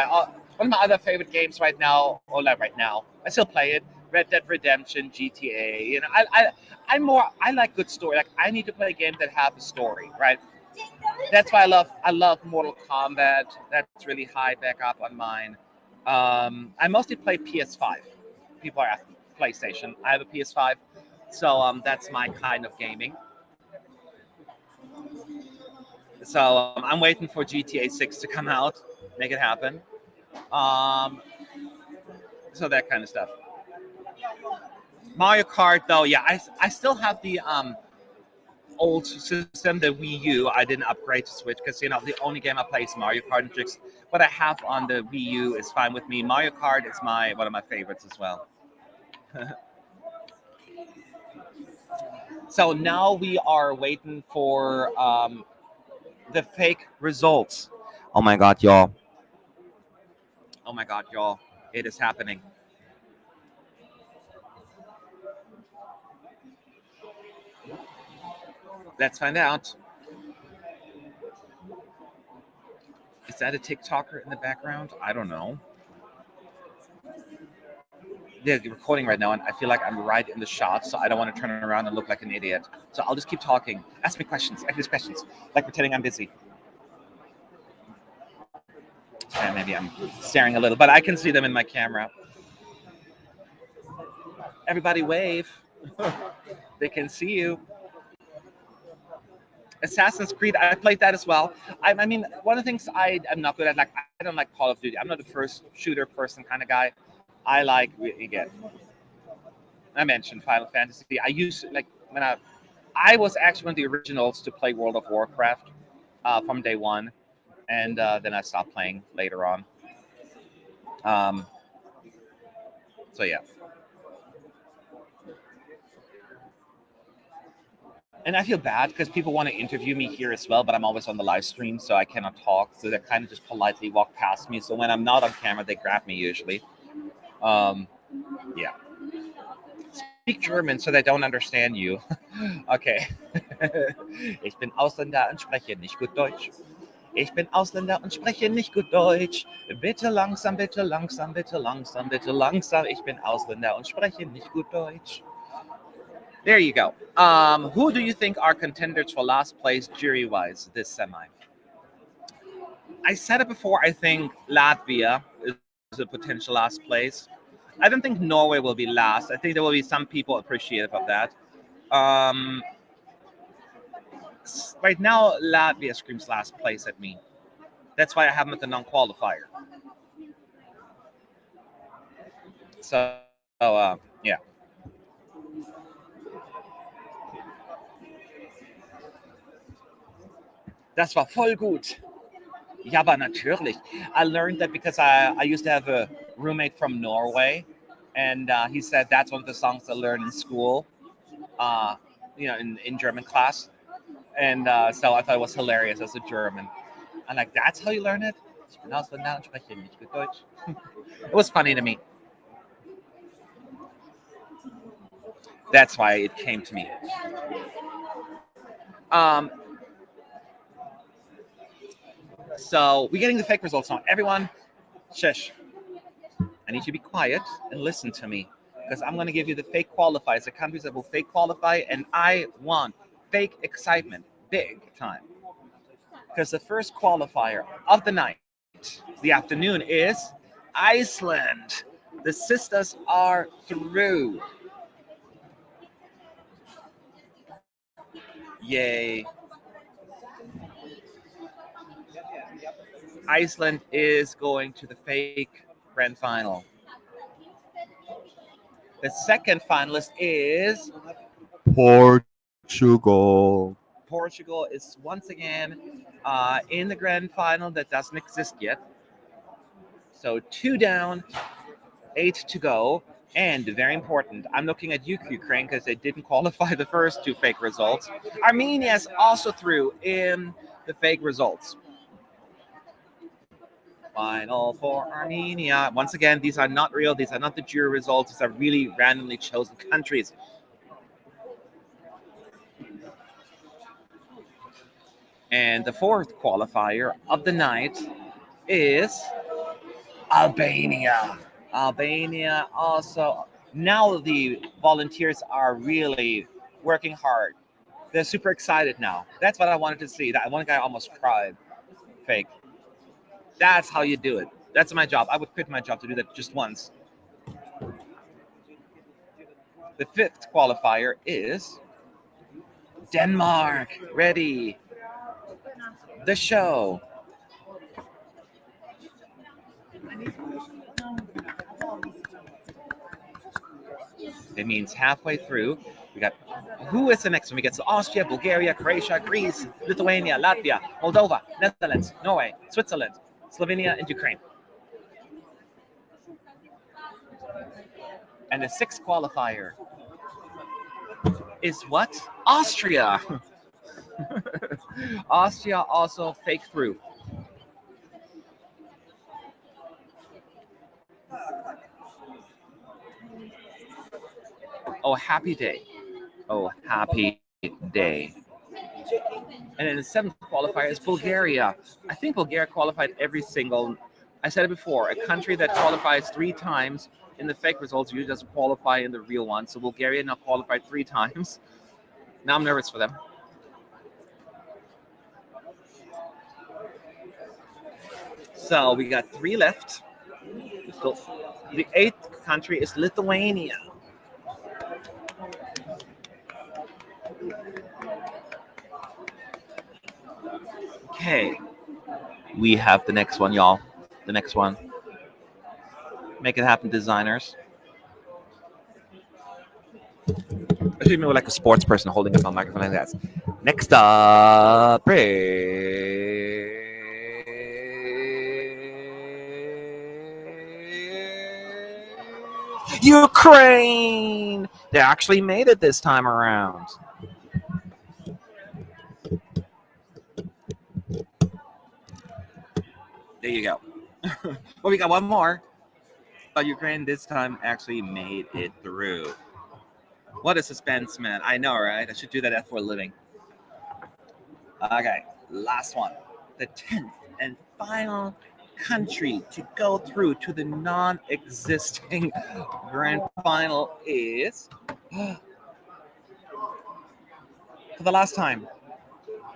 one of my other favorite games right now, I still play it. Red Dead Redemption, GTA. I like good story. Like I need to play a game that have a story, right? That's why I love Mortal Kombat. That's really high back up on mine. I mostly play PS5. People are asking PlayStation. I have a PS5, so that's my kind of gaming. So I'm waiting for GTA 6 to come out, make it happen. So that kind of stuff. Mario Kart, though, yeah, I still have the old system, the Wii U. I didn't upgrade to Switch because, the only game I play is Mario Kart. And just what I have on the Wii U is fine with me. Mario Kart is one of my favorites as well. So now we are waiting for the fake results. Oh my God, y'all. It is happening. Let's find out. Is that a TikToker in the background? I don't know. They're recording right now, and I feel like I'm right in the shot, so I don't want to turn around and look like an idiot. So I'll just keep talking. Ask me questions. Like pretending I'm busy. And maybe I'm staring a little, but I can see them in my camera. Everybody wave. They can see you. Assassin's Creed, I played that as well. I mean, one of the things I'm not good at, like, I don't like Call of Duty. I'm not a first shooter person kind of guy. I like, again, I mentioned Final Fantasy. I used, like, when I was actually one of the originals to play World of Warcraft from day one. And then I stopped playing later on. So, yeah. And I feel bad because people want to interview me here as well, but I'm always on the live stream, so I cannot talk. So they kind of just politely walk past me. So when I'm not on camera, they grab me usually. Yeah. Speak German, so they don't understand you. Okay. Ich bin Ausländer und spreche nicht gut Deutsch. Ich bin Ausländer und spreche nicht gut Deutsch. Bitte langsam, bitte langsam, bitte langsam, bitte langsam. Ich bin Ausländer und spreche nicht gut Deutsch. There you go. Who do you think are contenders for last place jury-wise this semi? I said it before. I think Latvia is a potential last place. I don't think Norway will be last. I think there will be some people appreciative of that. Right now, Latvia screams last place at me. That's why I have them at the non-qualifier. So, yeah. Das war voll gut. Ja, aber natürlich. I learned that because I used to have a roommate from Norway, and he said that's one of the songs I learned in school, in German class. And so I thought it was hilarious as a German. I'm like, that's how you learn it? It was funny to me. That's why it came to me. So we're getting the fake results now. Everyone, shush. I need you to be quiet and listen to me, because I'm going to give you the fake qualifiers, the countries that will fake qualify, and I want fake excitement, big time. Because the first qualifier of the night, the afternoon, is Iceland. The sisters are through. Yay. Iceland is going to the fake grand final. The second finalist is Portugal. Portugal is once again in the grand final that doesn't exist yet. So 2 down, 8 to go. And very important, I'm looking at Ukraine because they didn't qualify the first 2 fake results. Armenia is also through in the fake results. Final for Armenia. Once again, these are not real. These are not the jury results. These are really randomly chosen countries. And the fourth qualifier of the night is Albania. Albania also. Now the volunteers are really working hard. They're super excited now. That's what I wanted to see. That one guy almost cried. Fake. That's how you do it. That's my job. I would quit my job to do that just once. The fifth qualifier is Denmark. Ready. The show. It means halfway through. We got, who is the next one? We get Austria, Bulgaria, Croatia, Greece, Lithuania, Latvia, Moldova, Netherlands, Norway, Switzerland, Slovenia, and Ukraine. And the sixth qualifier is what? Austria. Austria also faked through. Oh, happy day. Oh, happy day. And then the seventh qualifier is Bulgaria. I think Bulgaria qualified every single, I said it before, a country that qualifies 3 times in the fake results usually doesn't qualify in the real one. So Bulgaria now qualified 3 times. Now I'm nervous for them. So we got 3 left. So the 8th country is Lithuania. Okay, we have the next one, y'all. The next one. Make it happen, designers. I should be more like a sports person holding up my microphone like that. Next up, Ukraine. They actually made it this time around. There you go. Well, we got one more. But Ukraine this time actually made it through. What a suspense, man. I know, right? I should do that for a living. Okay, last one. The 10th and final country to go through to the non-existing grand final is for the last time.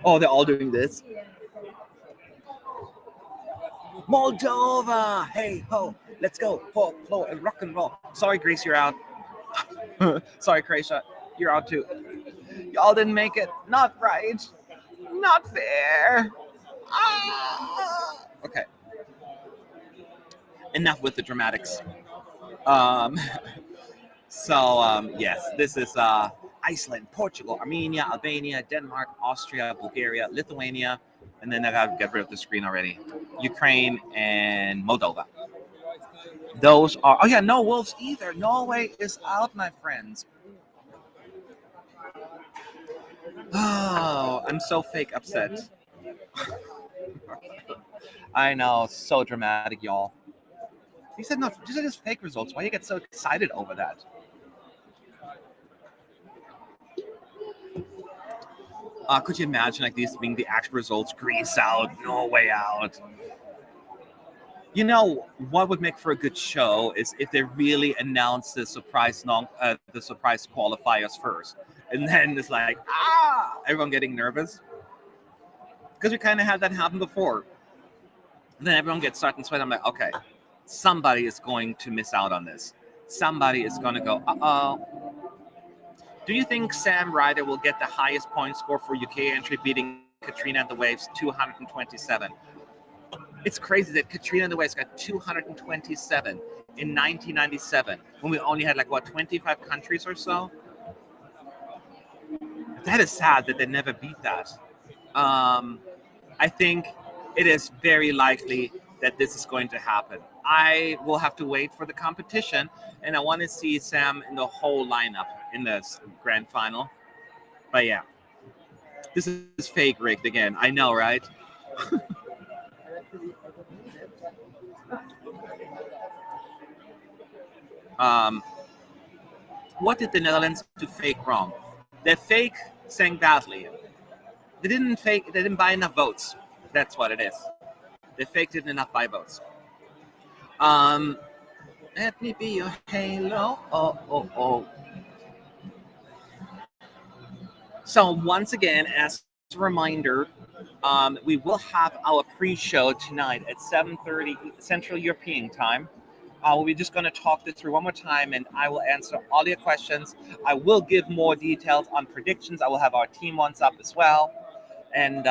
Oh, they're all doing this. Moldova! Hey ho, let's go. Folklore and rock and roll. Sorry, Greece, you're out. Sorry, Croatia, you're out too. Y'all didn't make it. Not right. Not fair. Ah! Okay. Enough with the dramatics. Yes, this is Iceland, Portugal, Armenia, Albania, Denmark, Austria, Bulgaria, Lithuania, and then I gotta get rid of the screen already. Ukraine and Moldova. Those are, oh yeah, no wolves either. Norway is out, my friends. Oh, I'm so fake upset. I know, so dramatic, y'all. These are just fake results. Why you get so excited over that? Could you imagine like these being the actual results? Greece out, Norway out. You know what would make for a good show is if they really announce the surprise qualifiers first, and then it's like everyone getting nervous because we kind of had that happen before. And then everyone gets starting sweat. I'm like, okay, somebody is going to miss out on this. Somebody is going to go, uh-oh. Do you think Sam Ryder will get the highest point score for UK entry, beating Katrina and the Waves 227? It's crazy that Katrina and the Waves got 227 in 1997 when we only had 25 countries or so. That is sad that they never beat that. I think it is very likely that this is going to happen. I will have to wait for the competition, and I want to see Sam in the whole lineup in this grand final. But yeah, this is fake rigged again. I know, right? What did the Netherlands do fake wrong? They fake sang badly. They didn't buy enough votes. That's what it is. They faked it enough by votes. Let me be your halo. Oh. So once again, as a reminder, we will have our pre-show tonight at 7:30 Central European Time. We're just going to talk this through one more time, and I will answer all your questions. I will give more details on predictions. I will have our team ones up as well, and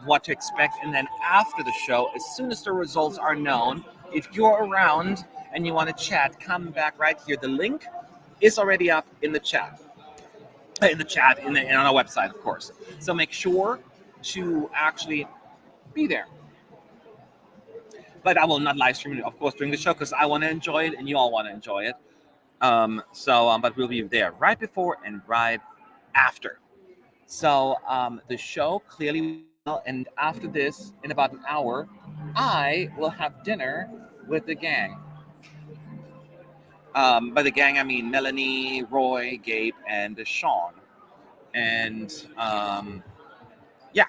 what to expect. And then after the show, as soon as the results are known, if you're around and you want to chat, come back right here. The link is already up in the chat. On our website, of course. So make sure to actually be there. But I will not live stream it, of course, during the show because I want to enjoy it and you all want to enjoy it. But we'll be there right before and right after. So the show clearly will, and after this, in about an hour, I will have dinner with the gang. By the gang, I mean Melanie, Roy, Gabe, and Sean. And yeah,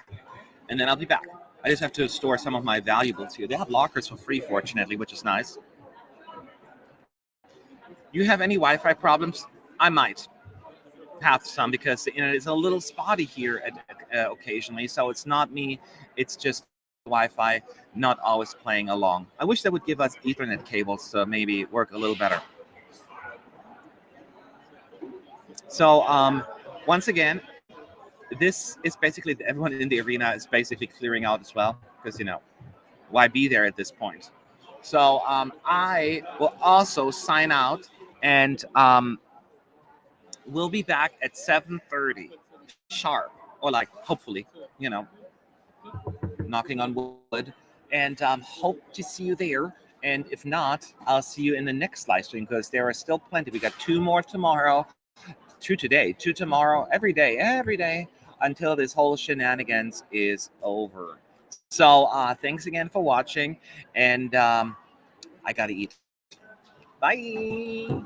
and then I'll be back. I just have to store some of my valuables here. They have lockers for free, fortunately, which is nice. You have any Wi-Fi problems? I might have some because the internet is a little spotty here occasionally. So it's not me. It's just Wi-Fi not always playing along. I wish they would give us Ethernet cables to maybe work a little better. So once again, this is basically everyone in the arena is basically clearing out as well because, why be there at this point? So I will also sign out and we'll be back at 7:30 sharp, or hopefully, knocking on wood, and hope to see you there. And if not, I'll see you in the next live stream because there are still plenty. We got 2 more tomorrow, 2 today, 2 tomorrow, every day until this whole shenanigans is over. So thanks again for watching, and I gotta eat. Bye.